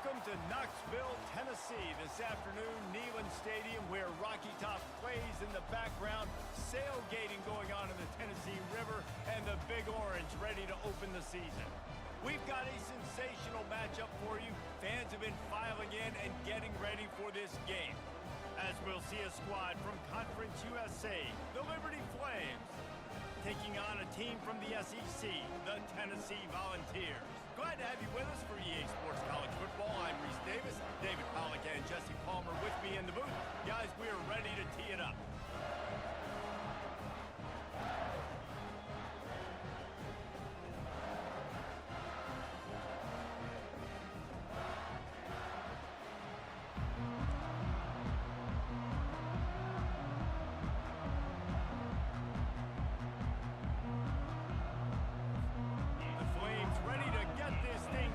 Welcome to Knoxville, Tennessee. This afternoon, Neyland Stadium, where Rocky Top plays in the background, sailgating going on in the Tennessee River, and the Big Orange ready to open the season. We've got a sensational matchup for you. Fans have been filing in and getting ready for this game, as we'll see a squad from Conference USA, the Liberty Flames, taking on a team from the SEC, the Tennessee Volunteers. Glad to have you with us for EA Sports College Football. I'm Reese Davis, David Pollack and Jesse Palmer with me in the booth. Guys, we are ready to tee it up.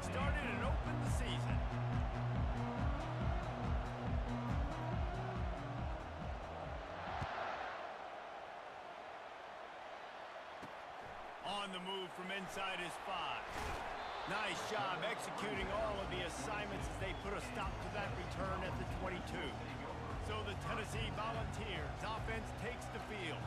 Started and opened the season. On the move from inside his 5. Nice job executing all of the assignments as they put a stop to that return at the 22. So the Tennessee Volunteers offense takes the field.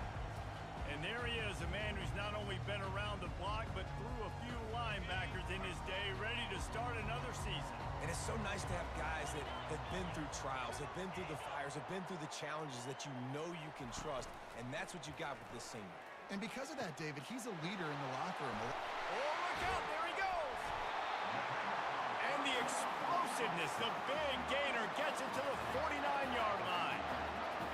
And there he is, a man who's not only been around the block, but threw a few linebackers in his day, ready to start another season. And it's so nice to have guys that have been through trials, have been through the fires, have been through the challenges that you know you can trust, and that's what you got with this senior. And because of that, David, he's a leader in the locker room. Oh, look out, there he goes! And the explosiveness, the big gainer gets it to the 49-yard line.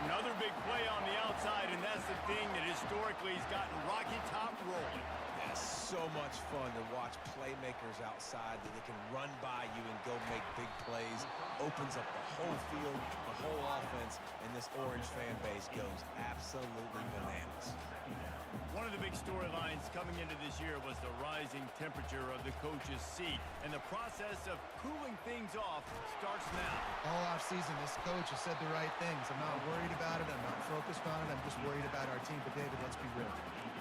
Another big play on the outside, and that's the thing that historically has gotten Rocky Top rolling. Yeah, so much fun to watch playmakers outside that they can run by you and go make big plays. Opens up the whole field, the whole offense, and this Orange fan base goes absolutely bananas. One of the big storylines coming into this year was the rising temperature of the coach's seat, and the process of cooling things off starts now. All offseason, this coach has said the right things. I'm not worried about it. I'm not focused on it. I'm just worried about our team. But, David, let's be real.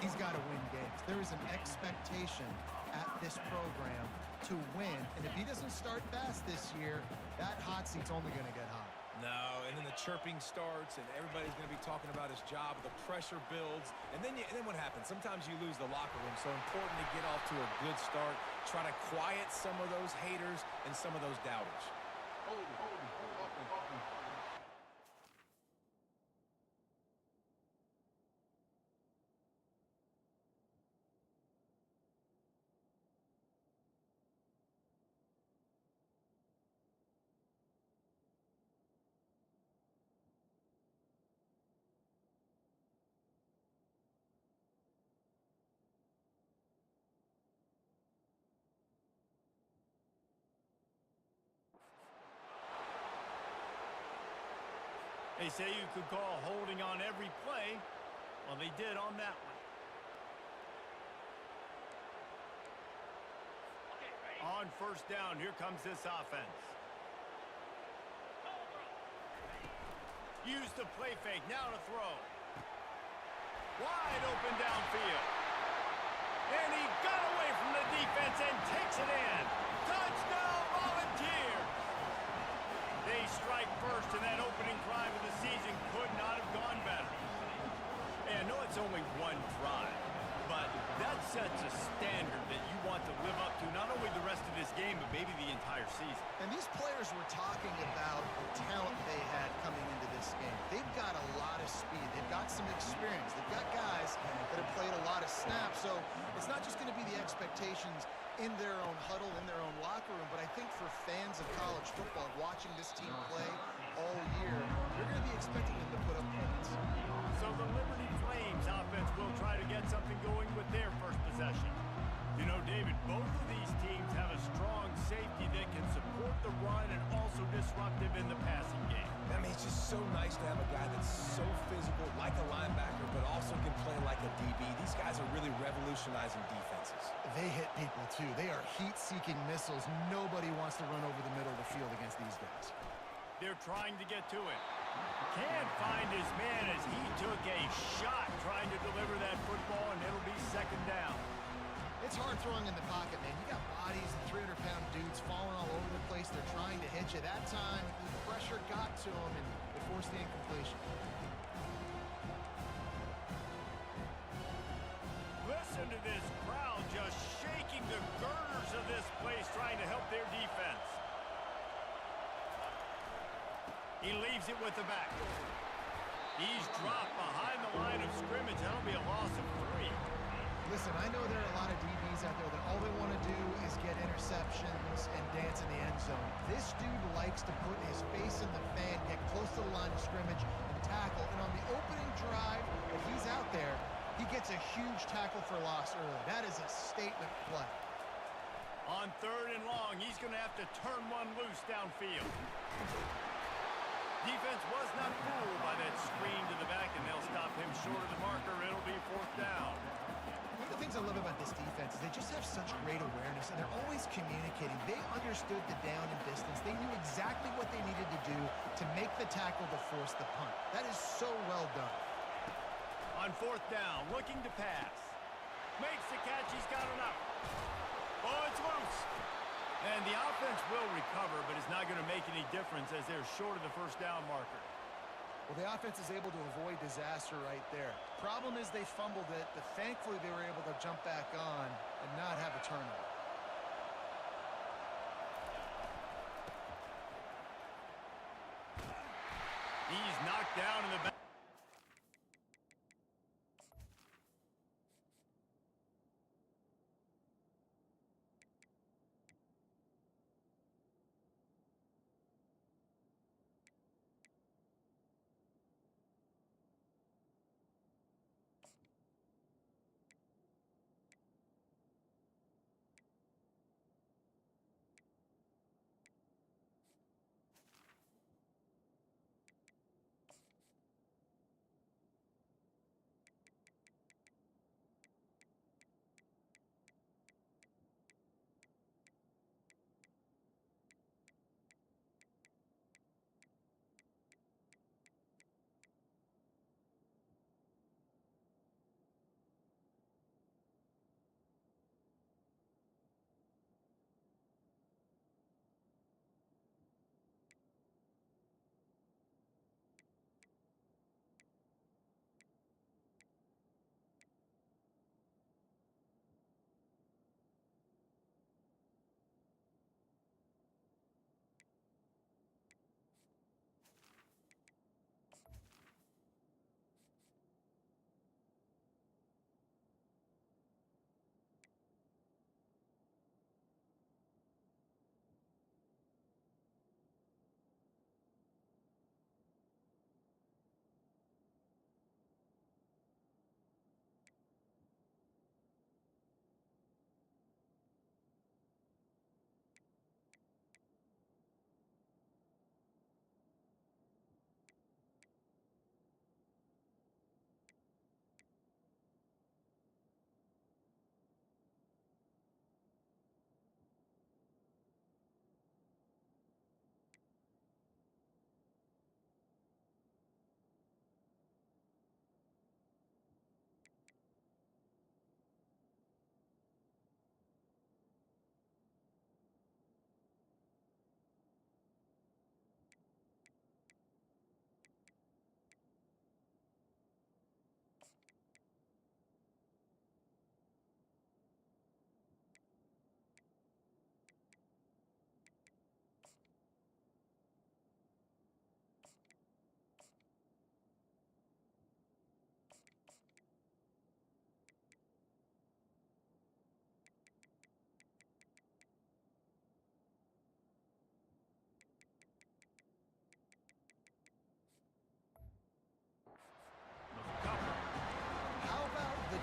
He's got to win games. There is an expectation at this program to win, and if he doesn't start fast this year, that hot seat's only going to get hot. No, and then the chirping starts, and everybody's going to be talking about his job. The pressure builds, and then what happens? Sometimes you lose the locker room, so important to get off to a good start. Try to quiet some of those haters and some of those doubters. Hold. They say you could call holding on every play. Well, they did on that one. On first down, here comes this offense. Use the play fake, now to throw. Wide open downfield. And he got away from the defense and takes it in. Touchdown, Volunteers! They strike first, and that opening drive of the season could not have gone better. Hey, I know it's only one drive, but that sets a standard that you want to live up to not only the rest of this game, but maybe the entire season. And these players were talking about the talent they had coming into this game. They've got a lot of speed. They've got some experience. They've got guys that have played a lot of snaps. So it's not just going to be the expectations in their own huddle, in their own locker room, but I think for fans of college football, watching this team play all year, you're going to be expecting them to put up points. So the Liberty Flames offense will try to get something going with their first possession. You know, David, both of these teams have a strong safety that can support the run and also disruptive in the passing game. I mean, it's just so nice to have a guy that's so physical, like a linebacker, but also can play like a DB. These guys are really revolutionizing defenses. They hit people, too. They are heat-seeking missiles. Nobody wants to run over the middle of the field against these guys. They're trying to get to it. Can't find his man as he took a shot trying to deliver that football, and it'll be second down. It's hard throwing in the pocket, man. You got bodies and 300-pound dudes falling all over the place. They're trying to hit you. That time, the pressure got to them, and it forced the incompletion. Listen to this crowd just shaking the girders of this place, trying to help their defense. He leaves it with the back. He's dropped behind the line of scrimmage. That'll be a loss of 3. Listen, I know there are a lot of DBs out there that all they want to do is get interceptions and dance in the end zone. This dude likes to put his face in the fan, get close to the line of scrimmage, and tackle. And on the opening drive, if he's out there, he gets a huge tackle for loss early. That is a statement play. On 3rd and long, he's going to have to turn one loose downfield. Defense was not fooled by that screen to the back, and they'll stop him short of the marker. It'll be 4th down. One of the things I love about this defense is they just have such great awareness, and they're always communicating. They understood the down and distance. They knew exactly what they needed to do to make the tackle to force the punt. That is so well done. On 4th down, looking to pass. Makes the catch. He's got enough. Oh, it's loose. And the offense will recover, but it's not going to make any difference as they're short of the 1st down marker. Well, the offense is able to avoid disaster right there. Problem is they fumbled it, but thankfully they were able to jump back on and not have a turnover. He's knocked down in the back.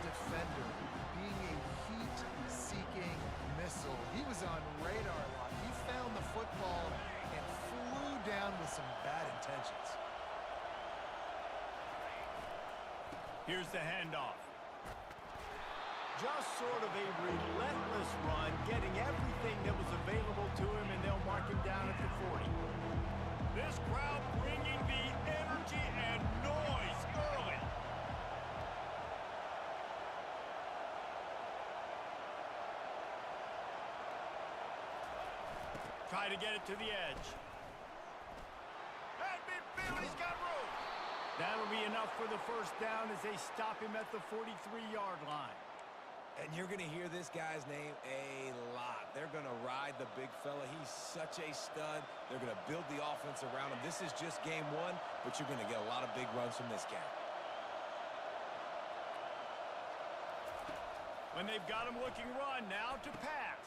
defender being a heat-seeking missile. He was on radar lock. He found the football and flew down with some bad intentions. Here's the handoff. Just sort of a relentless run, getting everything that was available to him, and they'll mark him down at the 40. This crowd bringing the energy and noise early. to get it to the edge. At midfield, he's got room. That'll be enough for the first down as they stop him at the 43-yard line. And you're going to hear this guy's name a lot. They're going to ride the big fella. He's such a stud. They're going to build the offense around him. This is just game one, but you're going to get a lot of big runs from this guy. When they've got him looking run, now to pass.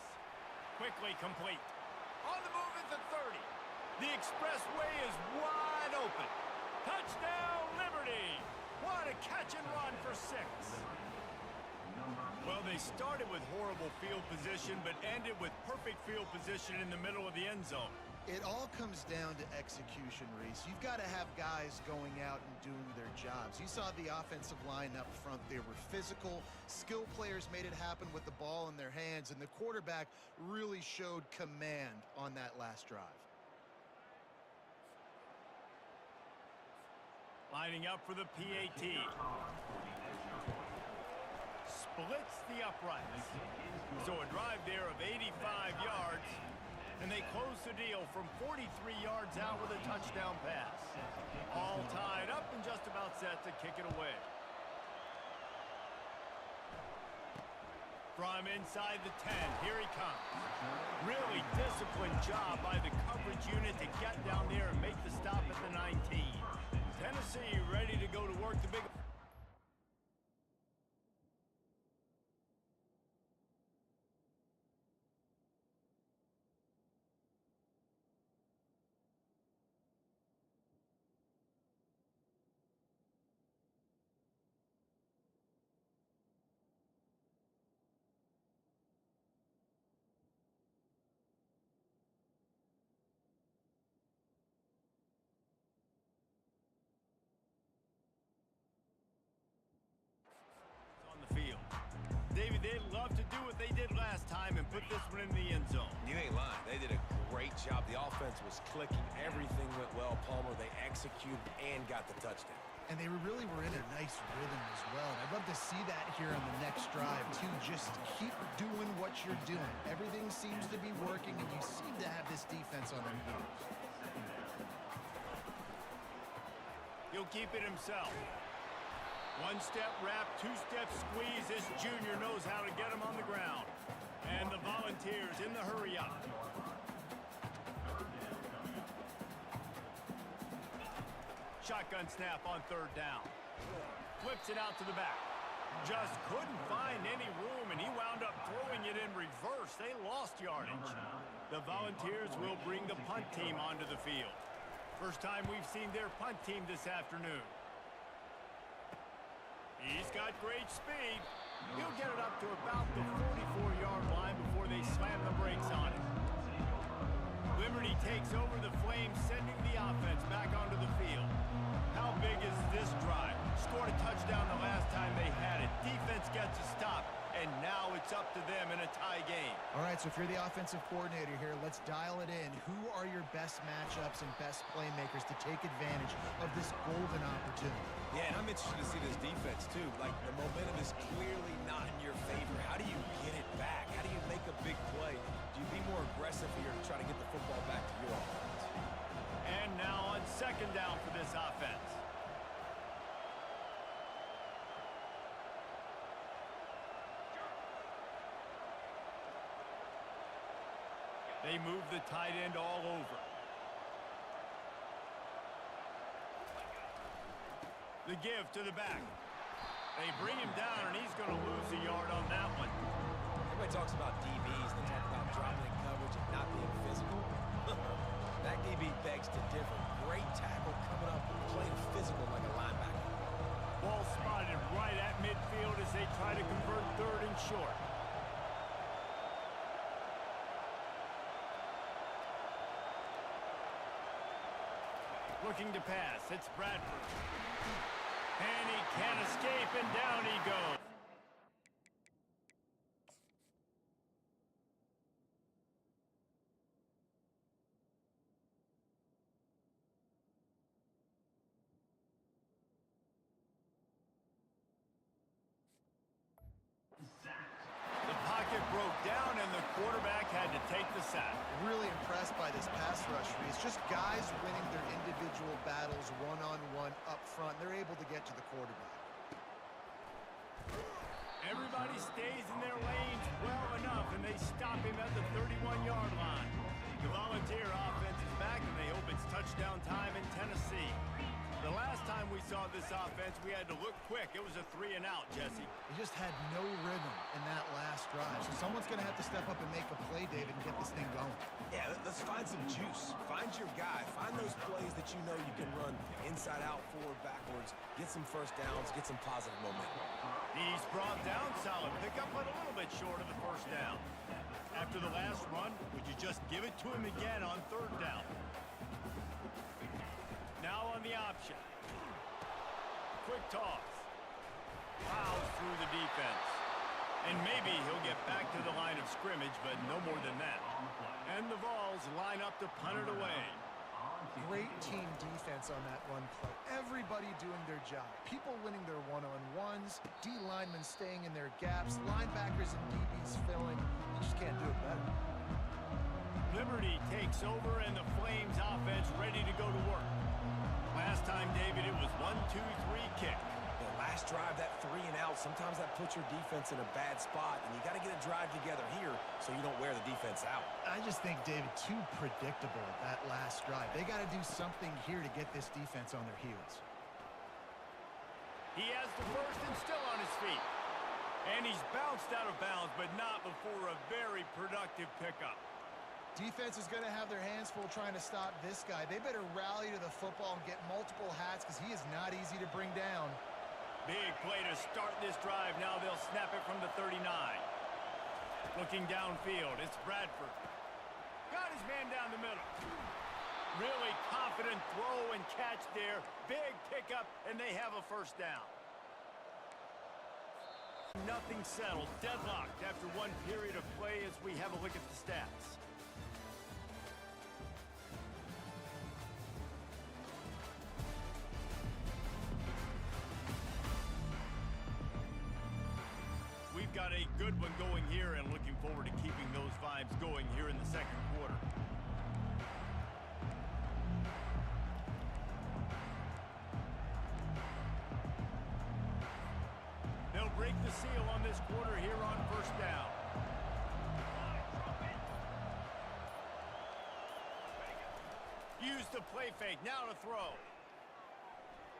Quickly complete. On the move at the 30. The expressway is wide open. Touchdown, Liberty. What a catch and run for 6. Well, they started with horrible field position, but ended with perfect field position in the middle of the end zone. It all comes down to execution, Reese. You've got to have guys going out and doing their jobs. You saw the offensive line up front. They were physical. Skill players made it happen with the ball in their hands, and the quarterback really showed command on that last drive. Lining up for the PAT. Splits the uprights. So a drive there of 85 yards, and they close the deal from 43 yards out with a touchdown pass. All tied up and just about set to kick it away. From inside the 10, here he comes. Really disciplined job by the coverage unit to get down there and make the stop at the 19. Tennessee ready to go to work the big... field. David, they'd love to do what they did last time and put this one in the end zone. You ain't lying. They did a great job. The offense was clicking. Everything went well. Palmer, they executed and got the touchdown. And they really were in a nice rhythm as well. And I'd love to see that here on the next drive, too. Just keep doing what you're doing. Everything seems to be working, and you seem to have this defense on their heels. He'll keep it himself. One-step wrap, two-step squeeze. This junior knows how to get him on the ground. And the Volunteers in the hurry-up. Shotgun snap on third down. Flips it out to the back. Just couldn't find any room, and he wound up throwing it in reverse. They lost yardage. The Volunteers will bring the punt team onto the field. First time we've seen their punt team this afternoon. He's got great speed. He'll get it up to about the 44-yard line before they slam the brakes on it. Liberty takes over the Flames, sending the offense back onto the field. How big is this drive? Scored a touchdown the last time they had it. Defense gets a stop, and now it's up to them in a tie game. All right, so if you're the offensive coordinator here, let's dial it in. Who are your best matchups and best playmakers to take advantage of this golden opportunity? Yeah, and I'm interested to see this defense, too. Like, the momentum is clearly not in your favor. How do you get it back? How do you make a big play? Do you be more aggressive here to try to get the football back to your offense? And now on second down for this offense. They move the tight end all over. The give to the back. They bring him down, and he's going to lose a yard on that one. Everybody talks about DBs. They talk about dropping in coverage and not being physical. That DB begs to differ. Great tackle coming up and playing physical like a linebacker. Ball spotted right at midfield as they try to convert third and short. Looking to pass. It's Bradford. And he can't escape, and down he goes. The pocket broke down, and the quarterback had to take the sack. Really impressed by this pass rush. It's just guys winning their individual battles one-on-one up front. They're able to get to the quarterback. Everybody stays in their lanes well enough, and they stop him at the 31-yard line. The Volunteer offense is back, and they hope it's touchdown time in Tennessee. The last time we saw this offense, we had to look quick. It was a 3-and-out, Jesse. He just had no rhythm in that last drive. So someone's going to have to step up and make a play, David, and get this thing going. Yeah, let's find some juice. Find your guy. Find those plays that you know you can run inside out, forward, backwards. Get some first downs. Get some positive momentum. He's brought down solid pickup, but a little bit short of the first down. After the last run, would you just give it to him again on third down? Now on the option. Quick toss. Fouls through the defense. And maybe he'll get back to the line of scrimmage, but no more than that. And the Vols line up to punt it away. Great team defense on that run play. Everybody doing their job. People winning their one-on-ones. D linemen staying in their gaps. Linebackers and DBs filling. You just can't do it better. Liberty takes over, and the Flames offense ready to go to work. Last time, David, it was 1-2-3 kick. The last drive, that 3-and-out, sometimes that puts your defense in a bad spot, and you got to get a drive together here so you don't wear the defense out. I just think, David, too predictable that last drive. They got to do something here to get this defense on their heels. He has the first and still on his feet. And he's bounced out of bounds, but not before a very productive pickup. Defense is going to have their hands full trying to stop this guy. They better rally to the football and get multiple hats because he is not easy to bring down. Big play to start this drive. Now they'll snap it from the 39. Looking downfield, it's Bradford. Got his man down the middle. Really confident throw and catch there. Big pickup, and they have a first down. Nothing settled. Deadlocked after one period of play as we have a look at the stats. We've got a good one going here, and looking forward to keeping those vibes going here in the second quarter. They'll break the seal on this quarter here on first down. Use the play fake, now to throw.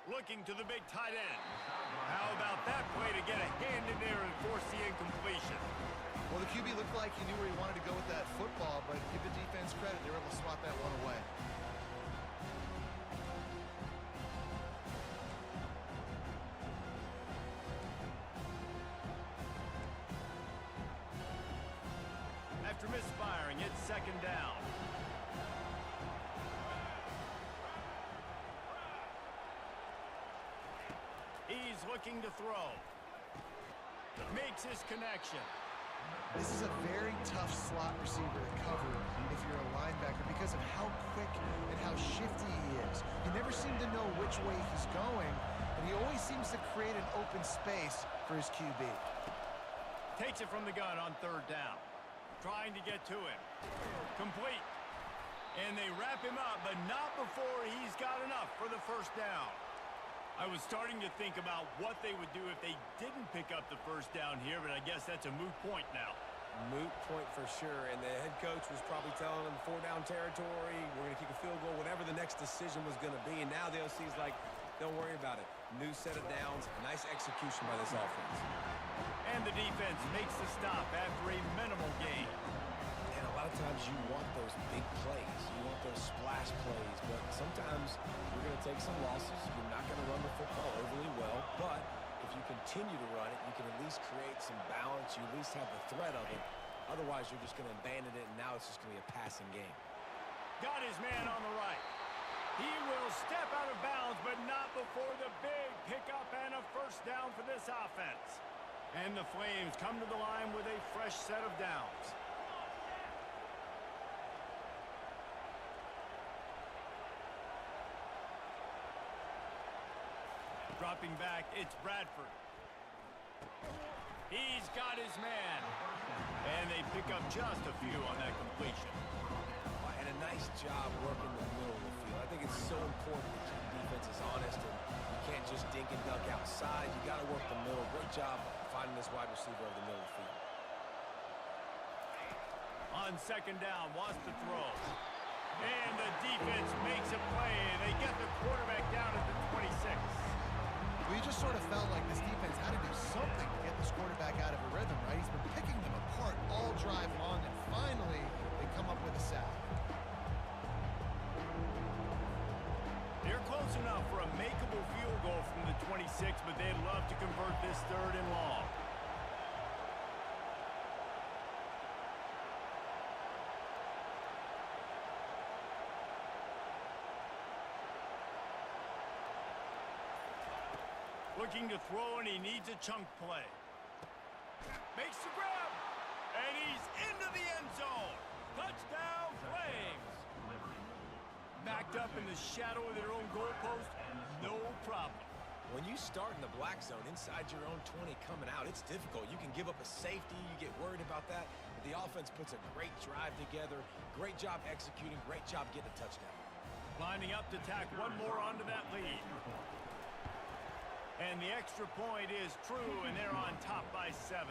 Looking to the big tight end. How about that play to get a hand in there and force the incompletion? Well, the QB looked like he knew where he wanted to go with that football, but give the defense credit. They were able to swat that one away. After misfiring, it's second down. He's looking to throw. Makes his connection. This is a very tough slot receiver to cover if you're a linebacker because of how quick and how shifty he is. You never seem to know which way he's going, and he always seems to create an open space for his QB. Takes it from the gun on third down. Trying to get to him. Complete. And they wrap him up, but not before he's got enough for the first down. I was starting to think about what they would do if they didn't pick up the first down here, but I guess that's a moot point now. Moot point for sure, and the head coach was probably telling them 4-down territory, we're going to kick a field goal, whatever the next decision was going to be, and now the OC's like, don't worry about it. New set of downs, nice execution by this offense. And the defense makes the stop after a minimal gain. And a lot of times you want those big plays. You want those splash plays, but sometimes you're going to take some losses. You're not going to run the football overly well, but if you continue to run it, you can at least create some balance. You at least have the threat of it. Otherwise, you're just going to abandon it, and now it's just going to be a passing game. Got his man on the right. He will step out of bounds, but not before the big pickup and a first down for this offense. And the Flames come to the line with a fresh set of downs. Dropping back, it's Bradford. He's got his man. And they pick up just a few on that completion. And a nice job working the middle of the field. I think it's so important to keep defenses honest, and you can't just dink and dunk outside. You got to work the middle. Great job finding this wide receiver over the middle of the field. On second down, wants to throw. And the defense makes a play. They get the quarterback down at the 26. Well, you just sort of felt like this defense had to do something to get this quarterback out of a rhythm, right? He's been picking them apart all drive long, and finally they come up with a sack. They're close enough for a makeable field goal from the 26, but they'd love to convert this third and long. Looking to throw, and he needs a chunk play. Makes the grab, and he's into the end zone. Touchdown, Flames. Backed up in the shadow of their own goalpost, no problem. When you start in the black zone inside your own 20 coming out, it's difficult. You can give up a safety. You get worried about that. But the offense puts a great drive together. Great job executing. Great job getting a touchdown. Lining up to tack one more onto that lead. And the extra point is true, and they're on top by 7.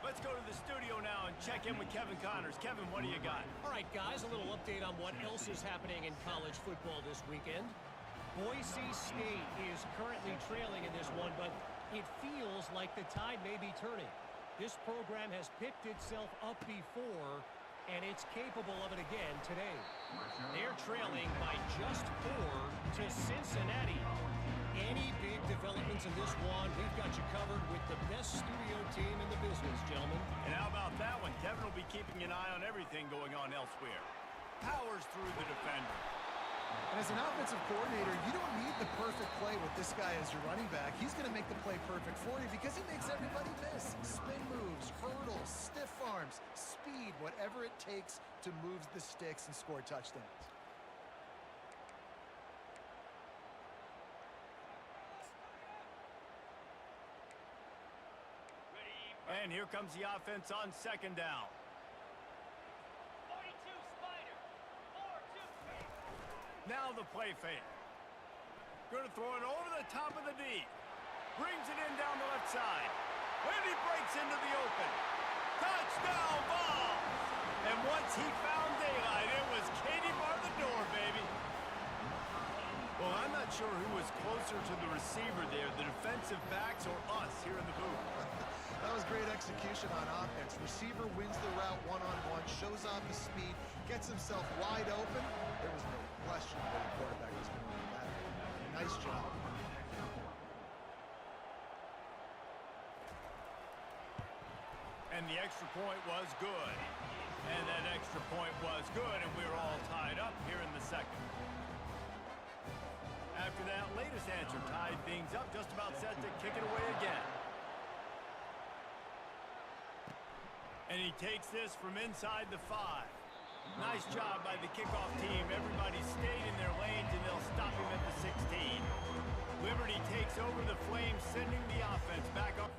Let's go to the studio now and check in with Kevin Connors. Kevin, what do you got? All right, guys, a little update on what else is happening in college football this weekend. Boise State is currently trailing in this one, but it feels like the tide may be turning. This program has picked itself up before, and it's capable of it again today. They're trailing by just 4 to Cincinnati. Any big developments in this one, we've got you covered with the best studio team in the business, gentlemen. And how about that one? Kevin will be keeping an eye on everything going on elsewhere. Powers through the defender. And as an offensive coordinator, you don't need the perfect play with this guy as your running back. He's going to make the play perfect for you because he makes everybody miss. Spin moves, hurdles, stiff arms, speed, whatever it takes to move the sticks and score touchdowns. And here comes the offense on second down. 42 Spider. 4-2. Now the play fake. Going to throw it over the top of the D. Brings it in down the left side. And he breaks into the open. Touchdown ball! And once he found daylight, it was Katie bar the door, baby. Well, I'm not sure who was closer to the receiver there, the defensive backs or us here in the booth. That was great execution on offense. Receiver wins the route one-on-one, shows off his speed, gets himself wide open. There was no question that the quarterback was going to do that. Nice job. And the extra point was good. And that extra point was good, and we're all tied up here in the second. After that latest answer tied things up, just about set to kick it away again. And he takes this from inside the 5. Nice job by the kickoff team. Everybody stayed in their lanes, and they'll stop him at the 16. Liberty takes over the Flames, sending the offense back up.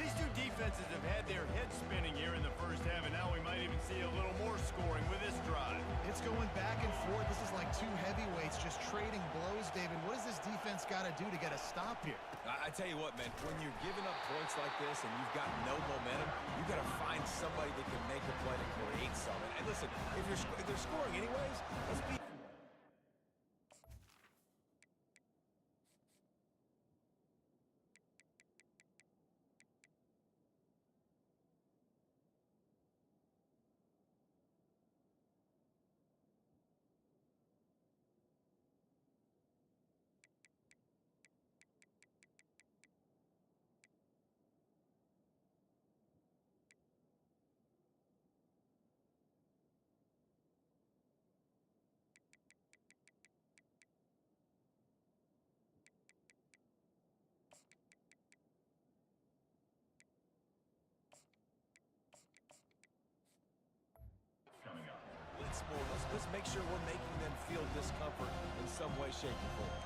These two defenses have had their heads spinning here in the first half, and now we might even see a little more scoring with this drive. It's going back and forth. This is like two heavyweights just trading blows, David. What does this defense got to do to get a stop here? I tell you what, man, when you're giving up points like this and you've got no momentum, you got to find somebody that can make a play to create something. And listen, if they're scoring anyways, let's be make sure we're making them feel discomfort in some way, shape, or form.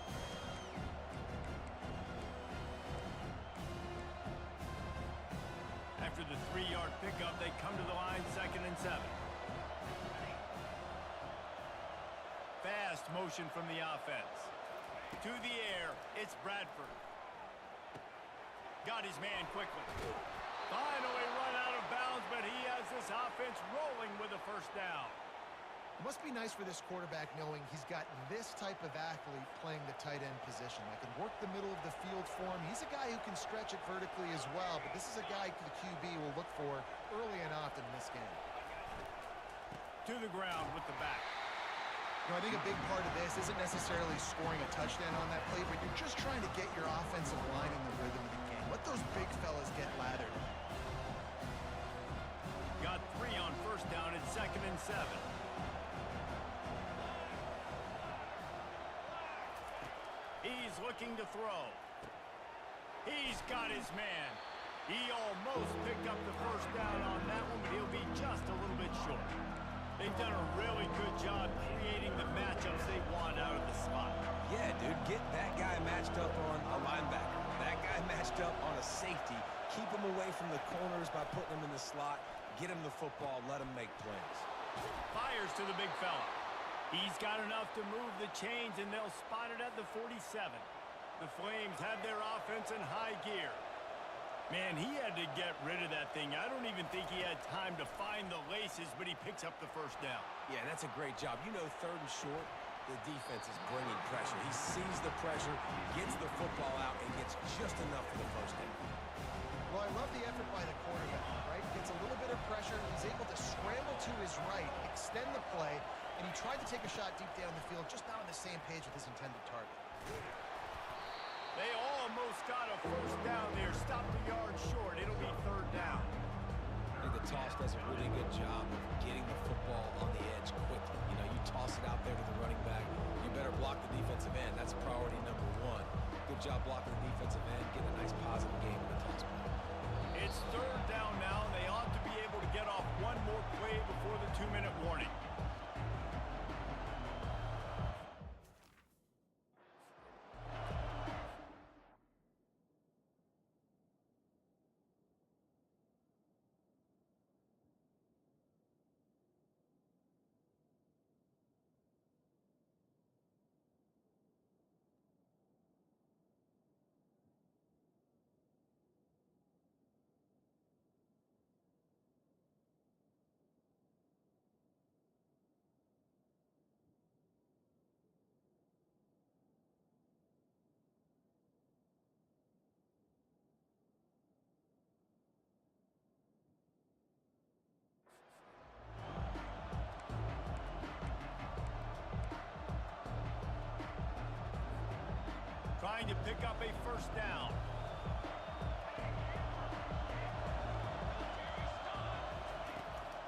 After the 3-yard pickup, they come to the line, 2nd and 7. Fast motion from the offense. To the air, it's Bradford. Got his man quickly. Finally run out of bounds, but he has this offense rolling with a first down. It must be nice for this quarterback knowing he's got this type of athlete playing the tight end position. That can work the middle of the field for him. He's a guy who can stretch it vertically as well, but this is a guy the QB will look for early and often in this game. To the ground with the back. I think a big part of this isn't necessarily scoring a touchdown on that play, but you're just trying to get your offensive line in the rhythm of the game. Let those big fellas get lathered. Got 3 on first down at 2nd and 7. He's looking to throw. He's got his man. He almost picked up the first down on that one, but he'll be just a little bit short. They've done a really good job creating the matchups they want out of the spot. Yeah, dude, get that guy matched up on a linebacker. That guy matched up on a safety. Keep him away from the corners by putting him in the slot. Get him the football. Let him make plays. Fires to the big fella. He's got enough to move the chains, and they'll spot it at the 47. The Flames have their offense in high gear. Man, he had to get rid of that thing. I don't even think he had time to find the laces, but he picks up the first down. Yeah, that's a great job. You know, 3rd and short, the defense is bringing pressure. He sees the pressure, gets the football out, and gets just enough for the first down. Well, I love the effort by the quarterback, right? Gets a little bit of pressure. He's able to scramble to his right, extend the play, and he tried to take a shot deep down the field, just not on the same page with his intended target. They almost got a first down there. Stopped a yard short. It'll be 3rd down. I think the toss does a really good job of getting the football on the edge quickly. You know, you toss it out there to the running back. You better block the defensive end. That's priority number 1. Good job blocking the defensive end. Get a nice positive game in the toss play. It's 3rd down now. They ought to be able to get off one more play before the 2-minute warning. Trying to pick up a first down.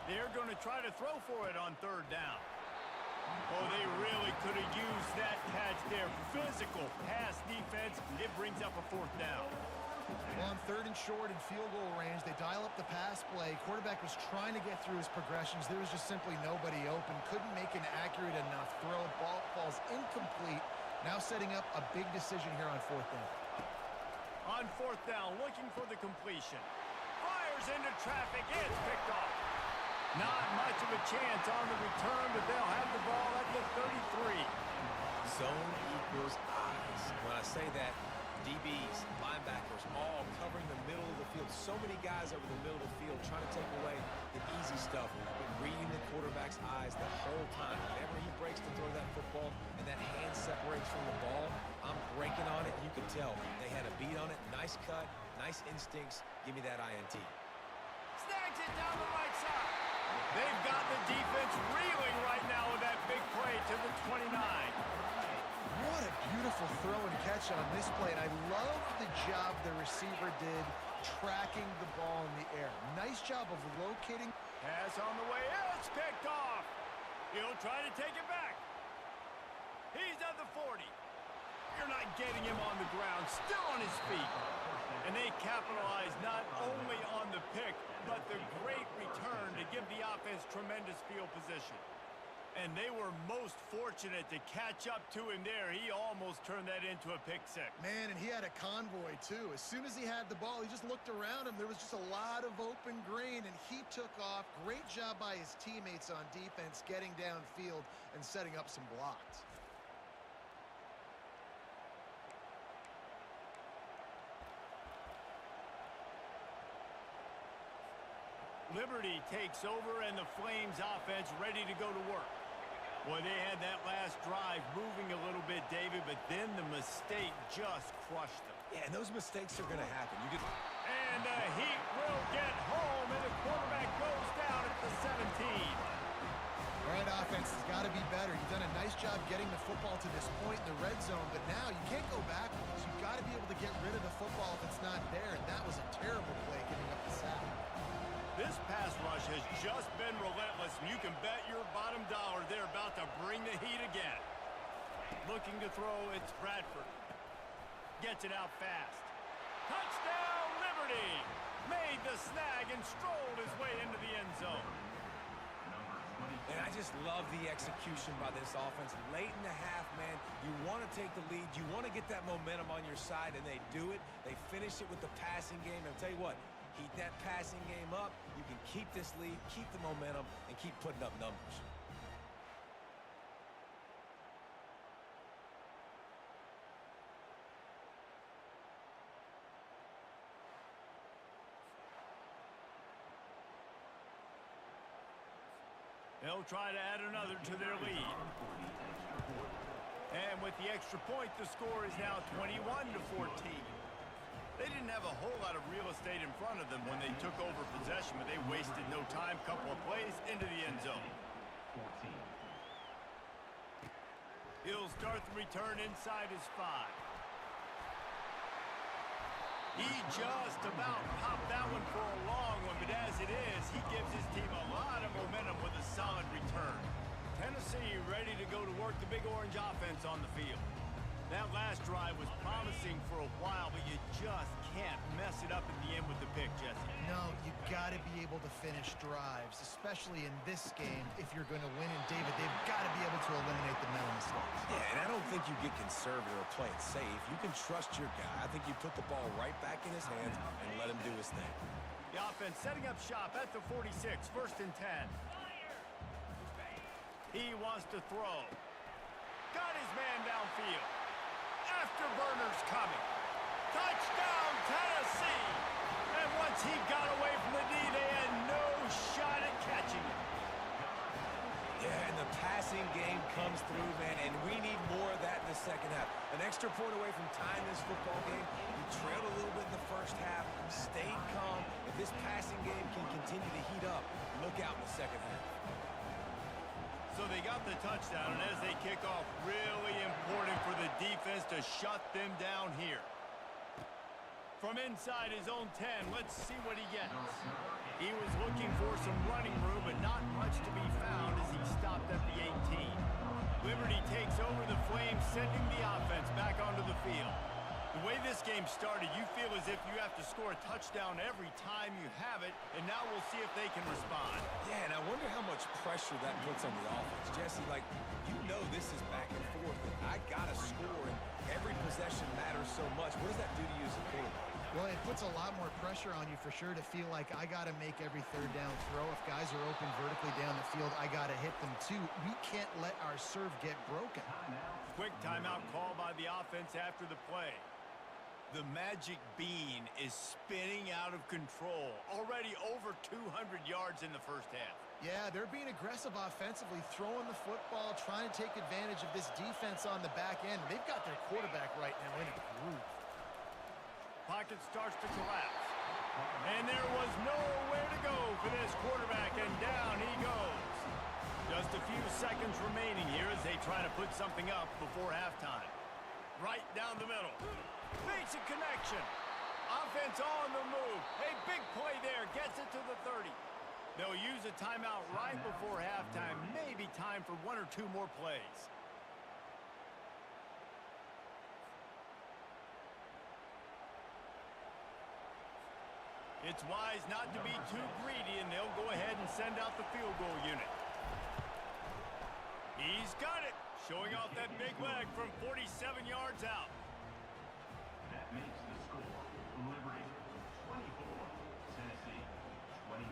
They're going to try to throw for it on 3rd down. Oh, they really could have used that catch there. Physical pass defense. It brings up a 4th down. Well, on 3rd and short and field goal range, they dial up the pass play. Quarterback was trying to get through his progressions. There was just simply nobody open. Couldn't make an accurate enough throw. Ball falls incomplete. Now setting up a big decision here on 4th down. On 4th down, looking for the completion. Fires into traffic. It's picked off. Not much of a chance on the return, but they'll have the ball at the 33. Zone equals eyes. When I say that, DBs, linebackers, all covering the middle of the field. So many guys over the middle of the field trying to take away the easy stuff, but reading the quarterback's eyes the whole time. Whenever he breaks to throw that football and that hand separates from the ball, I'm breaking on it. You can tell they had a beat on it. Nice cut, nice instincts. Give me that INT. Snags it down the right side. They've got the defense reeling right now with that big play to the 29. What a beautiful throw and catch on this play, and I love the job the receiver did tracking the ball in the air. Nice job of locating. Pass on the way. It's picked off. He'll try to take it back. He's at the 40. You're not getting him on the ground, still on his feet. And they capitalize not only on the pick, but the great return to give the offense tremendous field position. And they were most fortunate to catch up to him there. He almost turned that into a pick six. Man, and he had a convoy, too. As soon as he had the ball, he just looked around him. There was just a lot of open green, and he took off. Great job by his teammates on defense, getting downfield and setting up some blocks. Liberty takes over, and the Flames offense ready to go to work. Boy, they had that last drive moving a little bit, David, but then the mistake just crushed them. Yeah, and those mistakes are going to happen. And the Heat will get home, and the quarterback goes down at the 17. All right, offense has got to be better. You've done a nice job getting the football to this point in the red zone, but now you can't go backwards. You've got to be able to get rid of the football if it's not there, and that was a terrible play giving up the sack. This pass rush has just been relentless, and you can bet your bottom dollar they're about to bring the heat again. Looking to throw, it's Bradford. Gets it out fast. Touchdown, Liberty! Made the snag and strolled his way into the end zone. And I just love the execution by this offense. Late in the half, man, you want to take the lead. You want to get that momentum on your side, and they do it. They finish it with the passing game. And I'll tell you what, heat that passing game up. You can keep this lead, keep the momentum, and keep putting up numbers. They'll try to add another to their lead. And with the extra point, the score is now 21-14. They didn't have a whole lot of real estate in front of them when they took over possession, but they wasted no time. Couple of plays into the end zone. He'll start the return inside his 5. He just about popped that one for a long one, but as it is, he gives his team a lot of momentum with a solid return. Tennessee ready to go to work the Big Orange offense on the field. That last drive was promising for a while, but you just can't mess it up at the end with the pick, Jesse. No, you got to be able to finish drives, especially in this game if you're going to win. And, David, they've got to be able to eliminate the mental mistakes. Yeah, and I don't think you get conservative or play it safe. You can trust your guy. I think you put the ball right back in his hands and let him do his thing. The offense setting up shop at the 46, 1st and 10. He wants to throw. Got his man downfield. Afterburners coming. Touchdown, Tennessee! And once he got away from the D, they had no shot at catching him. Yeah, and the passing game comes through, man, and we need more of that in the second half. An extra point away from tying this football game. You trailed a little bit in the first half, stayed calm. If this passing game can continue to heat up, look out in the second half. So they got the touchdown, and as they kick off, really important for the defense to shut them down here. From inside his own 10, let's see what he gets. He was looking for some running room, but not much to be found as he stopped at the 18. Liberty takes over the Flames, sending the offense back onto the field. The way this game started, you feel as if you have to score a touchdown every time you have it, and now we'll see if they can respond. Yeah, and I wonder how much pressure that puts on the offense. Jesse, like, you know this is back and forth, and I got to score, and every possession matters so much. What does that do to you as a quarterback? Well, it puts a lot more pressure on you for sure to feel like I got to make every third down throw. If guys are open vertically down the field, I got to hit them too. We can't let our serve get broken. Quick timeout call by the offense after the play. The magic bean is spinning out of control. Already over 200 yards in the first half. Yeah, they're being aggressive offensively, throwing the football, trying to take advantage of this defense on the back end. They've got their quarterback right now in a groove. Pocket starts to collapse. And there was nowhere to go for this quarterback, and down he goes. Just a few seconds remaining here as they try to put something up before halftime. Right down the middle. Basic connection. Offense on the move. A big play there. Gets it to the 30. They'll use a timeout right before halftime. Maybe time for 1 or 2 more plays. It's wise not to be too greedy, and they'll go ahead and send out the field goal unit. He's got it. Showing off that big leg from 47 yards out. That makes the score Liberty 24, Tennessee 21.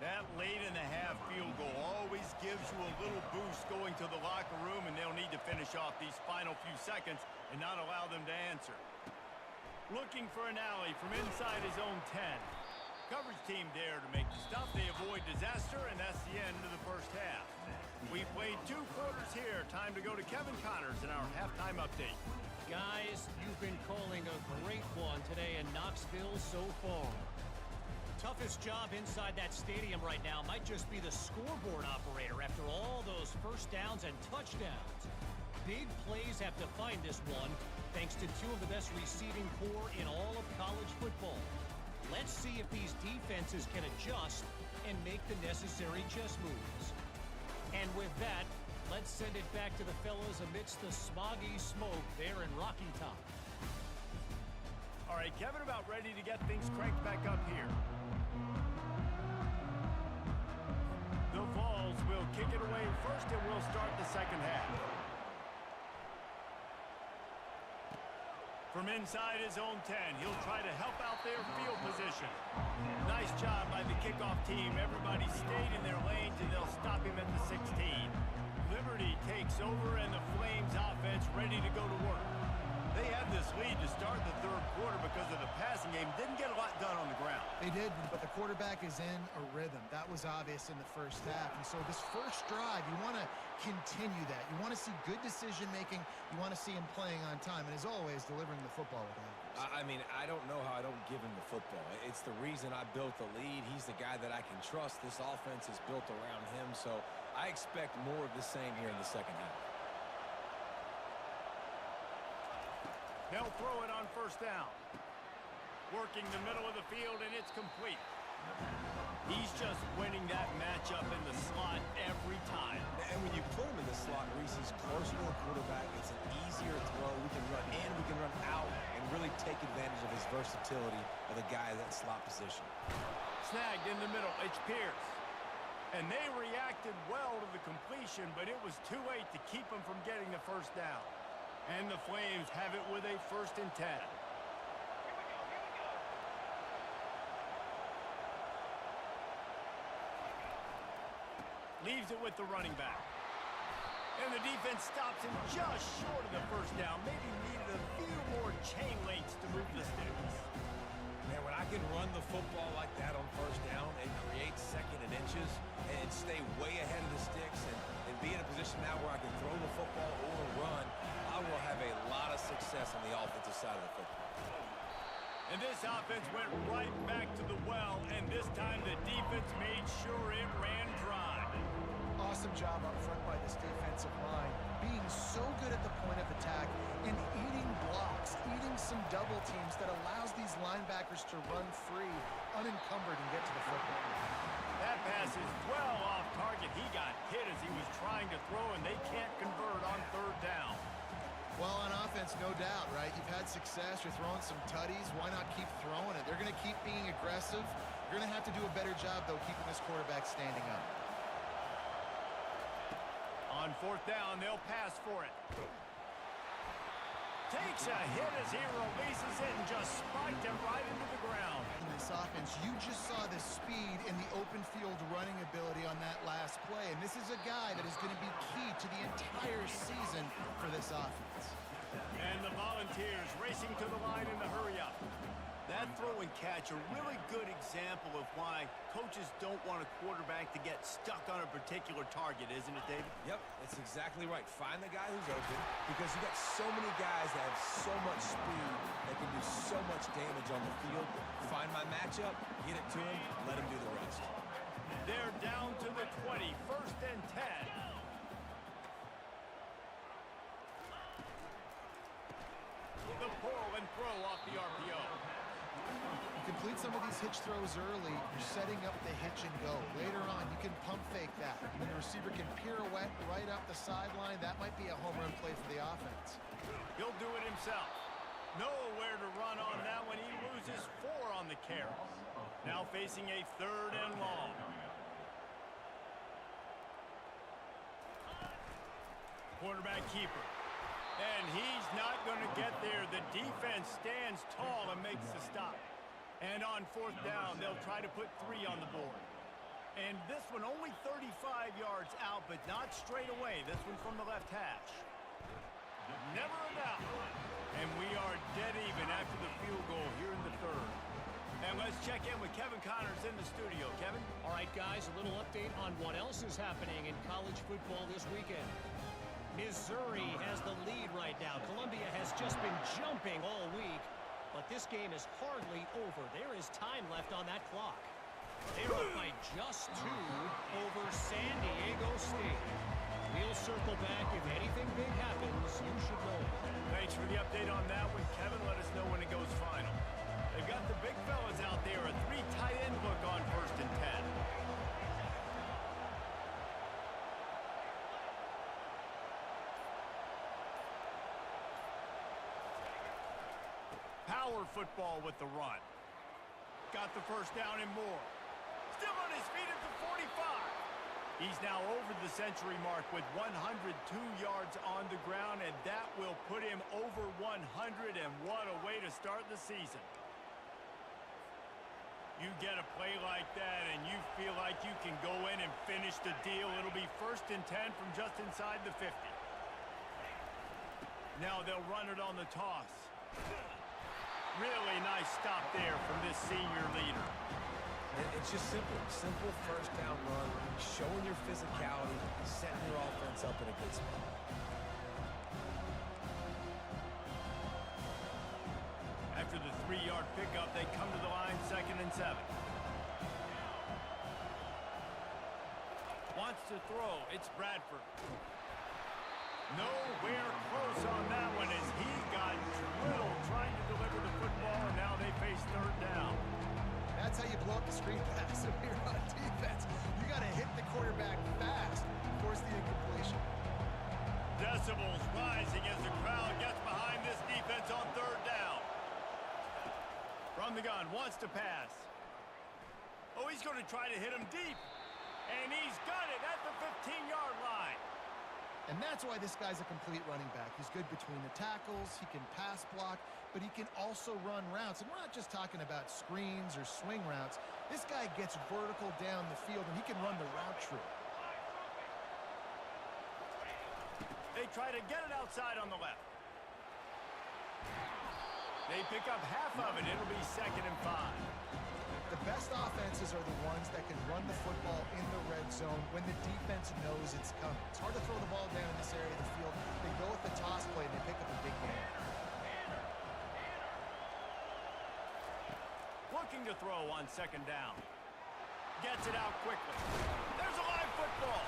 That late in the half field goal always gives you a little boost going to the locker room, and they'll need to finish off these final few seconds and not allow them to answer. Looking for an alley from inside his own 10. Coverage team there to make the stop. They avoid disaster, and that's the end of the first half. We played 2 quarters here. Time to go to Kevin Connors in our halftime update. Guys, you've been calling a great one today in Knoxville so far. Toughest job inside that stadium right now might just be the scoreboard operator after all those first downs and touchdowns. Big plays have defined this one, thanks to 2 of the best receiving corps in all of college football. Let's see if these defenses can adjust and make the necessary chess moves. And with that, let's send it back to the fellas amidst the smoggy smoke there in Rocky Top. All right, Kevin, about ready to get things cranked back up here. The Vols will kick it away first, and we'll start the second half. From inside his own 10, he'll try to help out their field position. Nice job by the kickoff team. Everybody stayed in their lanes, and they'll stop him at the 16. Liberty takes over, and the Flames offense ready to go to work. They had this lead to start the third quarter because of the passing game. Didn't get a lot done on the ground. They did, but the quarterback is in a rhythm. That was obvious in the first half. And so this first drive, you want to continue that. You want to see good decision-making. You want to see him playing on time. And as always, delivering the football with accuracy. I mean, I don't know how I don't give him the football. It's the reason I built the lead. He's the guy that I can trust. This offense is built around him. So I expect more of the same here in the second half. They'll throw it on first down. Working the middle of the field, and it's complete. He's just winning that matchup in the slot every time. And when you put him in the slot, Reese, he's closer to the quarterback. It's an easier throw. We can run in, we can run out, and really take advantage of his versatility of the guy in that slot position. Snagged in the middle. It's Pierce. And they reacted well to the completion, but it was too late to keep him from getting the first down. And the Flames have it with a 1st and 10. Leaves it with the running back. And the defense stops him just short of the first down. Maybe needed a few more chain links to move the sticks. Man, when I can run the football like that on first down and create second and inches and stay way ahead of the sticks and be in a position now where I can throw the football or run, I will have a lot of success on the offensive side of the football. And this offense went right back to the well, and this time the defense made sure it ran dry. Awesome job up front by this defensive line. Being so good at the point of attack and eating blocks, eating some double teams that allows these linebackers to run free, unencumbered, and get to the football. That pass is well off target. He got hit as he was trying to throw, and they can't convert on 3rd down. Well, on offense, no doubt, right? You've had success. You're throwing some tutties. Why not keep throwing it? They're going to keep being aggressive. You're going to have to do a better job, though, keeping this quarterback standing up. On 4th down, they'll pass for it. Takes a hit as he releases it and just spiked him right into the ground. In this offense, you just saw the speed and the open field running ability on that last play. And this is a guy that is going to be key to the entire season for this offense. And the Volunteers racing to the line in the hurry-up. That throw and catch, a really good example of why coaches don't want a quarterback to get stuck on a particular target, isn't it, David? Yep, that's exactly right. Find the guy who's open because you got so many guys that have so much speed that can do so much damage on the field. Find my matchup, get it to him, let him do the rest. They're down to the 20, 1st and 10. The pull and throw off the RPO. You complete some of these hitch throws early, you're setting up the hitch and go. Later on, you can pump fake that. When the receiver can pirouette right up the sideline, that might be a home run play for the offense. He'll do it himself. Nowhere to run on that one. He loses 4 on the carry. Now facing a 3rd and long. Quarterback keeper. And he's not going to get there. The defense stands tall and makes the stop. And on 4th down, they'll try to put 3 on the board. And this one only 35 yards out, but not straight away. This one from the left hash. Never a doubt. And we are dead even after the field goal here in the 3rd. And let's check in with Kevin Connors in the studio. Kevin? All right, guys, a little update on what else is happening in college football this weekend. Missouri has the lead right now. Columbia has just been jumping all week, but this game is hardly over. There is time left on that clock. They're up by just 2 over San Diego State. We'll circle back. If anything big happens, you should know. Thanks for the update on that one, Kevin. Let us know when it goes final. They've got the big fellas out there. A 3 tight end look on 1st and 10. Power football with the run. Got the 1st down and more. Still on his feet at the 45. He's now over the century mark with 102 yards on the ground, and that will put him over 100, and what a way to start the season. You get a play like that, and you feel like you can go in and finish the deal. It'll be 1st and 10 from just inside the 50. Now they'll run it on the toss. Really nice stop there from this senior leader. It's just simple. Simple 1st down run, showing your physicality, setting your offense up in a good spot. After the 3-yard pickup, they come to the line 2nd and 7. Wants to throw. It's Bradford. Nowhere close on that one as he got drilled trying to deliver the football, and now they face 3rd down. That's how you blow up the screen pass if you're on defense. You got to hit the quarterback fast, force the incompletion. Decibels rising as the crowd gets behind this defense on 3rd down. From the gun, wants to pass. Oh, he's going to try to hit him deep. And he's got it at the 15-yard line. And that's why this guy's a complete running back. He's good between the tackles, he can pass block, but he can also run routes. And we're not just talking about screens or swing routes. This guy gets vertical down the field, and he can run the route tree. They try to get it outside on the left. They pick up half of it. It'll be 2nd and 5. The best offenses are the ones that can run the football in the red zone when the defense knows it's coming. It's hard to throw the ball down in this area of the field. They go with the toss play, and they pick up a big gain. Looking to throw on 2nd down. Gets it out quickly. There's a live football.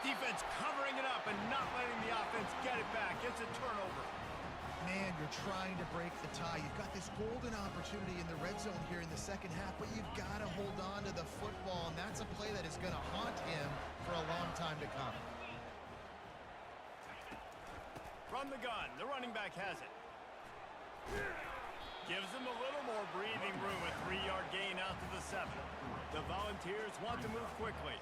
Defense covering it up and not letting the offense get it back. It's a turnover. Man, you're trying to break the tie. You've got this golden opportunity in the red zone here in the 2nd half, but you've got to hold on to the football, and that's a play that is going to haunt him for a long time to come. From the gun, the running back has it. Gives him a little more breathing room. A 3-yard gain out to the 7. The Volunteers want to move quickly.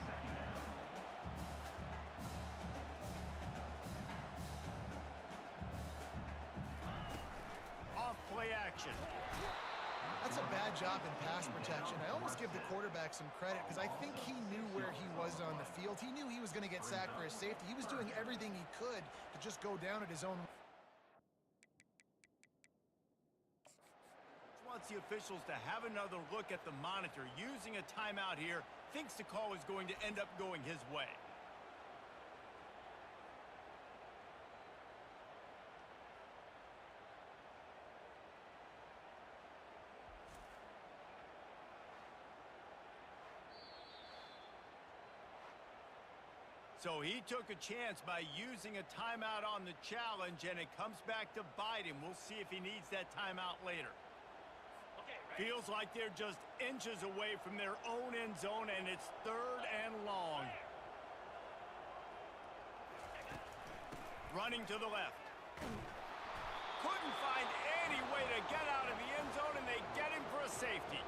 Off-play action. That's a bad job in pass protection. I almost give the quarterback some credit because I think he knew where he was on the field. He knew he was going to get sacked for his safety. He was doing everything he could to just go down at his own. Wants the officials to have another look at the monitor. Using a timeout here, thinks the call is going to end up going his way. So he took a chance by using a timeout on the challenge, and it comes back to bite him. We'll see if he needs that timeout later. Feels like they're just inches away from their own end zone, and it's 3rd and long. Running to the left. Couldn't find any way to get out of the end zone, and they get him for a safety.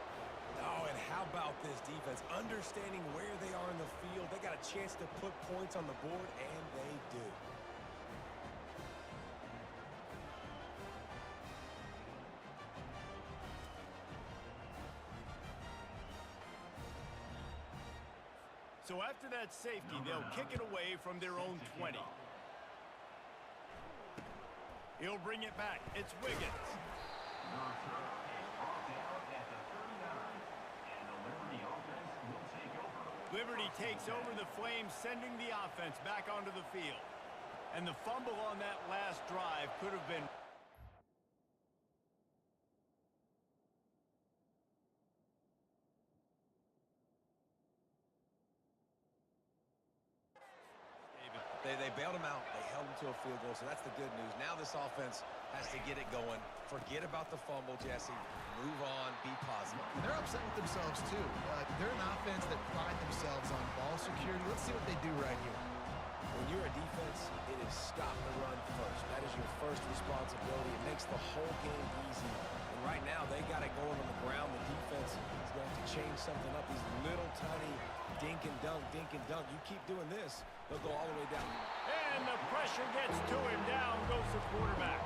Oh, and how about this defense? Understanding where they are in the field. They got a chance to put points on the board, and they do. So after that safety, they'll kick it away from their own 20. He'll bring it back. It's Wiggins. Your throw is brought down at the 39, and the Liberty offense will take over. Liberty takes over the Flames, sending the offense back onto the field. And the fumble on that last drive could have been... They bailed him out. They held him to a field goal, so that's the good news. Now this offense has to get it going. Forget about the fumble, Jesse. Move on. Be positive. And they're upset with themselves, too. They're an offense that pride themselves on ball security. Let's see what they do right here. When you're a defense, it is stop the run first. That is your first responsibility. It makes the whole game easy. And right now, they got it going on the ground. The defense is going to have to change something up. These little tiny dink and dunk, dink and dunk. You keep doing this, they'll go all the way down. And the pressure gets to him. Down goes the quarterback.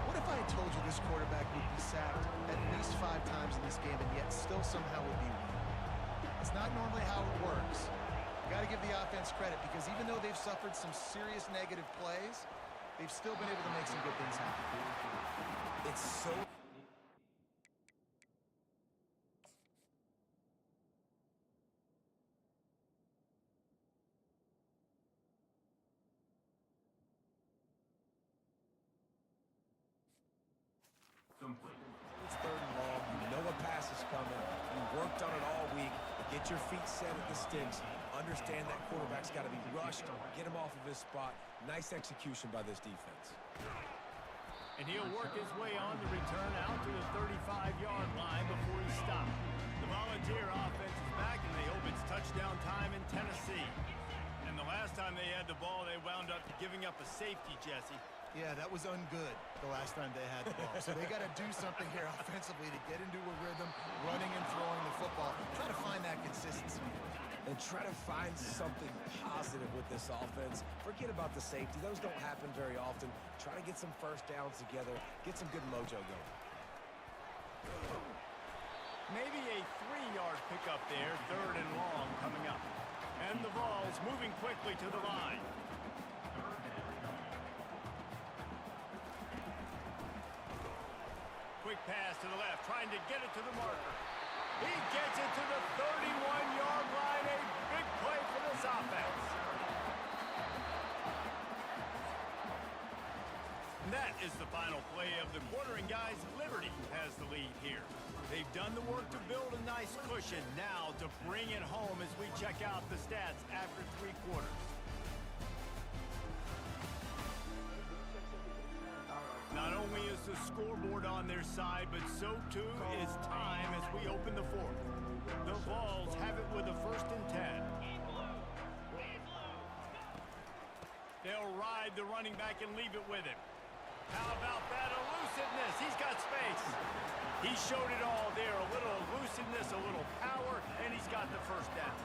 What if I had told you this quarterback would be sacked at least 5 times in this game and yet still somehow would be winning? It's not normally how it works. Got to give the offense credit because even though they've suffered some serious negative plays, they've still been able to make some good things happen. It's so... Complete. It's 3rd and long. You know a pass is coming. You worked on it all week. Get your feet set at the sticks. Understand that quarterback's got to be rushed. Get him off of his spot. Nice execution by this defense. And he'll work his way on the return out to the 35-yard line before he stopped. The Volunteer offense is back, and they hope it's touchdown time in Tennessee. And the last time they had the ball, they wound up giving up a safety, Jesse. Yeah, that was ungood the last time they had the ball. So they got to do something here offensively to get into a rhythm, running and throwing the football. Try to find that consistency. And try to find something positive with this offense. Forget about the safety. Those don't happen very often. Try to get some first downs together. Get some good mojo going. Maybe a 3-yard pickup there, 3rd and long coming up. And the Vols moving quickly to the line. Quick pass to the left, trying to get it to the marker. He gets it to the 31-yard line. A big play for this offense. And that is the final play of the quarter, and guys, Liberty has the lead here. They've done the work to build a nice cushion. Now to bring it home as we check out the stats after 3 quarters. Not only is the scoreboard on their side, but so too is time as we open the 4th. The Vols have it with a 1st and 10. They'll ride the running back and leave it with him. How about that elusiveness? He's got space. He showed it all there. A little elusiveness, a little power, and he's got the 1st down.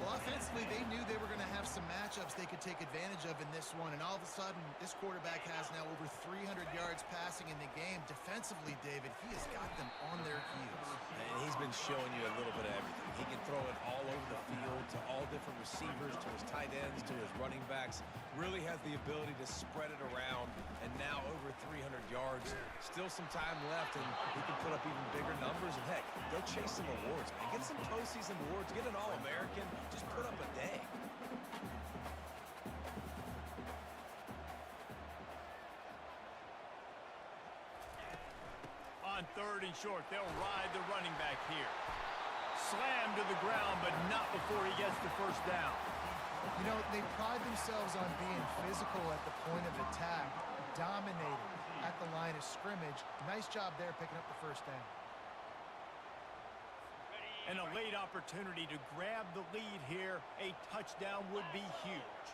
Well, offensively, they knew they were going to have some matchups they could take advantage of in this one, and all of a sudden, this quarterback has now over 300 yards passing in the game. Defensively, David, he has got them on their heels. And he's been showing you a little bit of everything. He can throw it all over the field to all different receivers, to his tight ends, to his running backs. Really has the ability to spread it around, and now over 300 yards. Still some time left, and he can put up even bigger numbers. And heck, go chase some awards, man. Get some postseason awards. Get an All-American. Just put up a day. On 3rd and short, they'll ride the running back here. Slammed to the ground, but not before he gets the 1st down. You know, they pride themselves on being physical at the point of attack, dominating at the line of scrimmage. Nice job there picking up the 1st down. And a late opportunity to grab the lead here. A touchdown would be huge.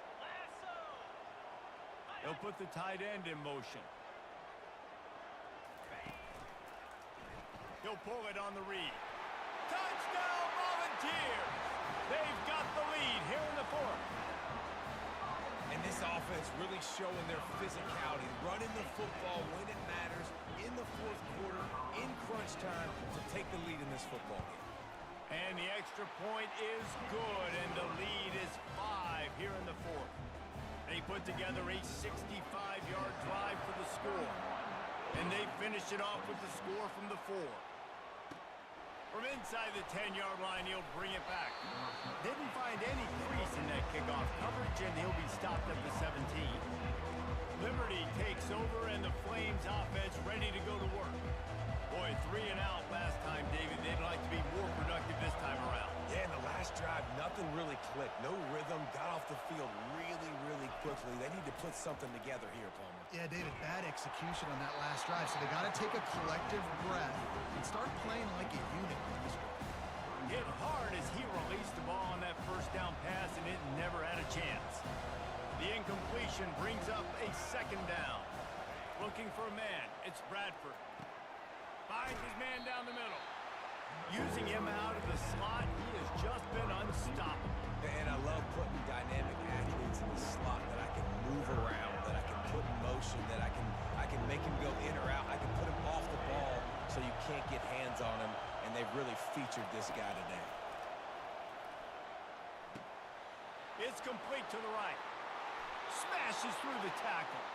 They'll put the tight end in motion. He'll pull it on the read. Touchdown, Volunteers! They've got the lead here in the fourth. And this offense really showing their physicality, running the football when it matters, in the fourth quarter, in crunch time, to take the lead in this football game. And the extra point is good, and the lead is 5 here in the fourth. They put together a 65-yard drive for the score, and they finish it off with the score from the 4. From inside the 10-yard line, he'll bring it back. Didn't find any crease in that kickoff coverage, and he'll be stopped at the 17. Liberty takes over, and the Flames offense ready to go to work. Boy, 3 and out last time, David. They'd like to be more productive this time around. Yeah, in the last drive, nothing really clicked. No rhythm, got off the field really, really quickly. They need to put something together here, Palmer. Yeah, David, bad execution on that last drive, so they got to take a collective breath and start playing like a unit on this one. Hit hard as he released the ball on that first down pass, and it never had a chance. The incompletion brings up a second down. Looking for a man, it's Bradford. Finds his man down the middle. Using him out of the slot, he has just been unstoppable. And I love putting dynamic athletes in the slot that I can move around, that I can put in motion, that I can make him go in or out. I can put him off the ball so you can't get hands on him, and they've really featured this guy today. It's complete to the right. Smashes through the tackle.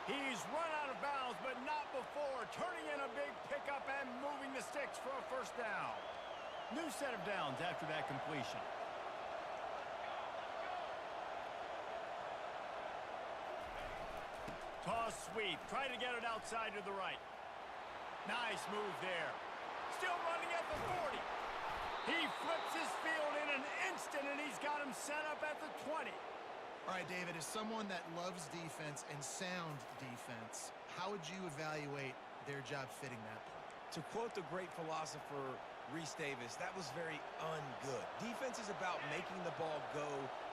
He's run out of bounds, but not before turning in a big pickup and moving the sticks for a first down. New set of downs after that completion. Toss sweep. Try to get it outside to the right. Nice move there. Still running at the 40. He flips his field in an instant, and he's got him set up at the 20. All right, David, as someone that loves defense and sound defense, how would you evaluate their job fitting that play? To quote the great philosopher Reese Davis, that was very ungood. Defense is about making the ball go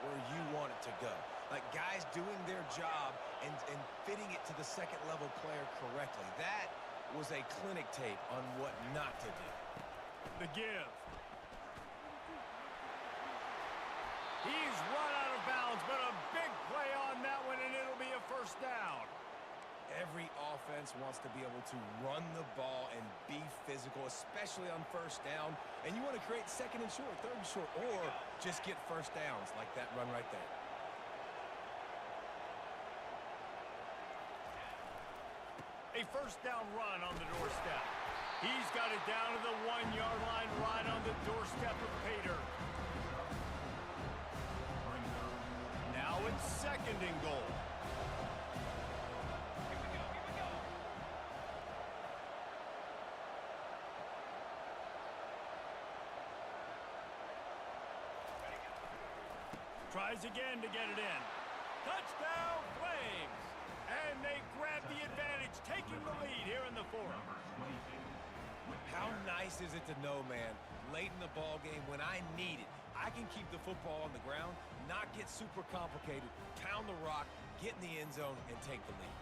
where you want it to go. Like guys doing their job and fitting it to the second-level player correctly. That was a clinic tape on what not to do. The give. He's run out of bounds, but a big play on that one, and it'll be a first down. Every offense wants to be able to run the ball and be physical, especially on first down. And you want to create second and short, third and short, or just get first downs like that run right there. A first down run on the doorstep. He's got it down to the 1-yard line right on the doorstep of Pater. Now it's second and goal. Tries again to get it in. Touchdown, Flames! And they grab the advantage, taking the lead here in the fourth. How nice is it to know, man, late in the ball game when I need it, I can keep the football on the ground, not get super complicated, pound the rock, get in the end zone, and take the lead.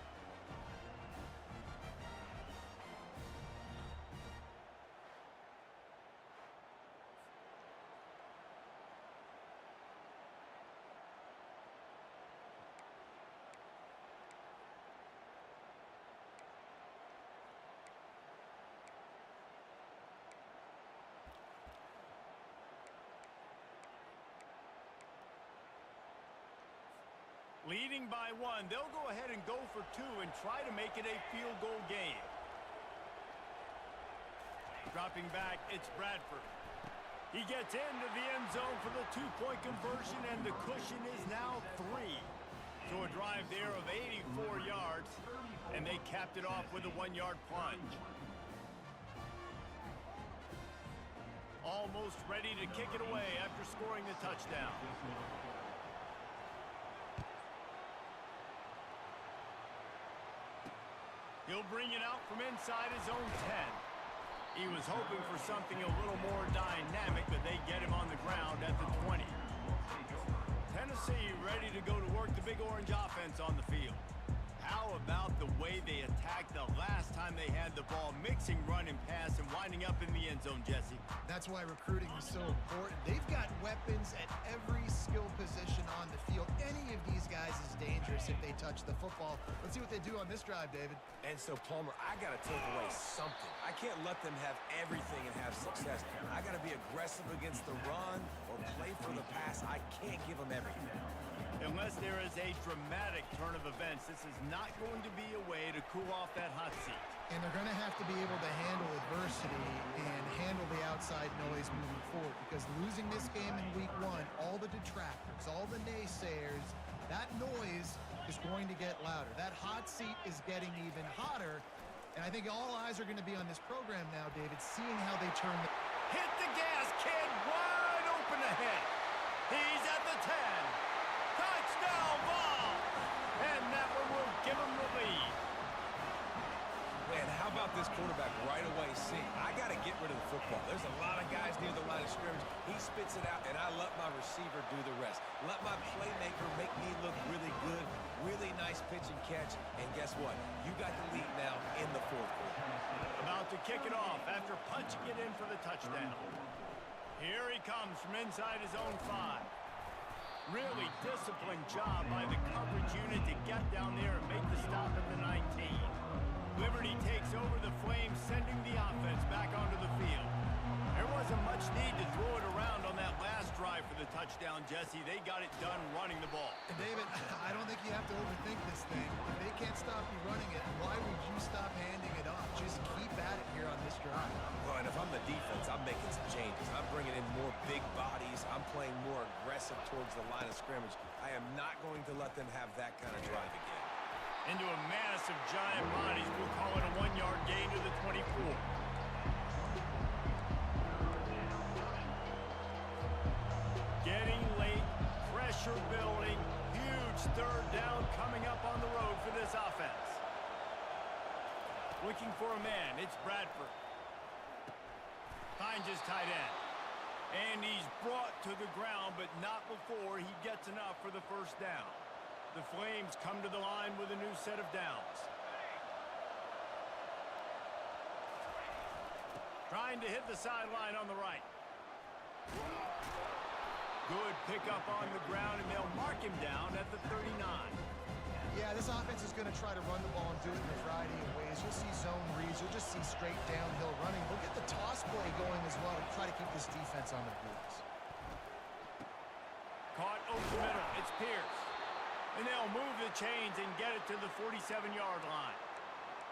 Leading by 1, they'll go ahead and go for 2 and try to make it a field goal game. Dropping back, it's Bradford. He gets into the end zone for the 2-point conversion, and the cushion is now 3. So a drive there of 84 yards, and they capped it off with a 1-yard plunge. Almost ready to kick it away after scoring the touchdown. He'll bring it out from inside his own 10. He was hoping for something a little more dynamic, but they get him on the ground at the 20. Tennessee ready to go to work the Big Orange offense on the field. How about the way they attacked the last time time they had the ball, mixing run and pass and winding up in the end zone, Jesse. That's why recruiting is so important. They've got weapons at every skill position on the field. Any of these guys is dangerous if they touch the football. Let's see what they do on this drive, David. And so, Palmer, I got to take away something. I can't let them have everything and have success. I got to be aggressive against the run or play for the pass. I can't give them everything. Unless there is a dramatic turn of events, this is not going to be a way to cool off that hot seat. And they're going to have to be able to handle adversity and handle the outside noise moving forward, because losing this game in week 1, all the detractors, all the naysayers, that noise is going to get louder. That hot seat is getting even hotter, and I think all eyes are going to be on this program now, David, seeing how they turn the... Hit the gas, kid, wide open ahead. He's at the 10. Touchdown ball! And that one will give him the lead. Man, how about this quarterback right away seeing, I got to get rid of the football. There's a lot of guys near the line of scrimmage. He spits it out, and I let my receiver do the rest. Let my playmaker make me look really good, really nice pitch and catch, and guess what? You got the lead now in the fourth quarter. About to kick it off after punching it in for the touchdown. Here he comes from inside his own 5. Really disciplined job by the coverage unit to get down there and make the stop at the 19. Liberty takes over the Flames, sending the offense back onto the field. There wasn't much need to throw it around on that last drive for the touchdown, Jesse. They got it done running the ball. And David, I don't think you have to overthink this thing. If they can't stop you running it, why would you stop handing it off? Just keep at it here on this drive. Well, and if I'm the defense, I'm making some changes. I'm bringing in more big bodies. I'm playing more aggressive towards the line of scrimmage. I am not going to let them have that kind of drive again. Into a mass of giant bodies. We'll call it a 1-yard gain to the 24. Getting late, pressure building, huge third down coming up on the road for this offense. Looking for a man, it's Bradford. Finds his tight end. And he's brought to the ground, but not before he gets enough for the first down. The Flames come to the line with a new set of downs. Trying to hit the sideline on the right. Good pickup on the ground, and they'll mark him down at the 39. Yeah, this offense is going to try to run the ball and do it in a variety of ways. You'll see zone reads. You'll just see straight downhill running. We'll get the toss play going as well to try to keep this defense on the boards. Caught over the middle. It's Pierce. And they'll move the chains and get it to the 47-yard line.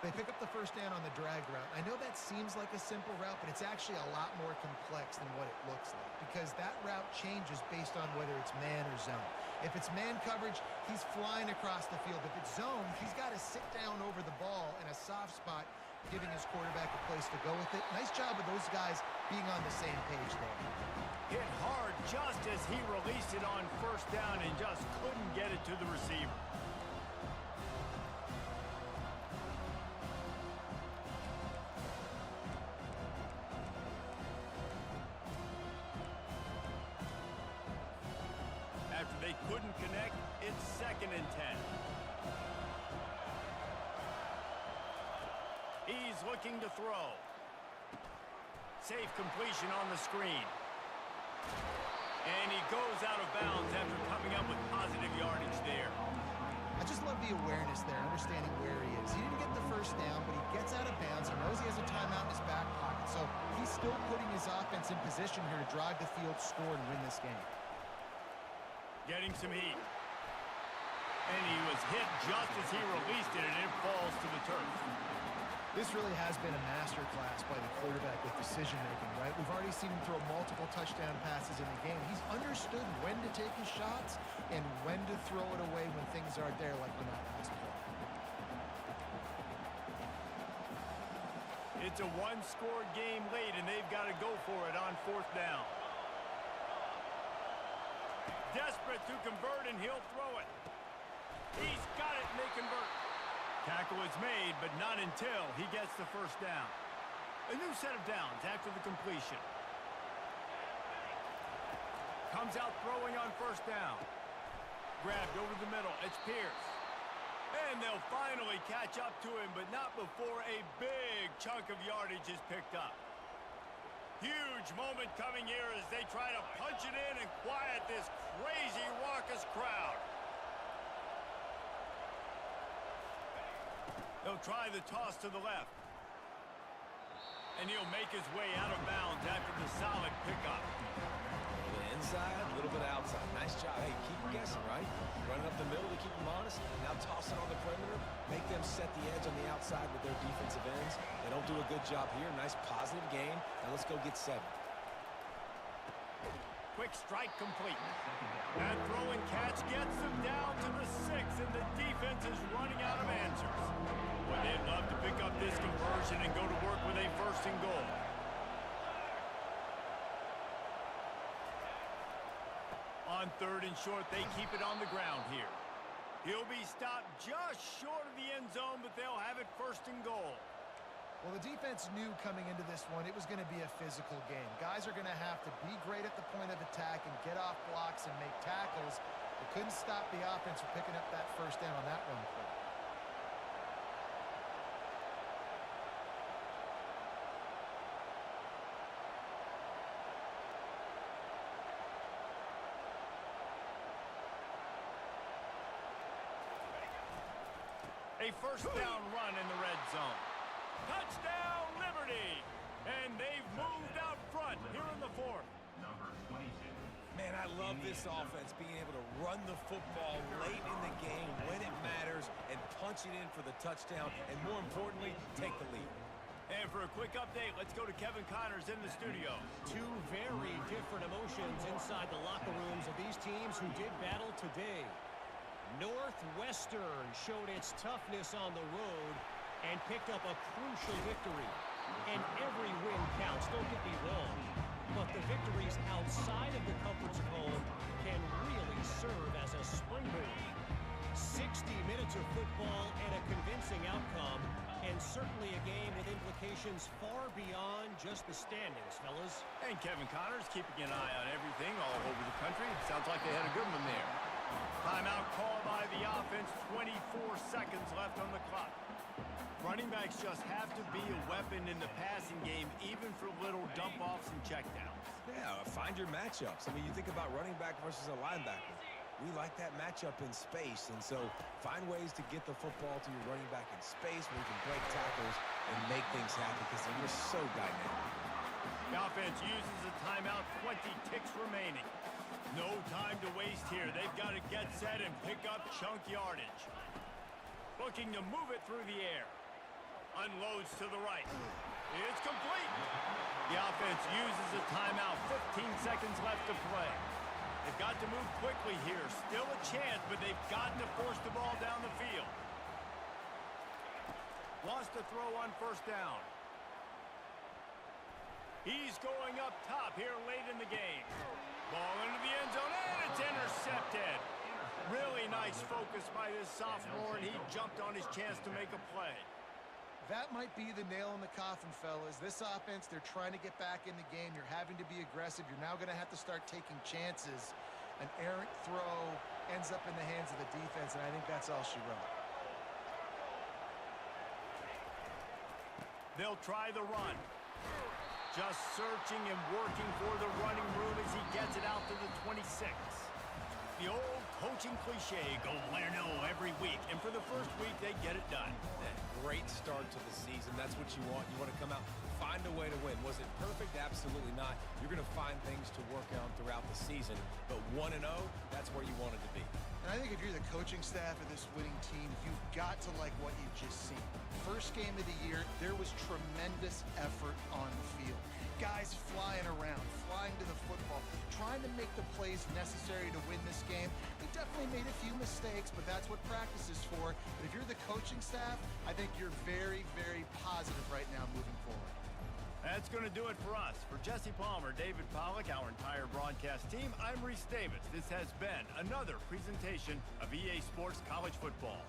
They pick up the first down on the drag route. I know that seems like a simple route, but it's actually a lot more complex than what it looks like, because that route changes based on whether it's man or zone. If it's man coverage, he's flying across the field. If it's zone, he's got to sit down over the ball in a soft spot, giving his quarterback a place to go with it. Nice job of those guys being on the same page there. Hit hard just as he released it on first down and just couldn't get it to the receiver. After they couldn't connect, it's 2nd and 10. He's looking to throw. Safe completion on the screen. And he goes out of bounds after coming up with positive yardage there. I just love the awareness there, understanding where he is. He didn't get the first down, but he gets out of bounds. He knows he has a timeout in his back pocket, so he's still putting his offense in position here to drive the field, score, and win this game. Getting some heat. And he was hit just as he released it, and it falls to the turf. This really has been a masterclass by the quarterback with decision-making, right? We've already seen him throw multiple touchdown passes in the game. He's understood when to take his shots and when to throw it away when things aren't there, like on that last play. It's a one-score game late, and they've got to go for it on 4th down. Desperate to convert, and he'll throw it. He's got it, and they convert. Tackle is made, but not until he gets the first down. A new set of downs after the completion. Comes out throwing on first down. Grabbed over the middle. It's Pierce. And And they'll finally catch up to him, but not before a big chunk of yardage is picked up. Huge moment coming here as they try to punch it in and quiet this crazy, raucous crowd. He'll try the toss to the left. And he'll make his way out of bounds after the solid pickup. A little bit inside, a little bit outside. Nice job. Hey, keep them guessing, right? Running up the middle to keep them honest. Now toss it on the perimeter. Make them set the edge on the outside with their defensive ends. They don't do a good job here. Nice positive game. Now let's go get 7. Quick strike complete. That throw and catch gets them down to the 6, and the defense is running out of answers. Well, they'd love to pick up this conversion and go to work with a 1st and goal. On 3rd and short, they keep it on the ground here. He'll be stopped just short of the end zone, but they'll have it 1st and goal. Well, the defense knew coming into this one it was going to be a physical game. Guys are going to have to be great at the point of attack and get off blocks and make tackles. They couldn't stop the offense from picking up that 1st down on that one play. A 1st down run in the red zone. Touchdown, Liberty! And they've moved out front here in the 4th. Number 22. Man, I love this offense, being able to run the football late in the game when it matters and punch it in for the touchdown, and more importantly, take the lead. And for a quick update, let's go to Kevin Connors in the studio. 2 very different emotions inside the locker rooms of these teams who did battle today. Northwestern showed its toughness on the road and picked up a crucial victory. And every win counts, don't get me wrong. But the victories outside of the comforts of home can really serve as a springboard. 60 minutes of football and a convincing outcome, and certainly a game with implications far beyond just the standings, fellas. And Kevin Connors keeping an eye on everything all over the country. Sounds like they had a good one there. Timeout call by the offense, 24 seconds left on the clock. Running backs just have to be a weapon in the passing game, even for little dump-offs and checkdowns. Yeah, find your matchups. I mean, you think about running back versus a linebacker. We like that matchup in space, and so find ways to get the football to your running back in space where you can break tackles and make things happen because you're so dynamic. The offense uses a timeout, 20 ticks remaining. No time to waste here. They've got to get set and pick up chunk yardage. Looking to move it through the air. Unloads to the right. It's complete. The offense uses a timeout. 15 seconds left to play. They've got to move quickly here. Still a chance, but they've got to force the ball down the field. Lost a throw on 1st down. He's going up top here late in the game. Ball into the end zone, and it's intercepted. Really nice focus by this sophomore, and he jumped on his chance to make a play. That might be the nail in the coffin, fellas. This offense, they're trying to get back in the game. You're having to be aggressive. You're now going to have to start taking chances. An errant throw ends up in the hands of the defense, and I think that's all she wrote. They'll try the run. Just searching and working for the running room as he gets it out to the 26. The old coaching cliche, go win or no every week. And for the first week, they get it done. Great start to the season. That's what you want. You want to come out, find a way to win. Was it perfect? Absolutely not. You're going to find things to work on throughout the season. But 1-0, that's where you want it to be. And I think if you're the coaching staff of this winning team, you've got to like what you've just seen. First game of the year, there was tremendous effort on the field. Guys flying around, flying to the football, trying to make the plays necessary to win this game. They definitely made a few mistakes, but that's what practice is for. But if you're the coaching staff, I think you're very, very positive right now moving forward. That's going to do it for us. For Jesse Palmer, David Pollack, our entire broadcast team, I'm Reese Davis. This has been another presentation of EA Sports College Football.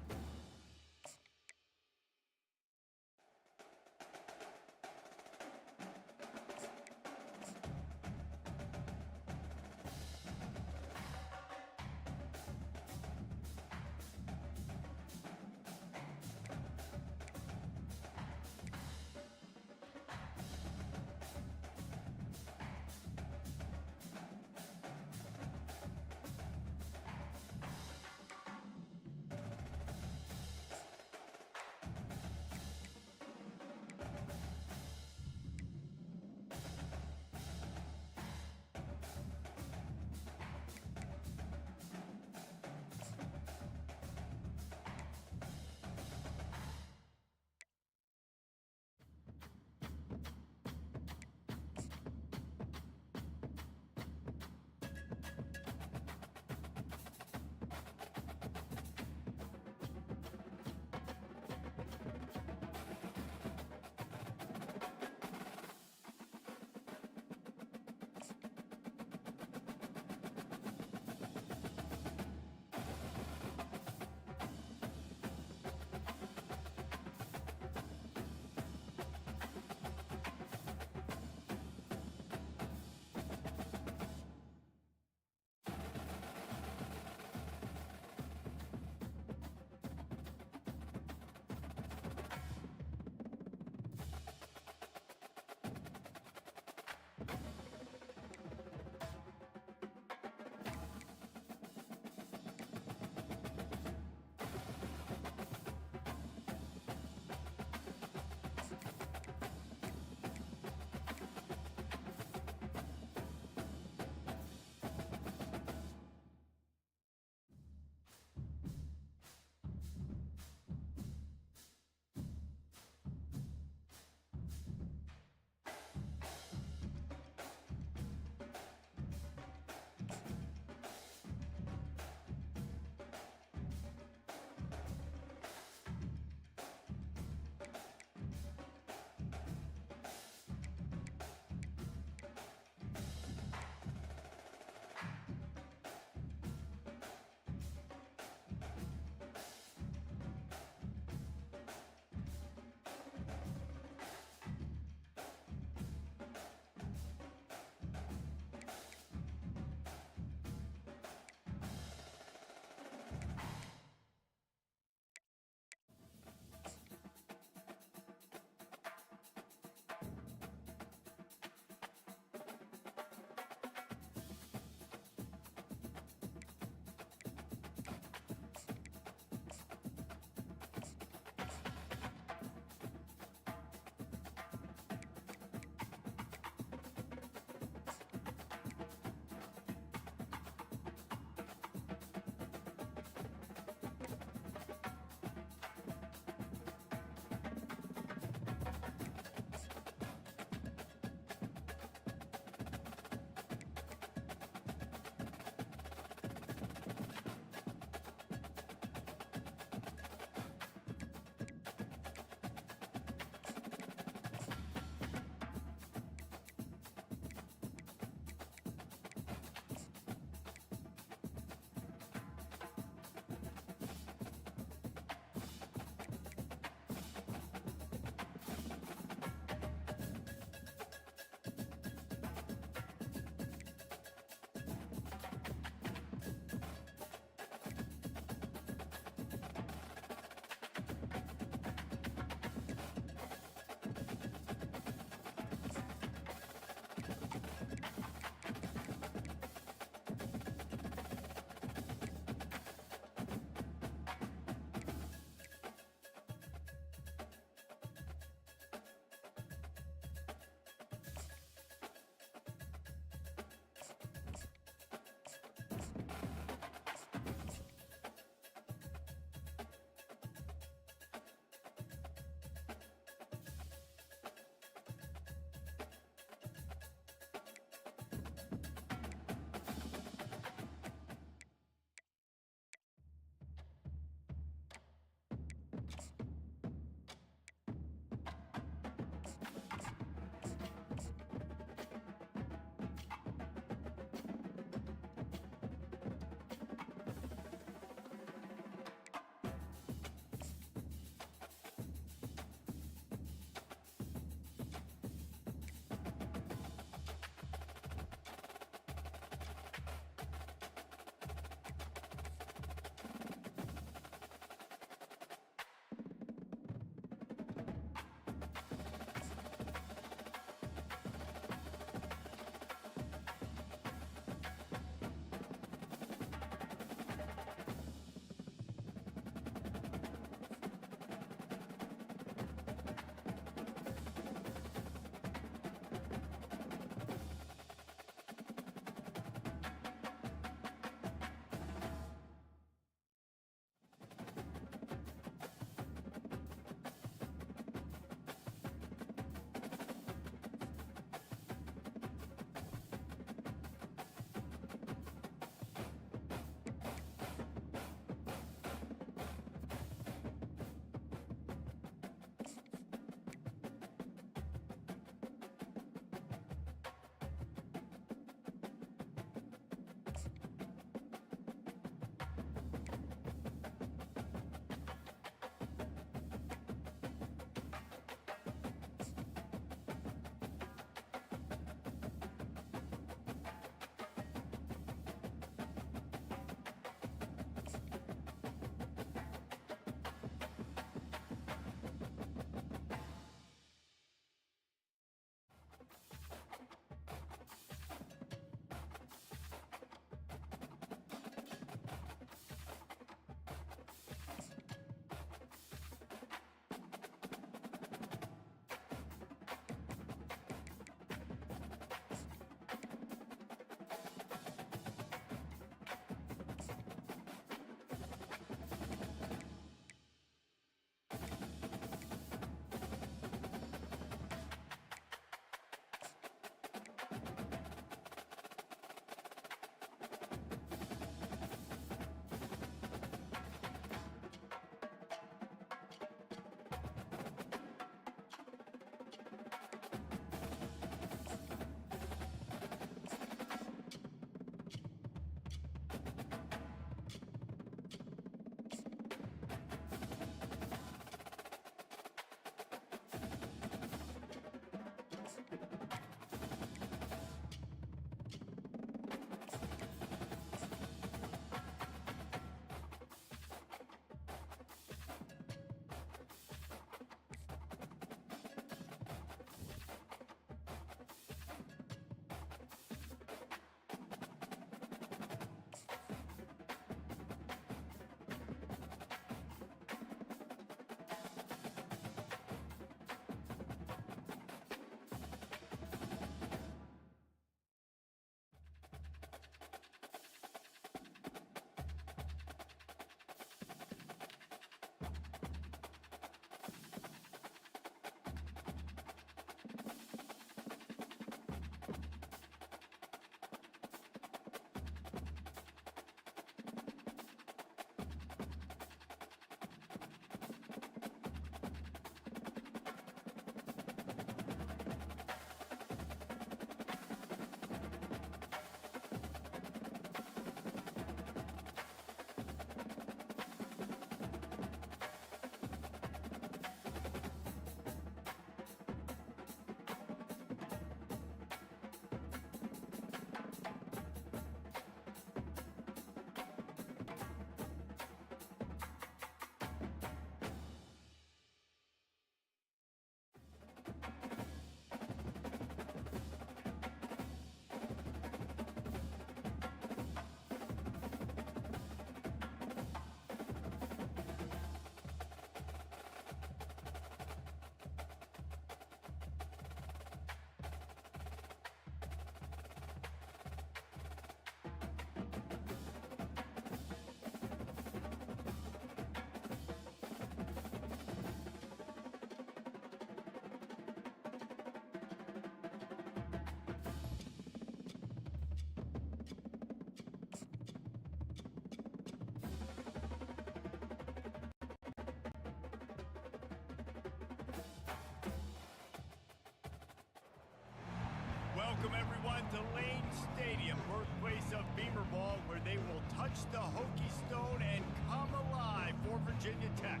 Welcome, everyone, to Lane Stadium, birthplace of Beamer ball, where they will touch the Hokie Stone and come alive for Virginia Tech.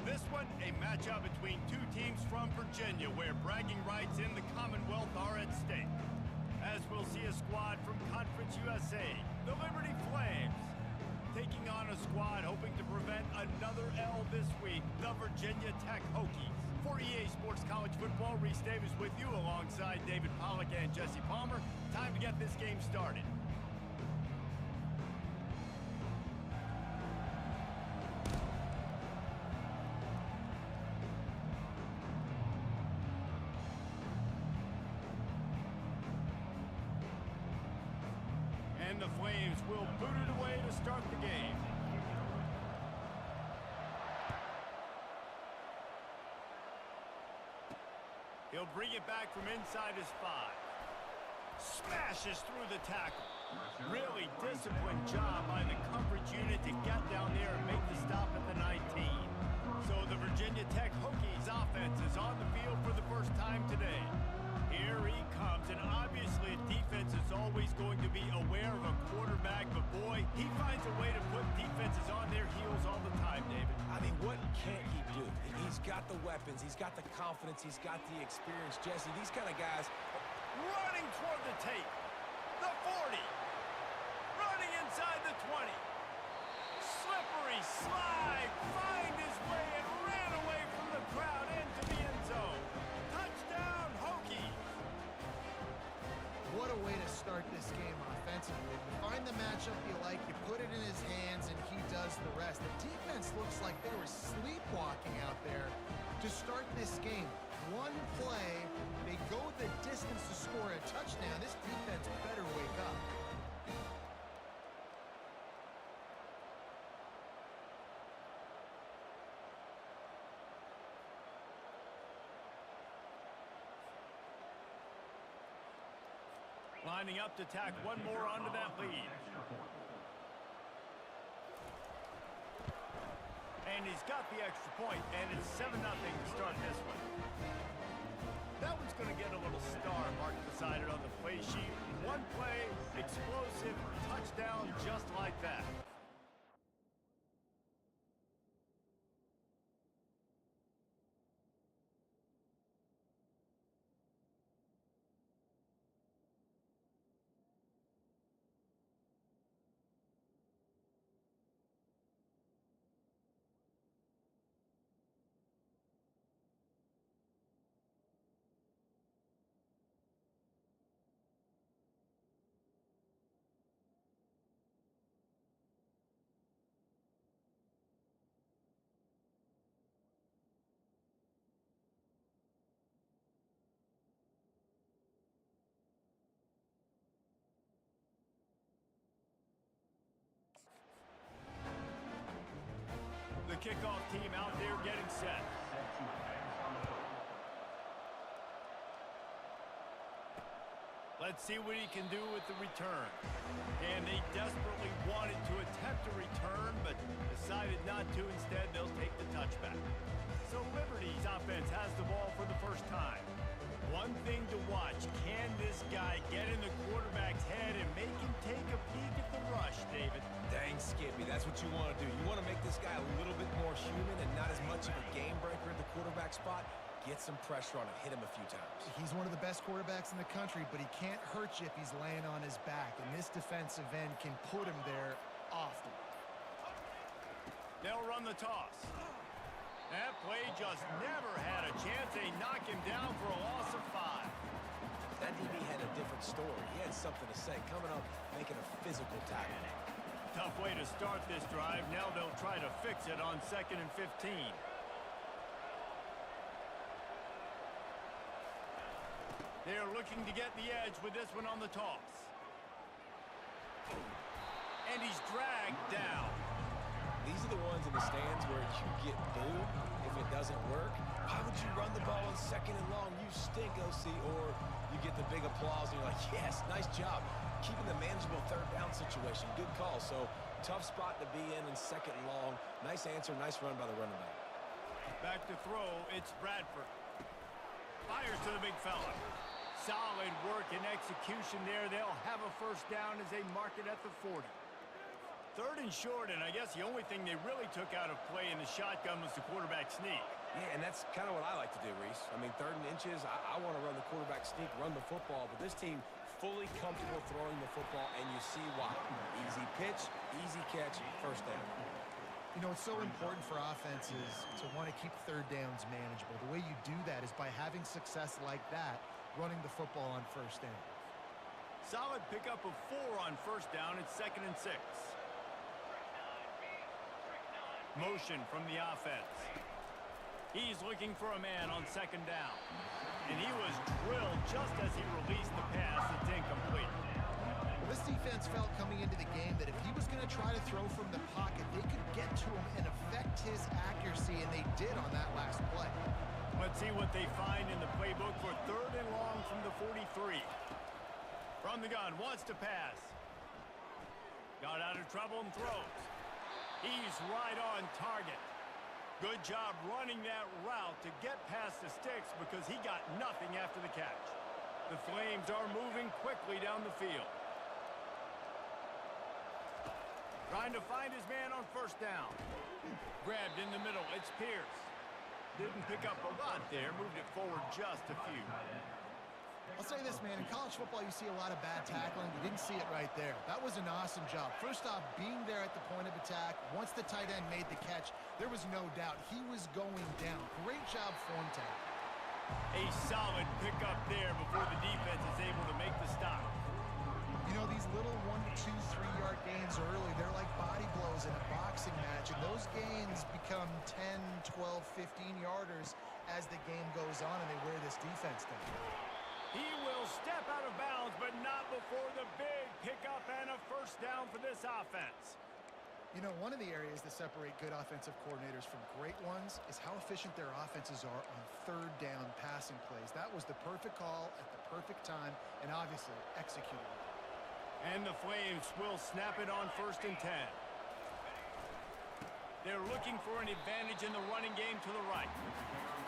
This one, a matchup between two teams from Virginia, where bragging rights in the Commonwealth are at stake. As we'll see a squad from Conference USA, the Liberty Flames, taking on a squad hoping to prevent another L this week, the Virginia Tech Hokies. For EA Sports College Football, Reese Davis with you alongside David Pollack and Jesse Palmer. Time to get this game started. And the Flames will boot it away to start the game. He'll bring it back from inside his 5. Smashes through the tackle. Really disciplined job by the coverage unit to get down there and make the stop at the 19. So the Virginia Tech Hokies offense is on the field for the first time today. Here he comes, and obviously a defense is always going to be aware of a quarterback, but boy, he finds a way to put defenses on their heels all the time, David. I mean, what can't he do? He's got the weapons, he's got the confidence, he's got the experience. Jesse, these kind of guys... Running toward the tape. The 40. Running inside the 20. Slippery slide. Find his way and ran away from the crowd into the end zone. Touchdown, Hokies. What a way to start this game offensively. You find the matchup you like, you put it in his hands, and he does the rest. The defense looks like they were sleepwalking out there to start this game. One play, they go the distance to score a touchdown. This defense better wake up. Lining up to tack one more onto that lead. And he's got the extra point, and it's 7-0 to start this one. That one's going to get a little star marked beside it on the play sheet. One play, explosive, touchdown just like that. The kickoff team out there getting set. Let's see what he can do with the return. And they desperately wanted to attempt a return, but decided not to. Instead, they'll take the touchback. So Liberty's offense has the ball for the first time. One thing to watch, can this guy get in the quarterback's head and make him take a peek at the rush, David? Dang, Skippy, that's what you want to do. You want to make this guy a little bit more human and not as much of a game breaker at the quarterback spot. Get some pressure on him, hit him a few times. He's one of the best quarterbacks in the country, but he can't hurt you if he's laying on his back, and this defensive end can put him there often. They'll run the toss. That play just never had a chance. They knock him down for a loss of 5. That DB had a different story. He had something to say, coming up, making a physical tackle. Tough way to start this drive. Now they'll try to fix it on 2nd and 15. They're looking to get the edge with this one on the toss. And he's dragged down. These are the ones in the stands where you get booed if it doesn't work. Why would you run the ball on 2nd and long? You stink, OC. Or you get the big applause and you're like, yes, nice job. Keeping the manageable 3rd down situation. Good call. So tough spot to be in 2nd and long. Nice answer, nice run by the running back. Back to throw, it's Bradford. Fires to the big fella. Solid work and execution there. They'll have a first down as they mark it at the 40. Third and short, and I guess the only thing they really took out of play in the shotgun was the quarterback sneak. Yeah, and that's kind of what I like to do, Reese. I mean, 3rd and inches, I want to run the quarterback sneak, run the football, but this team fully comfortable throwing the football, and you see why. Easy pitch, easy catch, first down. You know, it's so important for offenses to want to keep 3rd downs manageable. The way you do that is by having success like that, running the football on first down. Solid pickup of 4 on first down. It's 2nd and 6. Motion from the offense. He's looking for a man on 2nd down. And he was drilled just as he released the pass. It's incomplete. This defense felt coming into the game that if he was going to try to throw from the pocket, they could get to him and affect his accuracy, and they did on that last play. Let's see what they find in the playbook for 3rd and long from the 43. From the gun, wants to pass. Got out of trouble and throws. He's right on target. Good job running that route to get past the sticks because he got nothing after the catch. The Flames are moving quickly down the field. Trying to find his man on first down. Grabbed in the middle. It's Pierce. Didn't pick up a lot there. Moved it forward just a few. I'll say this, man. In college football, you see a lot of bad tackling. You didn't see it right there. That was an awesome job. First off, being there at the point of attack. Once the tight end made the catch, there was no doubt he was going down. Great job form tackle. A solid pickup there before the defense is able to make the stop. You know, these little 1 to 2, 3-yard gains early, they're like body blows in a boxing match, and those gains become 10, 12, 15-yarders as the game goes on, and they wear this defense down. He will step out of bounds, but not before the big pickup and a first down for this offense. You know, one of the areas that separate good offensive coordinators from great ones is how efficient their offenses are on 3rd down passing plays. That was the perfect call at the perfect time, and obviously executed it. And the Flames will snap it on 1st and 10. They're looking for an advantage in the running game to the right.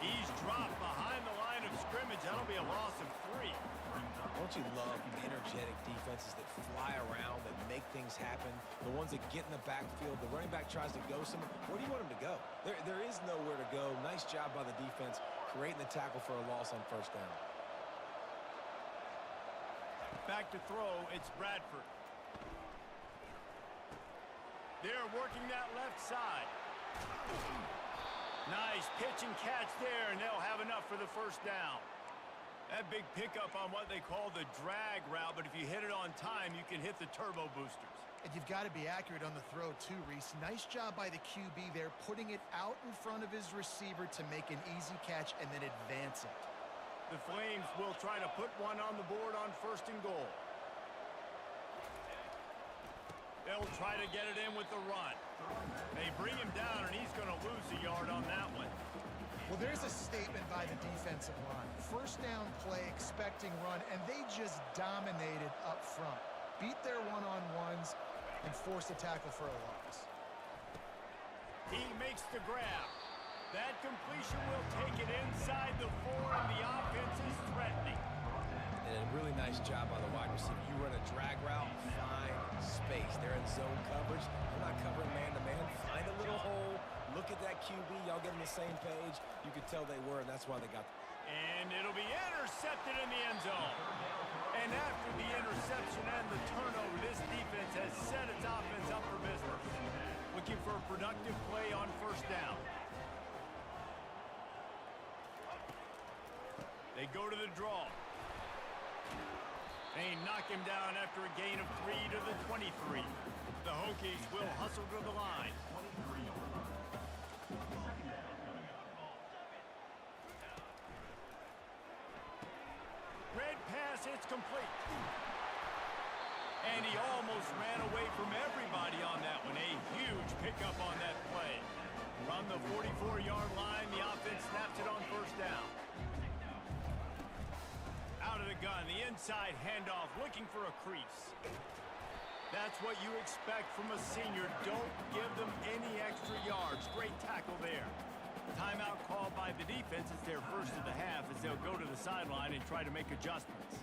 He's dropped behind the line of scrimmage. That'll be a loss of 3. Don't you love energetic defenses that fly around, that make things happen? The ones that get in the backfield, the running back tries to go somewhere. Where do you want him to go? There is nowhere to go. Nice job by the defense creating the tackle for a loss on first down. Back to throw, it's Bradford. They're working that left side. Nice pitch and catch there, and they'll have enough for the first down. That big pickup on what they call the drag route, but if you hit it on time, you can hit the turbo boosters. And you've got to be accurate on the throw too, Reese. Nice job by the QB there, putting it out in front of his receiver to make an easy catch and then advance it. The Flames will try to put one on the board on 1st and goal. They'll try to get it in with the run. They bring him down, and he's going to lose a yard on that one. Well, there's a statement by the defensive line. First down play, expecting run, and they just dominated up front. Beat their one-on-ones and forced a tackle for a loss. He makes the grab. That completion will take it inside the 4, and the offense is threatening. And a really nice job by the wide receiver. You run a drag route, find space. They're in zone coverage. They're not covering man-to-man. Find a little hole. Look at that QB. Y'all get on the same page. You could tell they were, and that's why they got. And it'll be intercepted in the end zone. And after the interception and the turnover, this defense has set its offense up for business. Looking for a productive play on first down. They go to the draw. They knock him down after a gain of 3 to the 23. The Hokies will hustle to the line. Red pass, it's complete. And he almost ran away from everybody on that one. A huge pickup on that play. From the 44-yard line, the offense snaps it on first down. Out of the gun, the inside handoff, looking for a crease. That's what you expect from a senior. Don't give them any extra yards. Great tackle there. Timeout called by the defense it's their first of the half as they'll go to the sideline and try to make adjustments.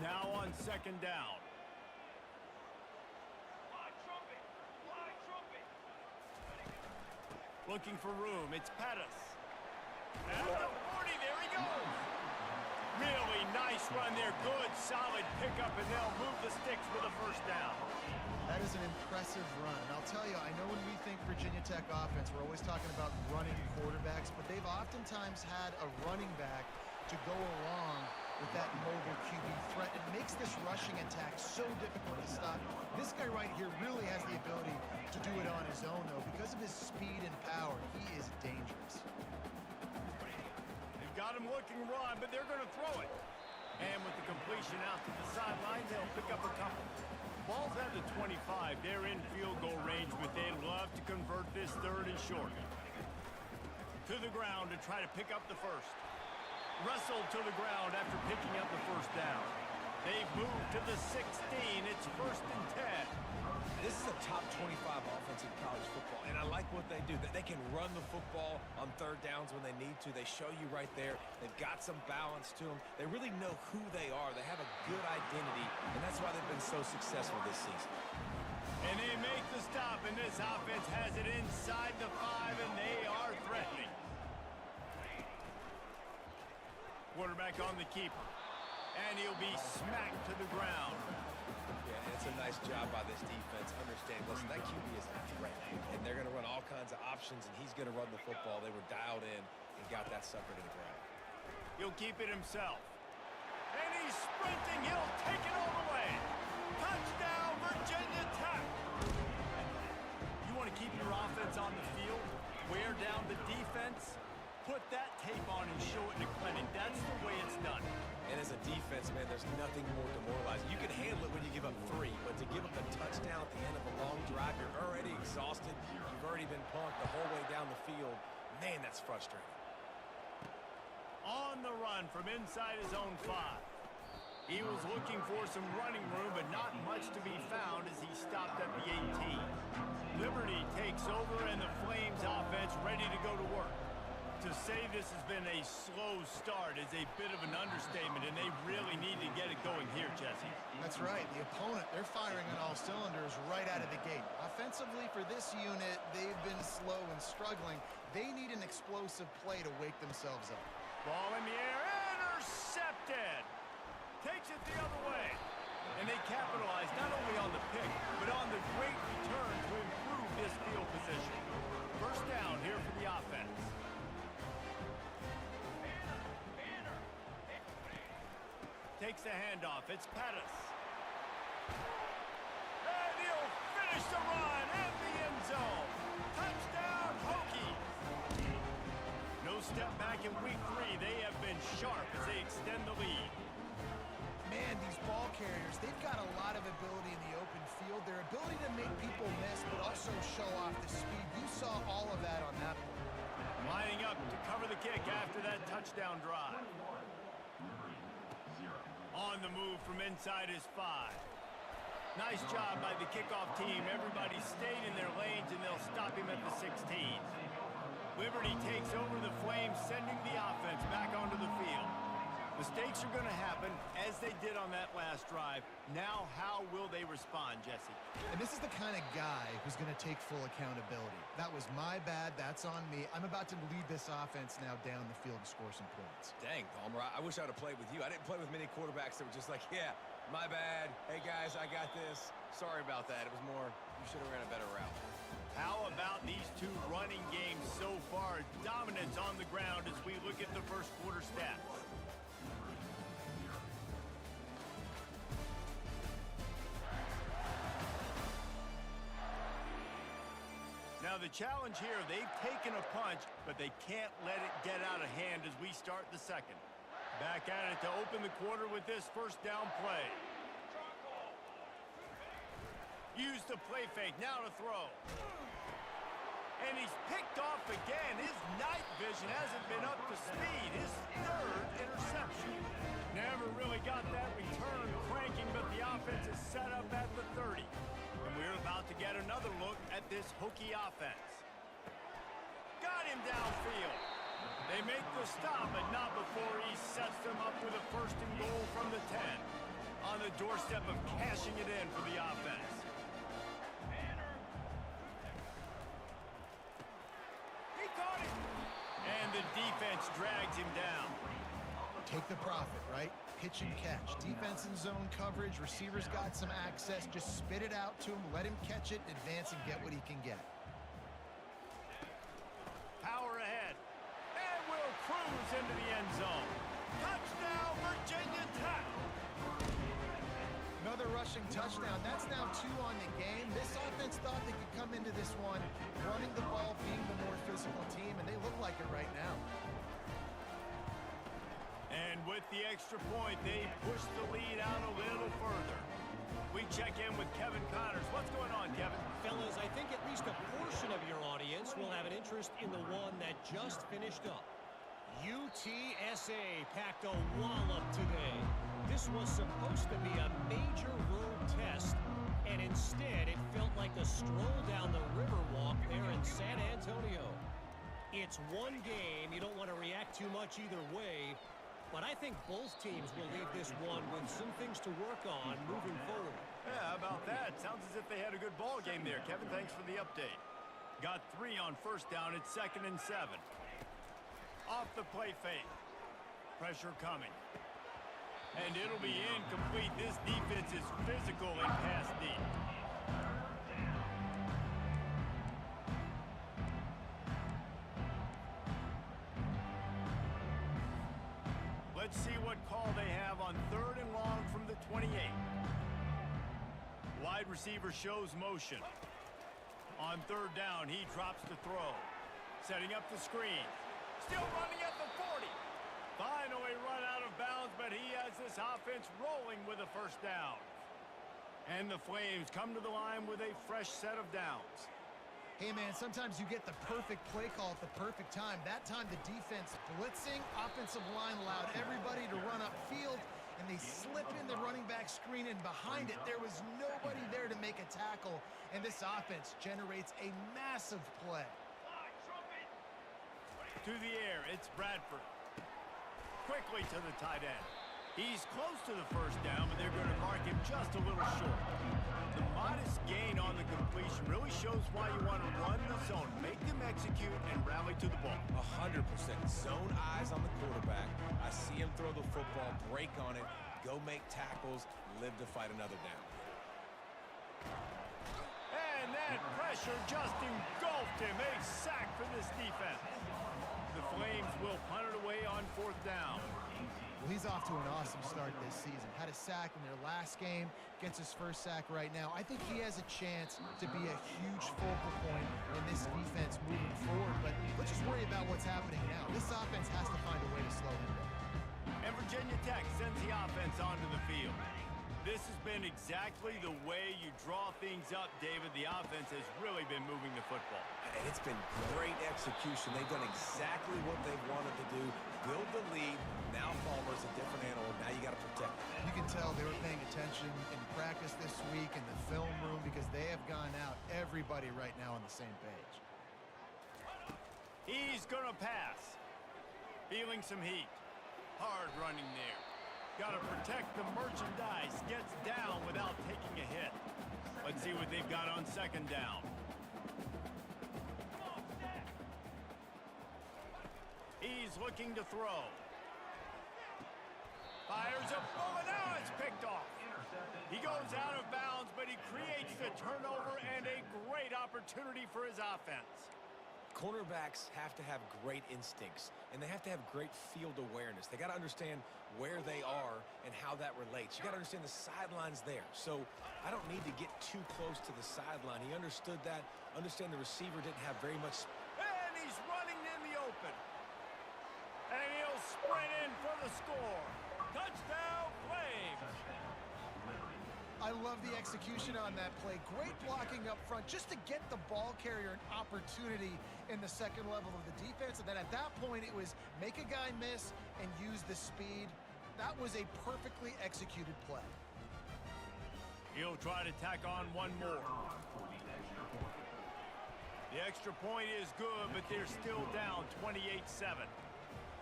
Now on second down. Looking for room. It's Pettis. At the 40, there he goes. Really nice run there. Good, solid pickup, and they'll move the sticks for the first down. That is an impressive run. And I'll tell you, I know when we think Virginia Tech offense, we're always talking about running quarterbacks, but they've oftentimes had a running back to go along with that mobile QB threat. It makes this rushing attack so difficult to stop. This guy right here really has the ability to do it on his own, though. Because of his speed and power, he is dangerous. They've got him looking run, but they're going to throw it. And with the completion out to the sideline, they'll pick up a couple. Ball's at the 25. They're in field goal range, but they'd love to convert this third and short. To the ground to try to pick up the first. Wrestled to the ground after picking up the first down. They've moved to the 16. It's first and 10. This is a top 25 offense in college football, and I like what they do. They can run the football on third downs when they need to. They show you right there. They've got some balance to them. They really know who they are. They have a good identity, and that's why they've been so successful this season. And they make the stop, and this offense has it inside the 5, and they are threatening. Quarterback on the keeper, and he'll be smacked to the ground. Yeah, it's a nice job by this defense. Understand, listen, that QB is a threat, and they're going to run all kinds of options, and he's going to run the football. They were dialed in and got that sucker to the ground. He'll keep it himself. And he's sprinting. He'll take it all the way. Touchdown, Virginia Tech. You want to keep your offense on the field, wear down the defense, put that tape on and show it in the clinic. That's the way it's done. And as a defense, man, there's nothing more demoralizing. You can handle it when you give up 3, but to give up a touchdown at the end of a long drive, you're already exhausted. You've already been punked the whole way down the field. Man, that's frustrating. On the run from inside his own 5. He was looking for some running room, but not much to be found as he stopped at the 18. Liberty takes over, and the Flames offense ready to go to work. To say this has been a slow start is a bit of an understatement, and they really need to get it going here, Jesse. That's right. The opponent, they're firing on all cylinders right out of the gate. Offensively, for this unit, they've been slow and struggling. They need an explosive play to wake themselves up. Ball in the air, intercepted. Takes it the other way. And they capitalize not only on the pick, but on the great return to improve this field position. First down here for the offense. Takes the handoff. It's Pettis. And he'll finish the run in the end zone. Touchdown, Hokies. No step back in week 3. They have been sharp as they extend the lead. Man, these ball carriers, they've got a lot of ability in the open field. Their ability to make people miss, but also show off the speed. You saw all of that on that play. Lining up to cover the kick after that touchdown drive. On the move from inside his 5. Nice job by the kickoff team. Everybody stayed in their lanes, and they'll stop him at the 16. Liberty takes over the Flames, sending the offense back onto the field. Mistakes are going to happen, as they did on that last drive. Now, how will they respond, Jesse? And this is the kind of guy who's going to take full accountability. That was my bad. That's on me. I'm about to lead this offense now down the field and score some points. Dang, Palmer, I wish I would have played with you. I didn't play with many quarterbacks that were just like, yeah, my bad. Hey, guys, I got this. Sorry about that. It was more, you should have ran a better route. How about these two running games so far? Dominance on the ground as we look at the first quarter stats. Now the challenge here, they've taken a punch, but they can't let it get out of hand as we start the second. Back at it to open the quarter with this first down play. Use the play fake, now to throw. And he's picked off again. His night vision hasn't been up to speed. His 3rd interception. Never really got that return cranking, but the offense is set up at the 30. And we're about to get another look at this Hokie offense. Got him downfield. They They make the stop, but not before he sets them up with a first and goal from the 10. On the doorstep of cashing it in for the offense. He caught it! And the defense drags him down. Take the profit, right? Pitch and catch. Defense in zone coverage. Receivers got some access. Just spit it out to him. Let him catch it, advance, and get what he can get. Power ahead. And will cruise into the end zone. Touchdown, Virginia Tech! Another rushing touchdown. That's now 2 on the game. This offense thought they could come into this one running the ball, being the more physical team, and they look like it right now. And with the extra point, they push the lead out a little further. We check in with Kevin Connors. What's going on, Kevin? Fellas, I think at least a portion of your audience will have an interest in the one that just finished up. UTSA packed a wallop today. This was supposed to be a major road test, and instead it felt like a stroll down the Riverwalk there in San Antonio. It's one game. You don't want to react too much either way, but I think both teams will leave this one with some things to work on moving forward. Yeah, how about that? Sounds as if they had a good ball game there. Kevin, thanks for the update. Got 3 on first down. It's 2nd and 7. Off the play fake. Pressure coming. And it'll be incomplete. This defense is physical and pass deep. Let's see what call they have on 3rd and long from the 28. Wide receiver shows motion. On 3rd down, he drops the throw. Setting up the screen. Still running at the 40. Finally run out of bounds, but he has this offense rolling with a first down. And the Flames come to the line with a fresh set of downs. Hey, man, sometimes you get the perfect play call at the perfect time. That time the defense blitzing, offensive line allowed everybody to run upfield, and they slip in the running back screen, and behind it there was nobody there to make a tackle, and this offense generates a massive play. To the air, it's Bradford. Quickly to the tight end. He's close to the first down, but they're going to mark him just a little short. The modest gain on the completion really shows why you want to run the zone. Make them execute and rally to the ball. 100%. Zone eyes on the quarterback. I see him throw the football, break on it, go make tackles, live to fight another down. And that pressure just engulfed him. A sack for this defense. The Flames will punt it away on 4th down. Well, he's off to an awesome start this season. Had a sack in their last game, gets his first sack right now. I think he has a chance to be a huge focal point in this defense moving forward, but let's just worry about what's happening now. This offense has to find a way to slow him down. And Virginia Tech sends the offense onto the field. This has been exactly the way you draw things up, David. The offense has really been moving the football. And it's been great execution. They've done exactly what they wanted to do. Build the lead. Now Palmer's a different animal. Now you got to protect it. You can tell they were paying attention in practice this week in the film room because they have gone out, everybody right now on the same page. He's going to pass. Feeling some heat. Hard running there. Got to protect the merchandise. Gets down without taking a hit. Let's see what they've got on 2nd down. He's looking to throw. Fires a bullet. Now it's picked off. He goes out of bounds, but he creates the turnover and a great opportunity for his offense. Cornerbacks have to have great instincts, and they have to have great field awareness. They got to understand where they are and how that relates. You got to understand the sidelines there. So I don't need to get too close to the sideline. He understood that. Understand the receiver didn't have very much. And he's running in the open. And he'll sprint in for the score. Touchdown, Flames. I love the execution on that play. Great blocking up front just to get the ball carrier an opportunity in the second level of the defense. And then at that point, it was make a guy miss and use the speed. That was a perfectly executed play. He'll try to tack on one more. The extra point is good, but they're still down 28-7.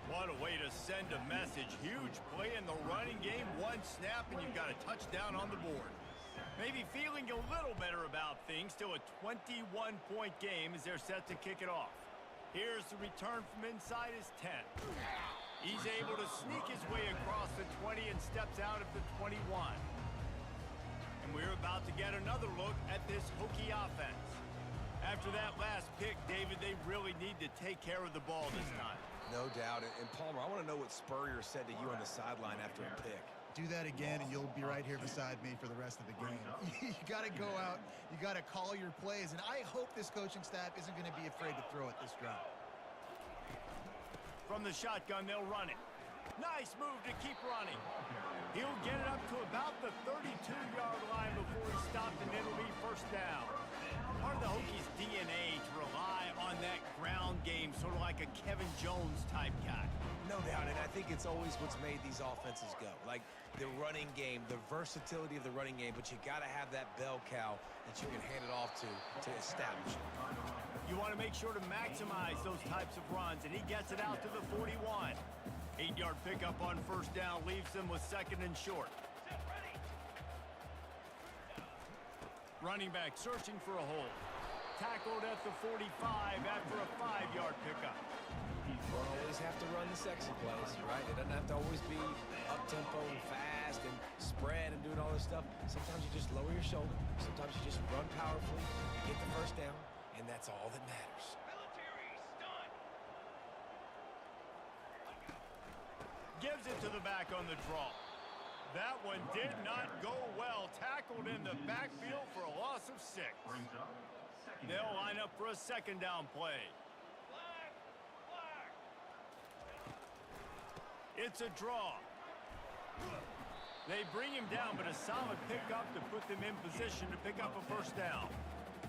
What a way to send a message. Huge play in the running game. One snap, and you've got a touchdown on the board. Maybe feeling a little better about things. Still a 21-point game as they're set to kick it off. Here's the return from inside his 10. He's able to sneak his way across the 20 and steps out at the 21. And we're about to get another look at this Hokie offense. After that last pick, David, they really need to take care of the ball this time. No doubt. And Palmer, I want to know what Spurrier said to you on the sideline after a pick. Do that again, and you'll be right here beside me for the rest of the game. You got to go out. You got to call your plays, and I hope this coaching staff isn't going to be afraid to throw it this drive. From the shotgun, they'll run it. Nice move to keep running. He'll get it up to about the 32-yard line before he's stopped, and it'll be first down. Part of the Hokies' DNA to rely on that ground game, sort of like a Kevin Jones type guy. No doubt, and I think it's always what's made these offenses go. Like the running game, the versatility of the running game, but you got to have that bell cow that you can hand it off to establish it. You want to make sure to maximize those types of runs, and he gets it out to the 41. 8-yard pickup on first down leaves them with second and short. Running back searching for a hole. Tackled at the 45 after a 5-yard pickup. You don't always have to run the sexy plays, right? It doesn't have to always be up-tempo and fast and spread and doing all this stuff. Sometimes you just lower your shoulder. Sometimes you just run powerfully, get the first down, and that's all that matters. Gives it to the back on the draw. That one did not go well. Tackled in the backfield for a loss of 6. They'll line up for a second down play. It's a draw. They bring him down, but a solid pickup to put them in position to pick up a first down.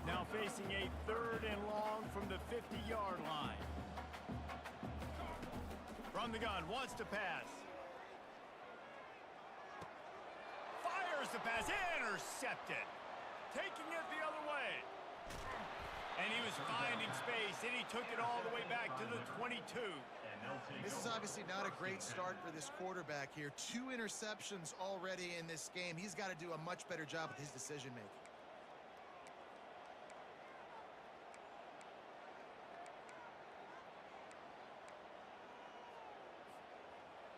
Now facing a 3rd and long from the 50-yard line. From the gun, wants to pass. Fires the pass, intercepted. Taking it the other way. And he was finding space, and he took it all the way back to the 22. This is obviously not a great start for this quarterback here. 2 interceptions already in this game. He's got to do a much better job with his decision-making.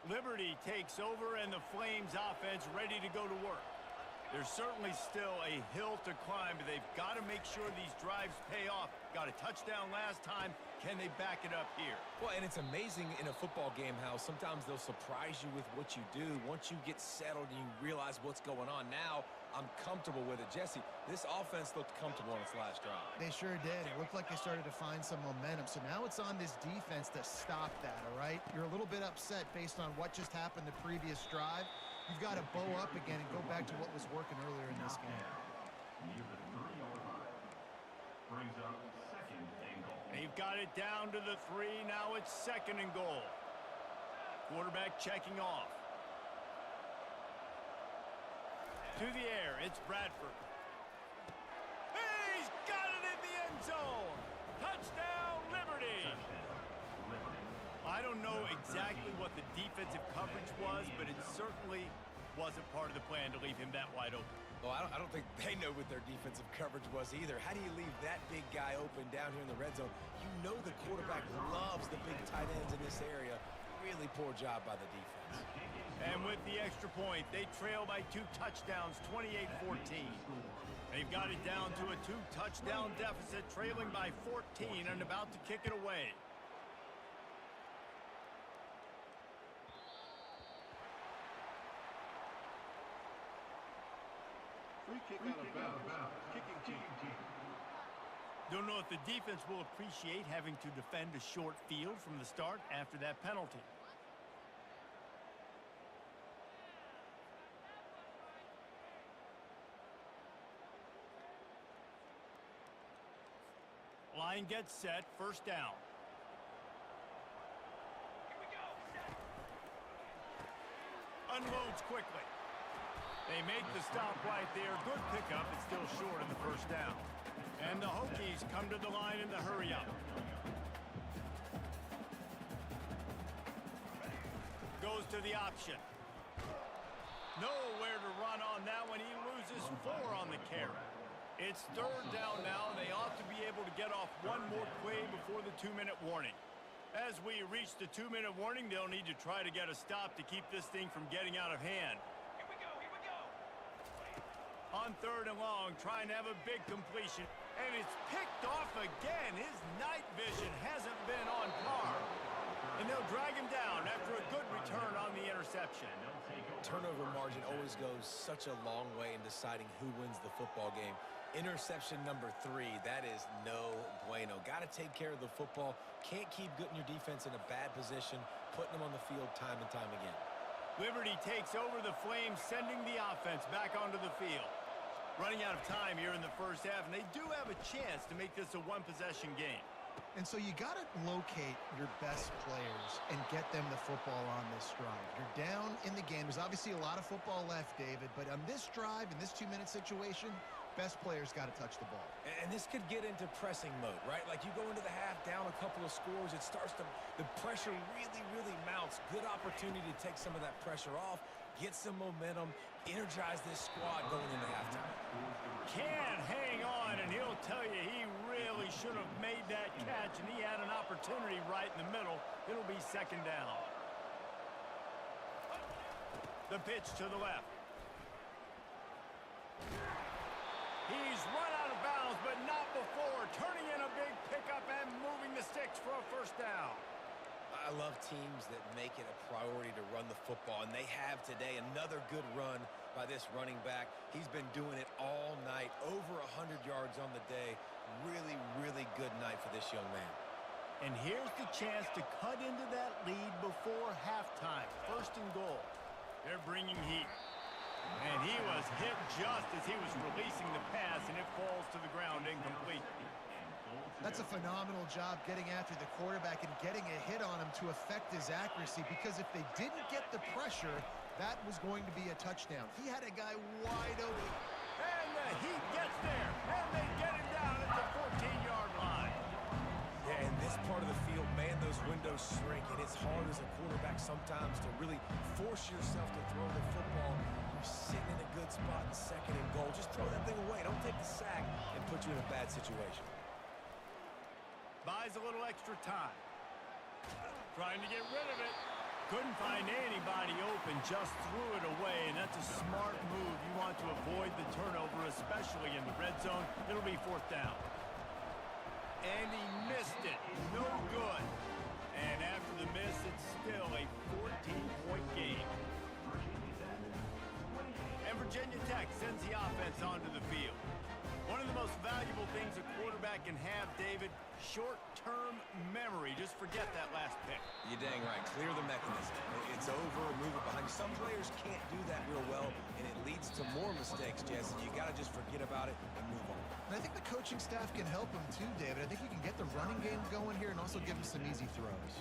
Liberty takes over, and the Flames offense ready to go to work. There's certainly still a hill to climb, but they've got to make sure these drives pay off. Got a touchdown last time. Can they back it up here? Well, and it's amazing in a football game how sometimes they'll surprise you with what you do. Once you get settled and you realize what's going on, now I'm comfortable with it. Jesse, this offense looked comfortable on its last drive. They sure did. It looked like they started to find some momentum. So now it's on this defense to stop that, all right? You're a little bit upset based on what just happened the previous drive. You've got to bow up again and go back to what was working earlier in this game. They've got it down to the 3. Now it's 2nd and goal. Quarterback checking off. To the air, it's Bradford. He's got it in the end zone. Touchdown, Liberty. I don't know exactly what the defensive coverage was, but it certainly wasn't part of the plan to leave him that wide open. Well, I don't think they know what their defensive coverage was either. How do you leave that big guy open down here in the red zone? You know the quarterback loves the big tight ends in this area. Really poor job by the defense. And with the extra point, they trail by 2 touchdowns, 28-14. They've got it down to a 2-touchdown deficit, trailing by 14 and about to kick it away. Don't know if the defense will appreciate having to defend a short field from the start after that penalty. Line gets set, first down. Unloads quickly. They make the stop right there. Good pickup. It's still short of the first down. And the Hokies come to the line in the hurry-up. goes to the option. Nowhere to run on that one. He loses 4 on the carry. It's third down now. They ought to be able to get off one more play before the 2-minute warning. As we reach the 2-minute warning, they'll need to try to get a stop to keep this thing from getting out of hand. Here we go. On third and long, trying to have a big completion. And it's picked off again. His night vision hasn't been on par. And they'll drag him down after a good return on the interception. Turnover margin always goes such a long way in deciding who wins the football game. Interception number 3, that is no bueno. Got to take care of the football. Can't keep getting your defense in a bad position, putting them on the field time and time again. Liberty takes over the Flames, sending the offense back onto the field. Running out of time here in the first half, and they do have a chance to make this a one-possession game. And so you got to locate your best players and get them the football on this drive. You're down in the game. There's obviously a lot of football left, David, but on this drive, in this 2-minute situation, best players got to touch the ball. And this could get into pressing mode, right? Like you go into the half down a couple of scores, it starts to, the pressure really mounts. Good opportunity to take some of that pressure off, get some momentum, energize this squad going into halftime. Can hang on, and he'll tell you he really should have made that catch, and he had an opportunity right in the middle. It'll be second down. The pitch to the left. He's run out of bounds, but not before. Turning in a big pickup and moving the sticks for a first down. I love teams that make it a priority to run the football, and they have today. Another good run by this running back. He's been doing it all night, over 100 yards on the day. Really good night for this young man. And here's the chance to cut into that lead before halftime. First and goal. They're bringing heat. And he was hit just as he was releasing the pass, and it falls to the ground incomplete. That's a phenomenal job getting after the quarterback and getting a hit on him to affect his accuracy, because if they didn't get the pressure, that was going to be a touchdown. He had a guy wide open. And the Heat gets there, and they get him down at the 14-yard line. Yeah, in this part of the field, man, those windows shrink, and it's hard as a quarterback sometimes to really force yourself to throw the football. You're sitting in a good spot in second and goal. Just throw that thing away. Don't take the sack and put you in a bad situation. Buys a little extra time. Trying to get rid of it. Couldn't find anybody open, just threw it away, and that's a smart move. You want to avoid the turnover, especially in the red zone. It'll be fourth down. And he missed it. No good. And after the miss, it's still a 14-point game. And Virginia Tech sends the offense onto the field. One of the most valuable things a quarterback can have, David, short-term memory. Just forget that last pick. You're dang right. Clear the mechanism. It's over, move it behind. Some players can't do that real well, and it leads to more mistakes, Jesse. You got to just forget about it and move on. And I think the coaching staff can help him too, David. I think you can get the running game going here and also give him some easy throws.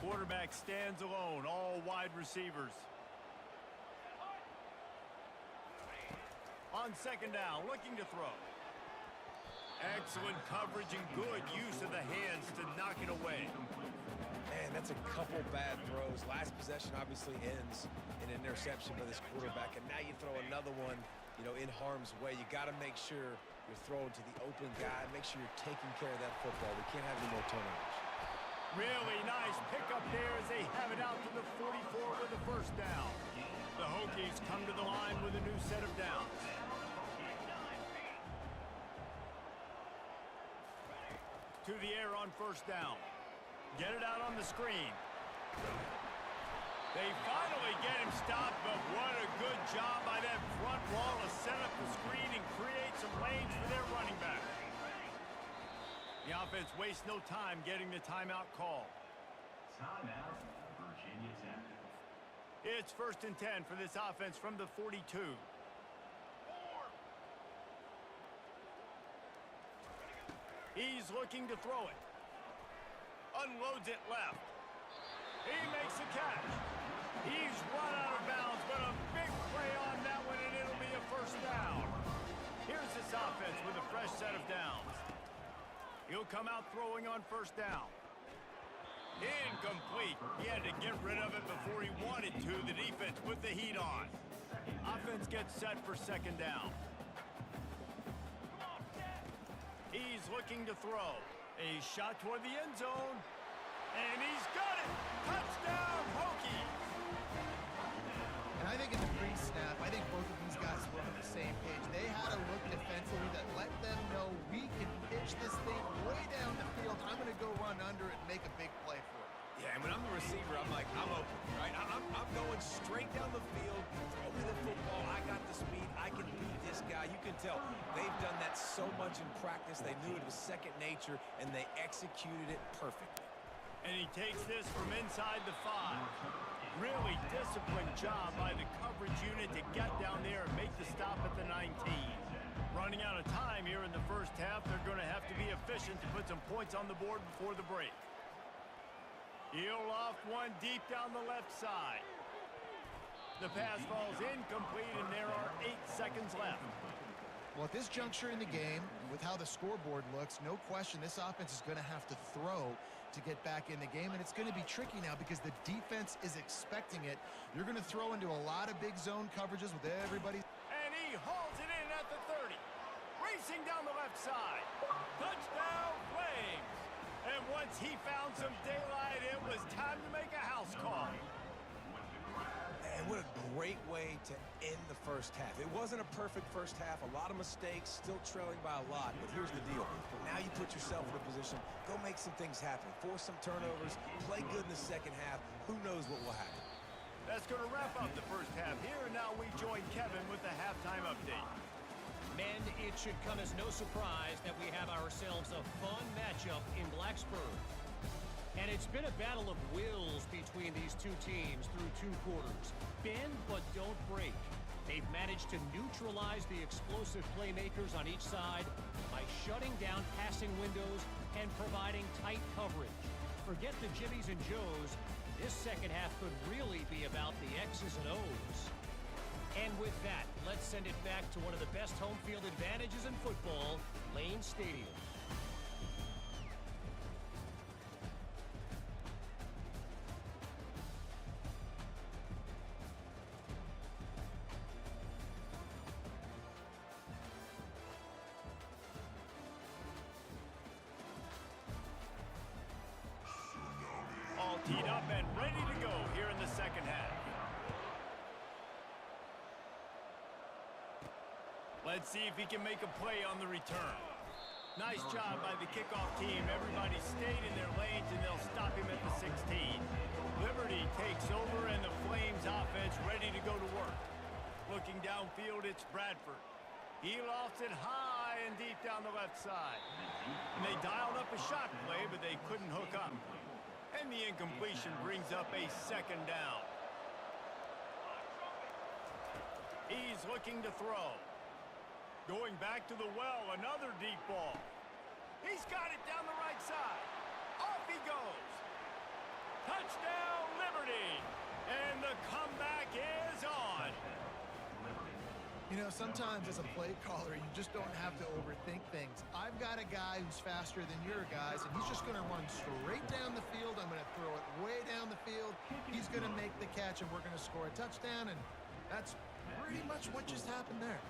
Quarterback stands alone, all wide receivers. On second down, looking to throw. Excellent coverage and good use of the hands to knock it away. Man, that's a couple bad throws. Last possession obviously ends in an interception by this quarterback, and now you throw another one, you know, in harm's way. You got to make sure you're throwing to the open guy. Make sure you're taking care of that football. We can't have any more turnovers. Really nice pickup there as they have it out to the 44 with the first down. The Hokies come to the line with a new set of downs. To the air on first down. Get it out on the screen. They finally get him stopped, but what a good job by that front wall to set up the screen and create some lanes for their running back. The offense wastes no time getting the timeout call. Timeout, Virginia Tech. It's first and 10 for this offense from the 42. He's looking to throw it. Unloads it left. He makes a catch. He's run out of bounds, but a big play on that one, and it'll be a first down. Here's this offense with a fresh set of downs. He'll come out throwing on first down. Incomplete. He had to get rid of it before he wanted to. The defense put the heat on. Offense gets set for second down. He's looking to throw. A shot toward the end zone. And he's got it. Touchdown, Hokies. And I think in the pre-snap, I think both of these guys were on the same page. They had a look defensively that let them know we can pitch this thing way down the field. I'm going to go run under it and make a big play for it. Yeah, and when I'm the receiver, I'm like, I'm open, right? I'm going straight down the field. Throw me the football. I got the speed. I can beat this guy. You can tell they've done that so much in practice. They knew it was second nature, and they executed it perfectly. And he takes this from inside the 5. Really disciplined job by the coverage unit to get down there and make the stop at the 19. Running out of time here in the first half, they're going to have to be efficient to put some points on the board before the break. He'll loft one deep down the left side. The pass falls incomplete, and there are 8 seconds left. Well, at this juncture in the game, with how the scoreboard looks, no question this offense is going to have to throw to get back in the game, and it's going to be tricky now because the defense is expecting it. You're going to throw into a lot of big zone coverages with everybody. And he hauls it in at the 30. Racing down the left side. Touchdown, Flames. And once he found some daylight, it was time to make a house call. And what a great way to end the first half. It wasn't a perfect first half. A lot of mistakes, still trailing by a lot. But here's the deal. Now you put yourself in a position, go make some things happen. Force some turnovers, play good in the second half. Who knows what will happen? That's going to wrap up the first half here. And now we join Kevin with the halftime update. Men, it should come as no surprise that we have ourselves a fun matchup in Blacksburg. And it's been a battle of wills between these two teams through 2 quarters. Bend but don't break. They've managed to neutralize the explosive playmakers on each side by shutting down passing windows and providing tight coverage. Forget the Jimmies and Joes. This second half could really be about the X's and O's. And with that, let's send it back to one of the best home field advantages in football, Lane Stadium. All teed up and ready to go here in the second half. Let's see if he can make a play on the return. Nice job by the kickoff team. Everybody stayed in their lanes, and they'll stop him at the 16. Liberty takes over, and the Flames offense ready to go to work. Looking downfield, it's Bradford. He lofts it high and deep down the left side. And they dialed up a shot play, but they couldn't hook up. And the incompletion brings up a second down. He's looking to throw. Going back to the well, another deep ball. He's got it down the right side. Off he goes. Touchdown, Liberty. And the comeback is on. You know, sometimes as a play caller, you just don't have to overthink things. I've got a guy who's faster than your guys, and he's just going to run straight down the field. I'm going to throw it way down the field. He's going to make the catch, and we're going to score a touchdown, and that's pretty much what just happened there.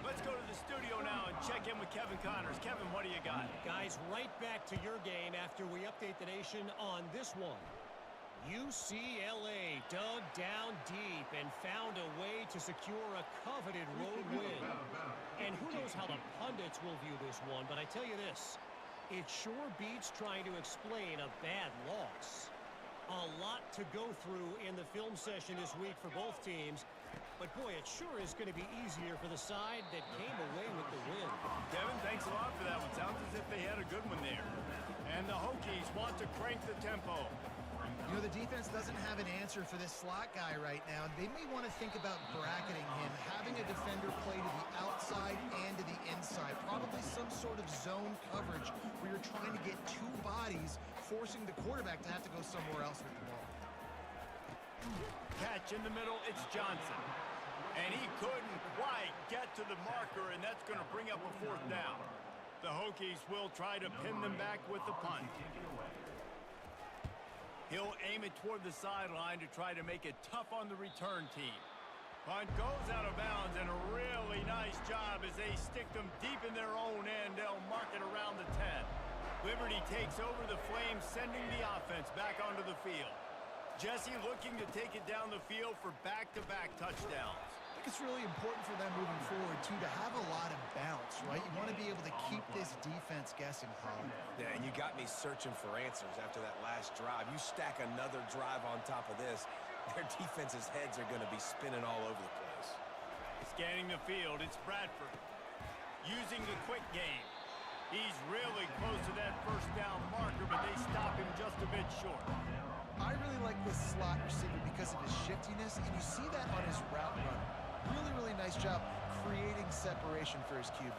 Let's go to the studio now and check in with Kevin Connors. Kevin, what do you got? Guys, right back to your game after we update the nation on this one. UCLA dug down deep and found a way to secure a coveted road win. And who knows how the pundits will view this one, but I tell you this, it sure beats trying to explain a bad loss. A lot to go through in the film session this week for both teams, but boy, it sure is going to be easier for the side that came away with the win. Kevin, thanks a lot for that one. Sounds as if they had a good one there. And the Hokies want to crank the tempo. You know, the defense doesn't have an answer for this slot guy right now. They may want to think about bracketing him, having a defender play to the outside and to the inside. Probably some sort of zone coverage where you're trying to get 2 bodies, forcing the quarterback to have to go somewhere else with the ball. Catch in the middle, it's Johnson. And he couldn't quite get to the marker, and that's going to bring up a 4th down. The Hokies will try to pin them back with the punt. He'll aim it toward the sideline to try to make it tough on the return team. Punt goes out of bounds, and a really nice job as they stick them deep in their own end. They'll mark it around the 10. Liberty takes over the Flames, sending the offense back onto the field. Jesse looking to take it down the field for back-to-back touchdowns. I think it's really important for them moving forward, too, to have a lot of bounce, right? You want to be able to keep this defense guessing, Colin. Yeah, and you got me searching for answers after that last drive. You stack another drive on top of this, their defense's heads are going to be spinning all over the place. Scanning the field, it's Bradford. Using the quick game. He's really close to that first down marker, but they stop him just a bit short. I really like this slot receiver because of his shiftiness, and you see that on his route run. Really nice job creating separation for his QB.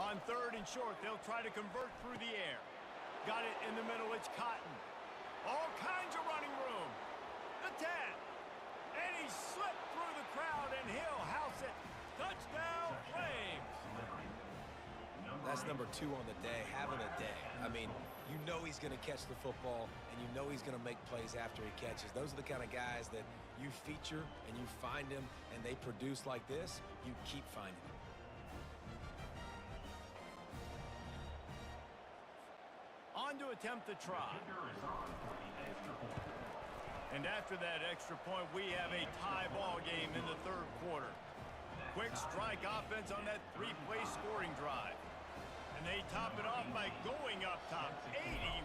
On 3rd and short, they'll try to convert through the air. Got it in the middle, it's Cotton. All kinds of running room. The 10. And he slipped through the crowd, and he'll house it. Touchdown, Flames. That's number 2 on the day, having a day. I mean, you know he's going to catch the football, and you know he's going to make plays after he catches. Those are the kind of guys that you feature and you find them, and they produce like this, you keep finding them. On to attempt the try. And after that extra point, we have a tie ball game in the 3rd quarter. Quick strike offense on that 3-play scoring drive. And they top it off by going up top.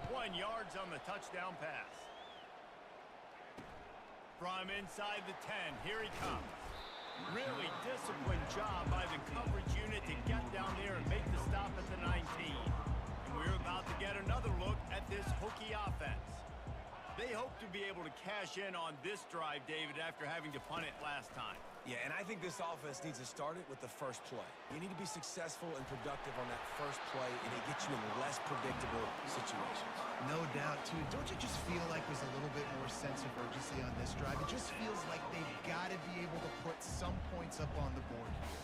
81 yards on the touchdown pass. From inside the 10, here he comes. Really disciplined job by the coverage unit to get down there and make the stop at the 19. And we're about to get another look at this Hokie offense. They hope to be able to cash in on this drive, David, after having to punt it last time. Yeah, and I think this offense needs to start it with the first play. You need to be successful and productive on that first play, and it gets you in less predictable situations. No doubt, too. Don't you just feel like there's a little bit more sense of urgency on this drive? It just feels like they've got to be able to put some points up on the board here.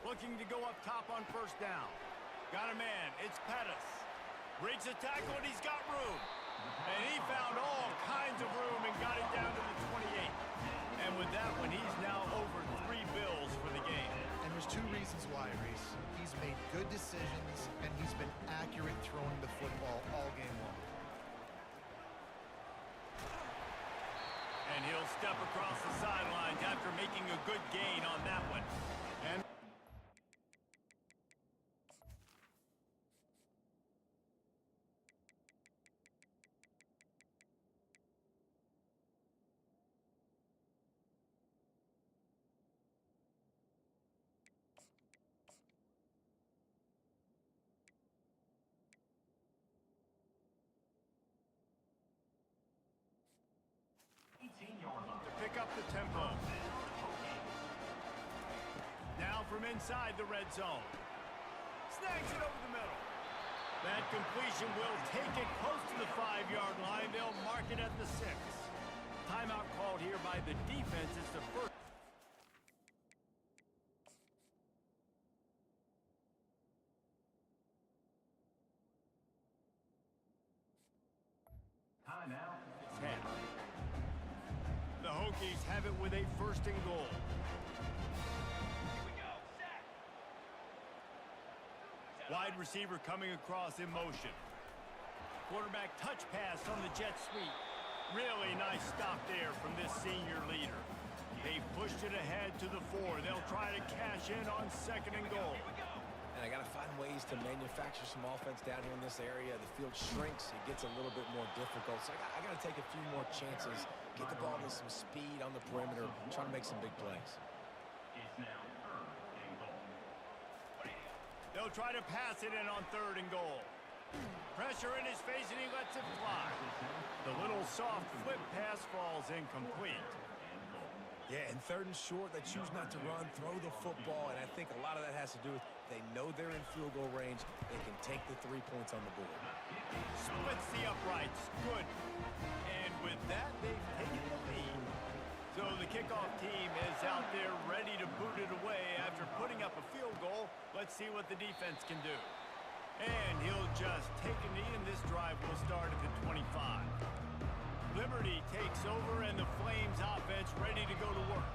Looking to go up top on first down. Got a man. It's Pettis. Breaks a tackle, and he's got room. And he found all kinds of room and got it down to the 28. And with that one, he's now over 3 bills for the game. And there's 2 reasons why, Reese. He's made good decisions, and he's been accurate throwing the football all game long. And he'll step across the sidelines after making a good gain on that one. And to pick up the tempo. Now from inside the red zone. Snags it over the middle. That completion will take it close to the 5-yard line. They'll mark it at the 6. Timeout called here by the defense. It's the first. Timeout. It's half. The Hokies have it with a 1st and goal. Wide receiver coming across in motion. Quarterback touch pass on the jet sweep. Really nice stop there from this senior leader. They've pushed it ahead to the 4. They'll try to cash in on 2nd and goal. And I got to find ways to manufacture some offense down here in this area. The field shrinks. It gets a little bit more difficult. So I got to take a few more chances, get the ball with some speed on the perimeter, try to make some big plays. It's now 3rd and goal. They'll try to pass it in on 3rd and goal. Pressure in his face, and he lets it fly. The little soft flip pass falls incomplete. Yeah, and 3rd and short, they choose not to run, throw the football, and I think a lot of that has to do with they know they're in field goal range. They can take the 3 points on the board. Splits the uprights. Good. And with that, they've taken the lead. So the kickoff team is out there ready to boot it away after putting up a field goal. Let's see what the defense can do. And he'll just take a knee, and this drive will start at the 25. Liberty takes over, and the Flames offense ready to go to work.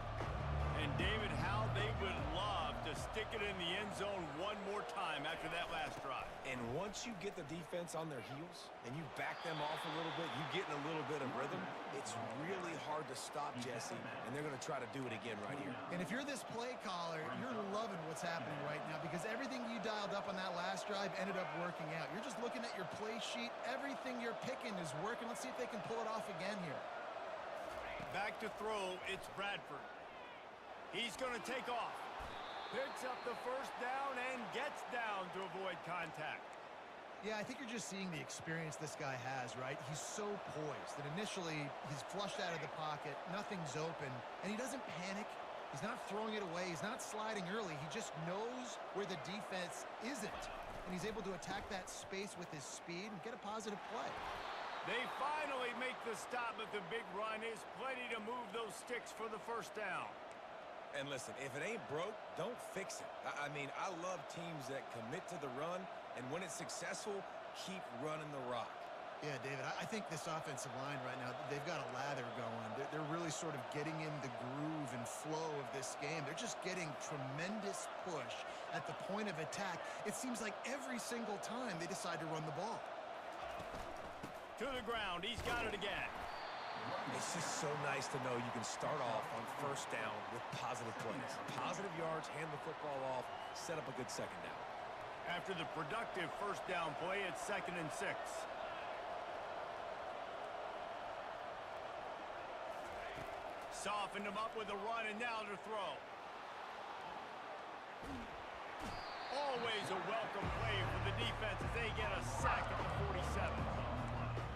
And David, how they would love to stick it in the end zone one more time after that last drive. And once you get the defense on their heels and you back them off a little bit, you get in a little bit of rhythm, it's really hard to stop, Jesse, and they're going to try to do it again right here. And if you're this play caller, you're loving what's happening right now because everything you dialed up on that last drive ended up working out. You're just looking at your play sheet. Everything you're picking is working. Let's see if they can pull it off again here. Back to throw, it's Bradford. He's going to take off. Picks up the first down and gets down to avoid contact. Yeah, I think you're just seeing the experience this guy has, right? He's so poised that initially he's flushed out of the pocket, nothing's open, and he doesn't panic. He's not throwing it away. He's not sliding early. He just knows where the defense isn't, and he's able to attack that space with his speed and get a positive play. They finally make the stop, but the big run is plenty to move those sticks for the first down. And listen, if it ain't broke, don't fix it. I mean, I love teams that commit to the run, and when it's successful, keep running the rock. Yeah, David, I think this offensive line right now, they've got a lather going. They're really sort of getting in the groove and flow of this game. They're just getting tremendous push at the point of attack. It seems like every single time they decide to run the ball. To the ground, he's got it again. It's just so nice to know you can start off on first down with positive plays. Positive yards, hand the football off, set up a good second down. After the productive first down play, it's 2nd and 6. Softened him up with a run, and now to throw. Always a welcome play for the defense as they get a sack at the 47.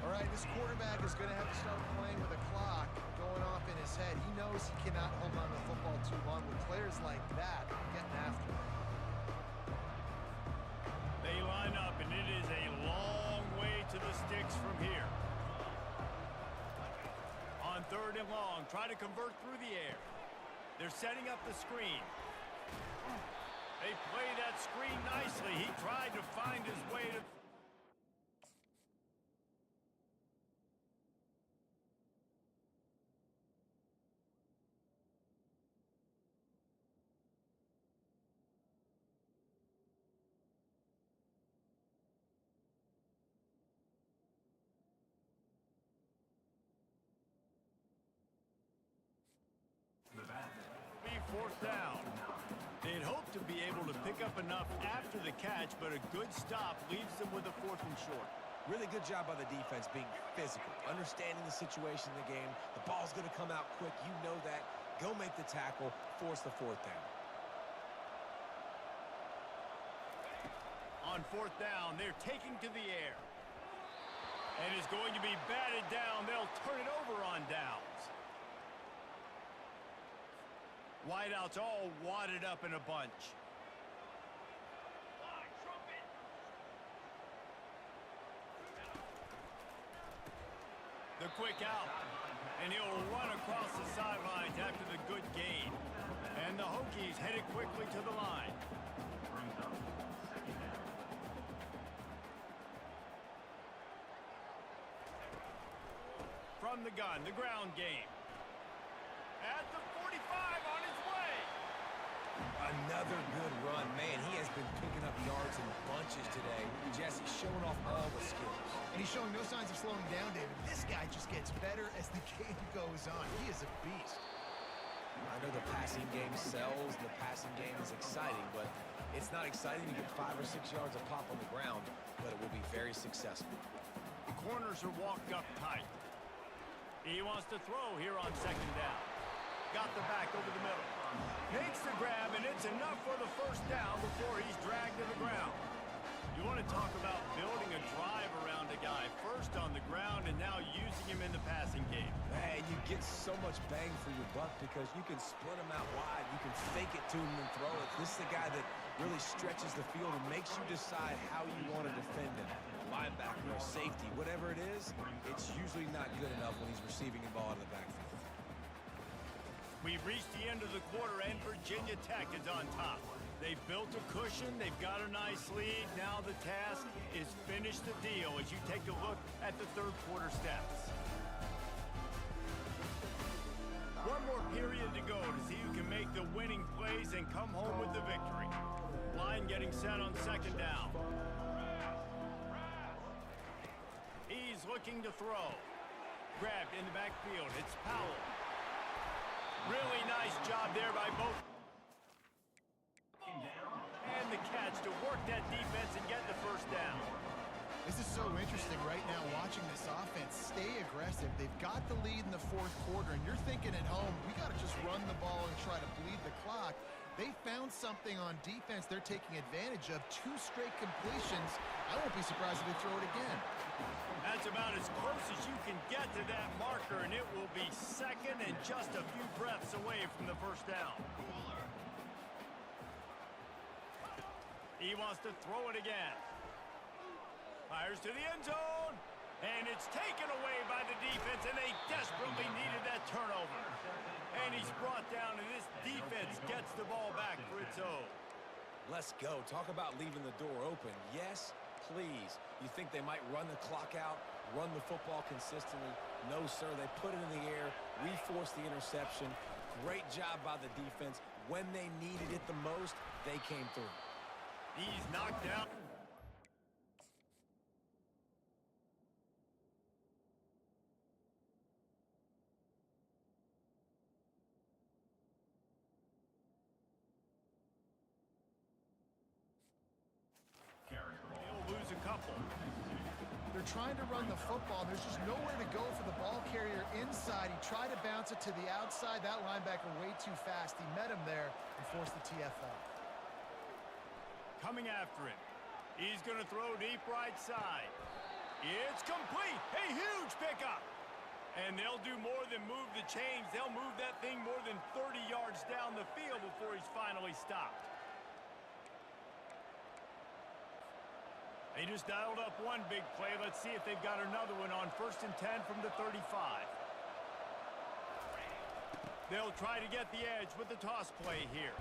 All right, this quarterback is going to have to start playing with a clock going off in his head. He knows he cannot hold on to the football too long with players like that getting after him. They line up, and it is a long way to the sticks from here. On 3rd and long, try to convert through the air. They're setting up the screen. They play that screen nicely. He tried to find his way to... be 4th down. They'd hoped to be able to pick up enough after the catch, but a good stop leaves them with a 4th and short. Really good job by the defense being physical, understanding the situation in the game. The ball's going to come out quick. You know that. Go make the tackle, force the 4th down. On 4th down, they're taking to the air. And is going to be batted down. They'll turn it over on downs. Wideouts all wadded up in a bunch. The quick out. And he'll run across the sidelines after the good gain. And the Hokies headed quickly to the line. From the gun, the ground game. At the 45, on his way. Another good run. Man, he has been picking up yards in bunches today. Jesse showing off all the skills. And he's showing no signs of slowing down, David. This guy just gets better as the game goes on. He is a beast. I know the passing game sells, the passing game is exciting, but it's not exciting to get 5 or 6 yards a pop on the ground, but it will be very successful. The corners are walked up tight. He wants to throw here on 2nd down. Got the back over the middle. Makes the grab, and it's enough for the first down before he's dragged to the ground. You want to talk about building a drive around a guy. First on the ground and now using him in the passing game. Man, you get so much bang for your buck because you can split him out wide. You can fake it to him and throw it. This is the guy that really stretches the field and makes you decide how you want to defend him. Linebacker or safety, whatever it is, it's usually not good enough when he's receiving the ball out of the backfield. We've reached the end of the quarter, and Virginia Tech is on top. They've built a cushion. They've got a nice lead. Now the task is finish the deal as you take a look at the third quarter stats. One more period to go to see who can make the winning plays and come home with the victory. Line getting set on second down. He's looking to throw. Grabbed in the backfield. It's Powell. Really nice job there by both. And the catch to work that defense and get the first down. This is so interesting right now watching this offense stay aggressive. They've got the lead in the fourth quarter, and you're thinking at home, we got to just run the ball and try to bleed the clock. They found something on defense they're taking advantage of. 2 straight completions. I won't be surprised if they throw it again. That's about as close as you can get to that marker, and it will be second and just a few breaths away from the first down. He wants to throw it again. Fires to the end zone, and it's taken away by the defense, and they desperately needed that turnover. And he's brought down, and this defense gets the ball back for its own. Let's go. Talk about leaving the door open. Yes, please. You think they might run the clock out, run the football consistently? No, sir. They put it in the air. We forced the interception. Great job by the defense. When they needed it the most, they came through. He's knocked down. He'll lose a couple. They're trying to run the football. There's just nowhere to go for the ball carrier inside. He tried to bounce it to the outside. That linebacker way too fast. He met him there and forced the TFL. Coming after him. He's going to throw deep right side. It's complete. A huge pickup. And they'll do more than move the chains. They'll move that thing more than 30 yards down the field before he's finally stopped. They just dialed up one big play. Let's see if they've got another one on 1st and 10 from the 35. They'll try to get the edge with the toss play here.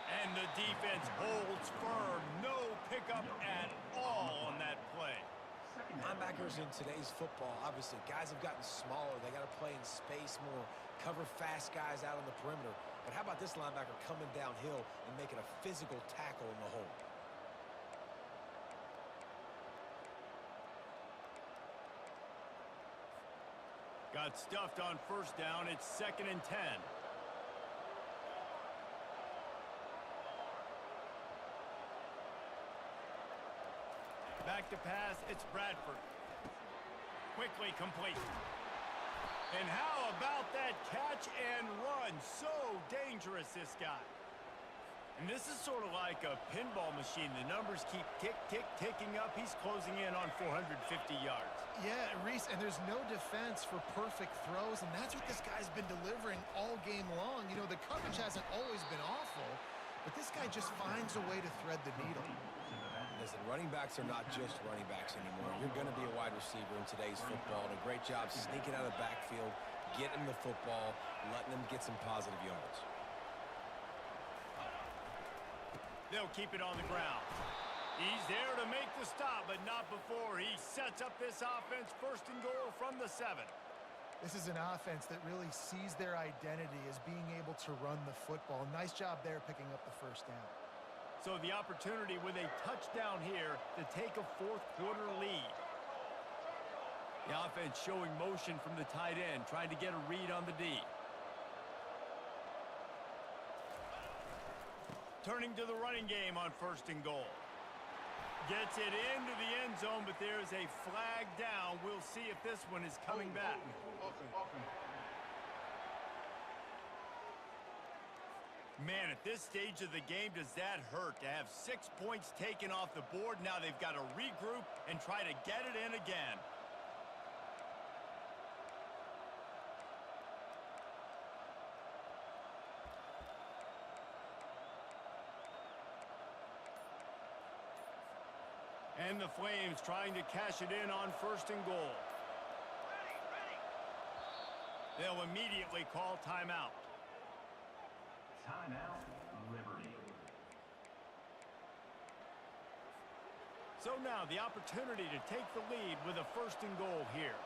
And the defense holds firm. No pickup at all on that play. Linebackers in today's football, obviously, guys have gotten smaller. They got to play in space more, cover fast guys out on the perimeter. But how about this linebacker coming downhill and making a physical tackle in the hole? Got stuffed on 1st down. It's 2nd and 10. Back to pass, it's Bradford. Quickly complete. And how about that catch and run? So dangerous, this guy. And this is sort of like a pinball machine. The numbers keep ticking up. He's closing in on 450 yards. Yeah, Reese, and there's no defense for perfect throws, and that's what this guy's been delivering all game long. You know, the coverage hasn't always been awful, but this guy just finds a way to thread the needle. Listen, running backs are not just running backs anymore. You're going to be a wide receiver in today's football. And a great job sneaking out of the backfield, getting the football, letting them get some positive yards. They'll keep it on the ground. He's there to make the stop, but not before he sets up this offense. 1st and goal from the 7. This is an offense that really sees their identity as being able to run the football. Nice job there picking up the 1st down. So the opportunity with a touchdown here to take a 4th quarter lead. The offense showing motion from the tight end, trying to get a read on the D. Turning to the running game on 1st and goal. Gets it into the end zone, but there's a flag down. We'll see if this one is coming back. Man, at this stage of the game, does that hurt to have 6 points taken off the board? Now they've got to regroup and try to get it in again. And the Flames trying to cash it in on 1st and goal. They'll immediately call timeout. Timeout, Liberty. So now the opportunity to take the lead with a 1st and goal here.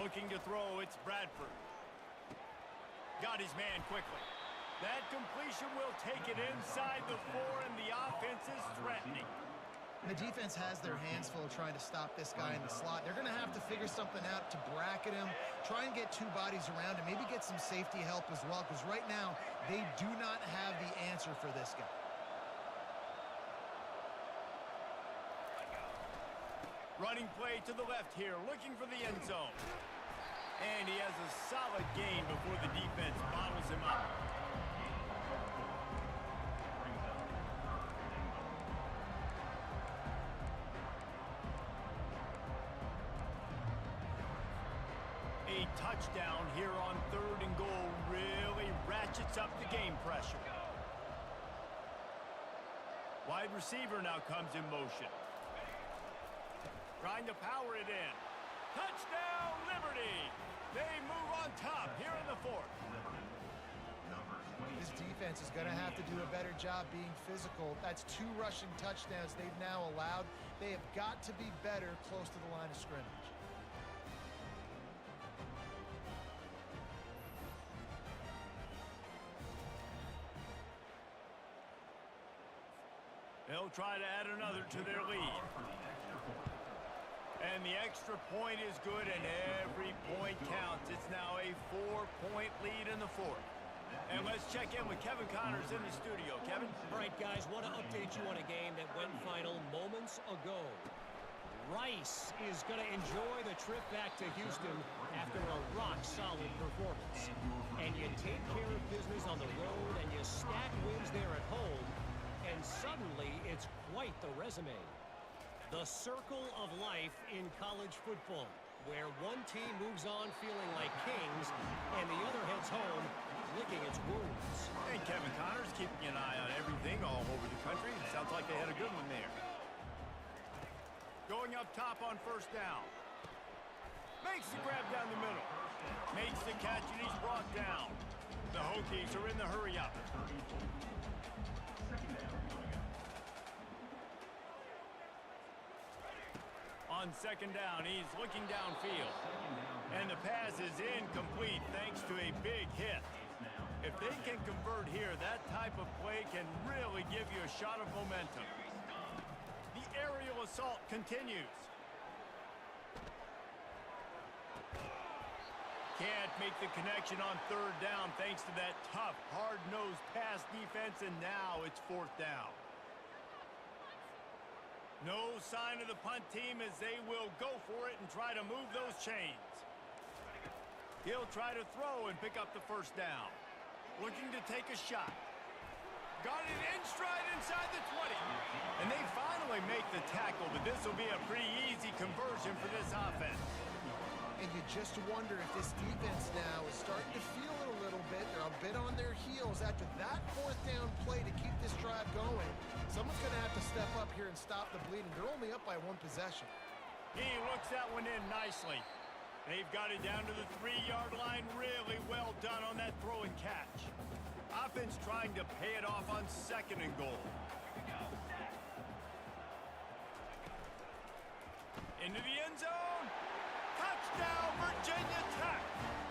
Looking to throw, it's Bradford. Got his man quickly. That completion will take it inside the 4, and the offense is threatening. And the defense has their hands full trying to stop this guy in the slot. They're going to have to figure something out to bracket him, try and get 2 bodies around him, maybe get some safety help as well, because right now they do not have the answer for this guy. Running play to the left here, looking for the end zone. And he has a solid gain before the defense bottles him up. A touchdown here on 3rd and goal really ratchets up the game pressure. Wide receiver now comes in motion. Trying to power it in. Touchdown, Liberty! They move on top here in the 4th. This defense is going to have to do a better job being physical. That's 2 rushing touchdowns they've now allowed. They have got to be better close to the line of scrimmage. They'll try to add another to their lead. And the extra point is good, and every point counts. It's now a 4-point lead in the 4th. And let's check in with Kevin Connors in the studio. Kevin? All right, guys, want to update you on a game that went final moments ago. Rice is going to enjoy the trip back to Houston after a rock-solid performance. And you take care of business on the road, and you stack wins there at home, and suddenly it's quite the resume. The circle of life in college football, where one team moves on feeling like kings, and the other heads home licking its wounds. And Kevin Connors keeping an eye on everything all over the country. It sounds like they had a good one there. Going up top on 1st down. Makes the grab down the middle. Makes the catch, and he's brought down. The Hokies are in the hurry-up. On 2nd down, he's looking downfield. And the pass is incomplete thanks to a big hit. If they can convert here, that type of play can really give you a shot of momentum. The aerial assault continues. Can't make the connection on 3rd down thanks to that tough, hard-nosed pass defense, and now it's 4th down. No sign of the punt team as they will go for it and try to move those chains. He'll try to throw and pick up the 1st down. Looking to take a shot. Got it in stride inside the 20. And they finally make the tackle, but this will be a pretty easy conversion for this offense. And you just wonder if this defense now is starting to feel it a little bit. They're a bit on their heels after that 4th down play to keep this drive going. Someone's going to have to step up here and stop the bleeding. They're only up by 1 possession. He looks that one in nicely. They've got it down to the 3-yard line. Really well done on that throw and catch. Offense trying to pay it off on 2nd and goal. Into the end zone. Touchdown, Virginia Tech.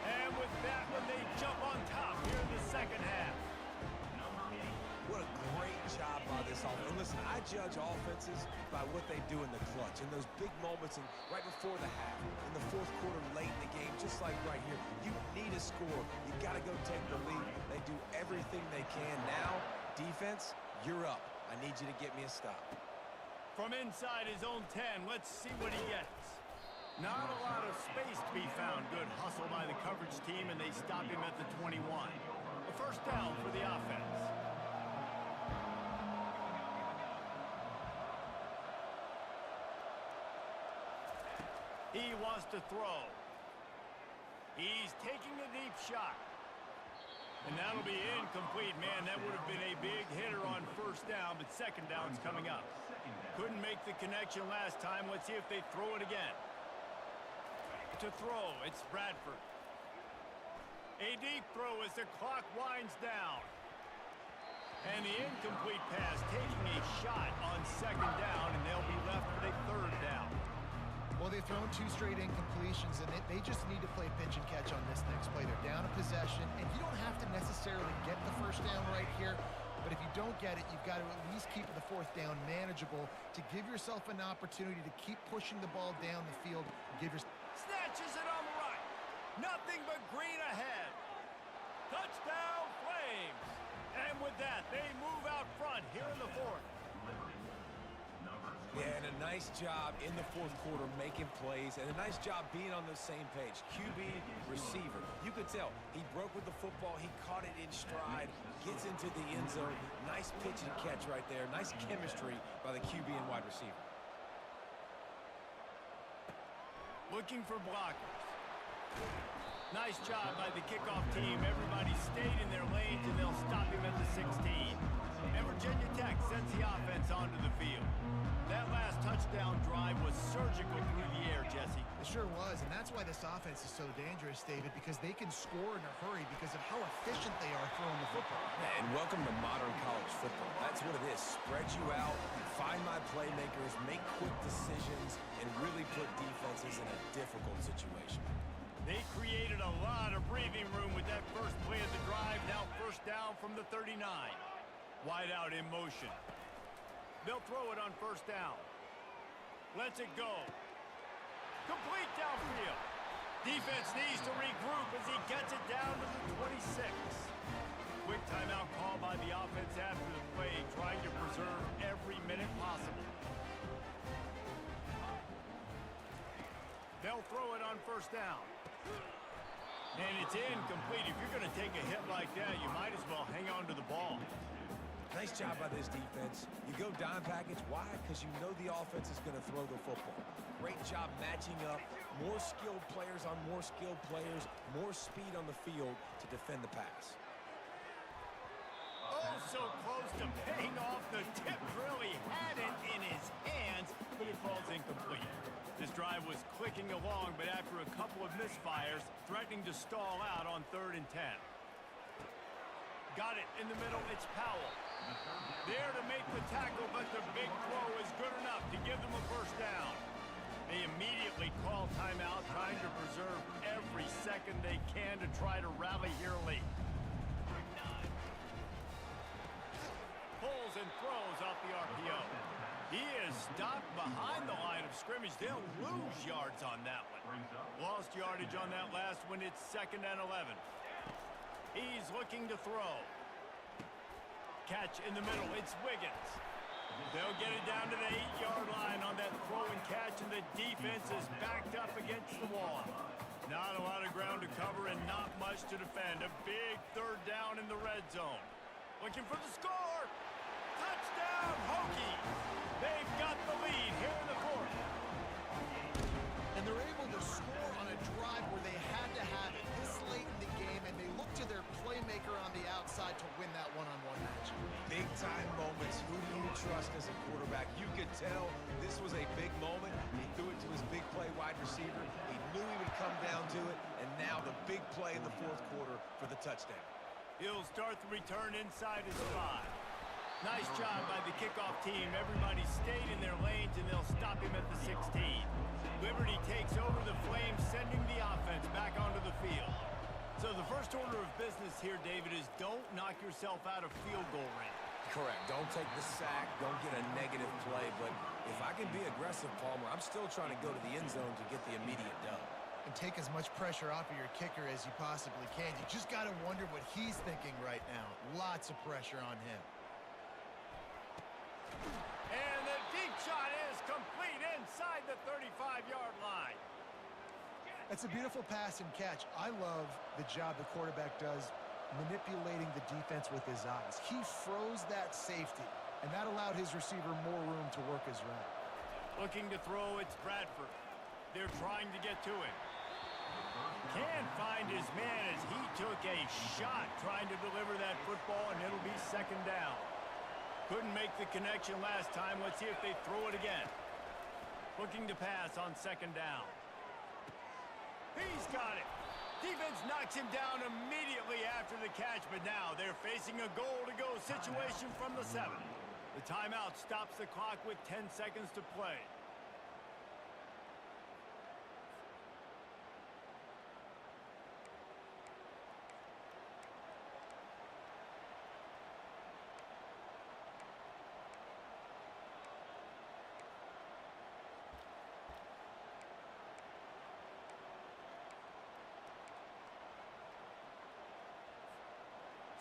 And with that one, they jump on top here in the 2nd half. What a great job by this offense. And listen, I judge offenses by what they do in the clutch, in those big moments and right before the half, in the 4th quarter, late in the game, just like right here. You need a score. You got to go take the lead. They do everything they can. Now, defense, you're up. I need you to get me a stop. From inside his own 10, let's see what he gets. Not a lot of space to be found. Good hustle by the coverage team, and they stop him at the 21. A 1st down for the offense. He wants to throw. He's taking a deep shot. And that'll be incomplete. Man, that would have been a big hitter on 1st down, but 2nd down's coming up. Couldn't make the connection last time. Let's see if they throw it again. To throw, it's Bradford. A deep throw as the clock winds down. And the incomplete pass taking a shot on second down, and they'll be left with a third down. Well, they've thrown 2 straight incompletions, and they just need to play pitch and catch on this next play. They're down a possession, and you don't have to necessarily get the first down right here, but if you don't get it, you've got to at least keep the 4th down manageable to give yourself an opportunity to keep pushing the ball down the field. Snatches it on the right. Nothing but green ahead. Touchdown, Flames. And with that, they move out front here in the 4th. Yeah, and a nice job in the 4th quarter making plays, and a nice job being on the same page. QB, receiver. You could tell he broke with the football. He caught it in stride, gets into the end zone. Nice pitch and catch right there. Nice chemistry by the QB and wide receiver. Looking for blockers. Nice job by the kickoff team. Everybody stayed in their lanes, and they'll stop him at the 16. And Virginia Tech sends the offense onto the field. That last touchdown drive was surgical through the air, Jesse. It sure was, and that's why this offense is so dangerous, David, because they can score in a hurry because of how efficient they are throwing the football. And welcome to modern college football. That's what it is. Spread you out, find my playmakers, make quick decisions, and really put defenses in a difficult situation. They created a lot of breathing room with that first play of the drive. Now first down from the 39. Wide out in motion. They'll throw it on first down. Lets it go. Complete downfield. Defense needs to regroup as he gets it down to the 26. Quick timeout call by the offense after the play, trying to preserve every minute possible. They'll throw it on first down. And it's incomplete. If you're going to take a hit like that, you might as well hang on to the ball. Nice job by this defense. You go dime package. Why? Because you know the offense is going to throw the football. Great job matching up. More skilled players on more skilled players. More speed on the field to defend the pass. Oh, so close to paying off. The tip really had it in his hands, but it falls incomplete. This drive was clicking along, but after a couple of misfires, threatening to stall out on 3rd and 10. Got it in the middle. It's Powell. There to make the tackle, but the big throw is good enough to give them a first down. They immediately call timeout, trying to preserve every second they can to try to rally here late. Pulls and throws off the RPO. He is stopped behind the line of scrimmage. They'll lose yards on that one. Lost yardage on that last one. It's 2nd and 11. He's looking to throw. Catch in the middle. It's Wiggins. They'll get it down to the 8-yard line on that throw and catch, and the defense is backed up against the wall. Not a lot of ground to cover and not much to defend. A big 3rd down in the red zone. Looking for the score. Touchdown, Hokies. They've got the lead here in the 4th. And they're able to score on a drive where they had to have it this late in the game, and they look to their playmaker on the outside to win that one-on-one match. Big-time moments. Who do you trust as a quarterback? You could tell this was a big moment. He threw it to his big play wide receiver. He knew he would come down to it, and now the big play in the 4th quarter for the touchdown. He'll start the return inside his 5. Nice job by the kickoff team. Everybody stayed in their lanes, and they'll stop him at the 16. Liberty takes over the Flames, sending the offense back onto the field. So the first order of business here, David, is don't knock yourself out of field goal range. Correct. Don't take the sack. Don't get a negative play. But if I can be aggressive, Palmer, I'm still trying to go to the end zone to get the immediate dub. And take as much pressure off of your kicker as you possibly can. You just got to wonder what he's thinking right now. Lots of pressure on him. And the deep shot is complete inside the 35-yard line. That's a beautiful pass and catch. I love the job the quarterback does manipulating the defense with his eyes. He froze that safety, and that allowed his receiver more room to work his route. Looking to throw, it's Bradford. They're trying to get to him. Can't find his man as he took a shot trying to deliver that football, and it'll be 2nd down. Couldn't make the connection last time. Let's see if they throw it again. Looking to pass on second down. He's got it. Defense knocks him down immediately after the catch, but now they're facing a goal-to-go situation from the 7. The timeout stops the clock with 10 seconds to play.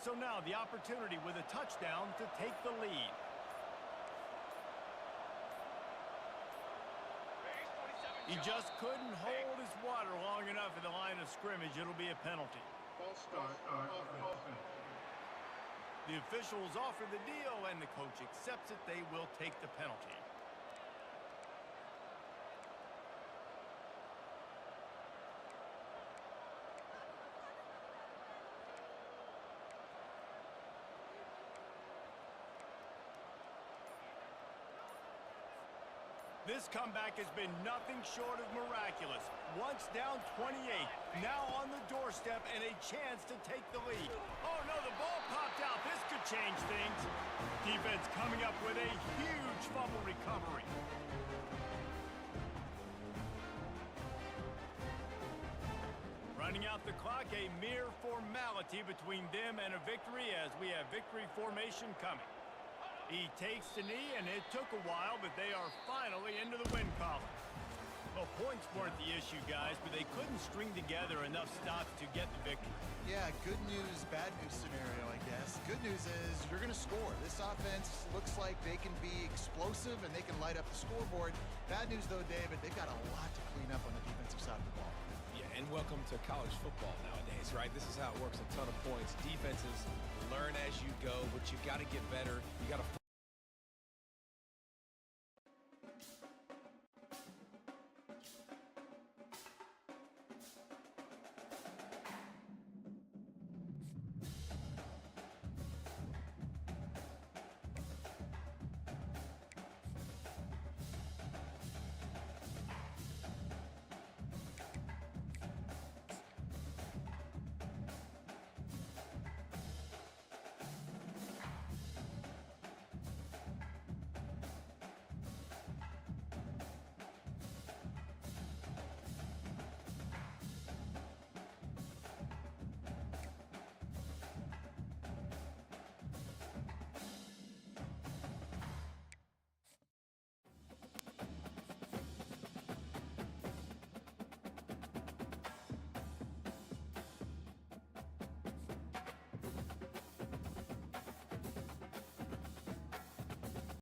So now the opportunity with a touchdown to take the lead. He just couldn't hold his water long enough at the line of scrimmage. It'll be a penalty. False start. Offense. The officials offer the deal, and the coach accepts it. They will take the penalty. This comeback has been nothing short of miraculous. Once down 28, now on the doorstep and a chance to take the lead. Oh no, the ball popped out. This could change things. Defense coming up with a huge fumble recovery. Running out the clock, a mere formality between them and a victory as we have victory formation coming. He takes the knee, and it took a while, but they are finally into the win column. Well, points weren't the issue, guys, but they couldn't string together enough stops to get the victory. Yeah, good news, bad news scenario, I guess. Good news is you're going to score. This offense looks like they can be explosive and they can light up the scoreboard. Bad news, though, David, they've got a lot to clean up on the defensive side of the ball. Yeah, and welcome to college football nowadays, right? This is how it works, a ton of points. Defenses learn as you go, but you got to get better. You got to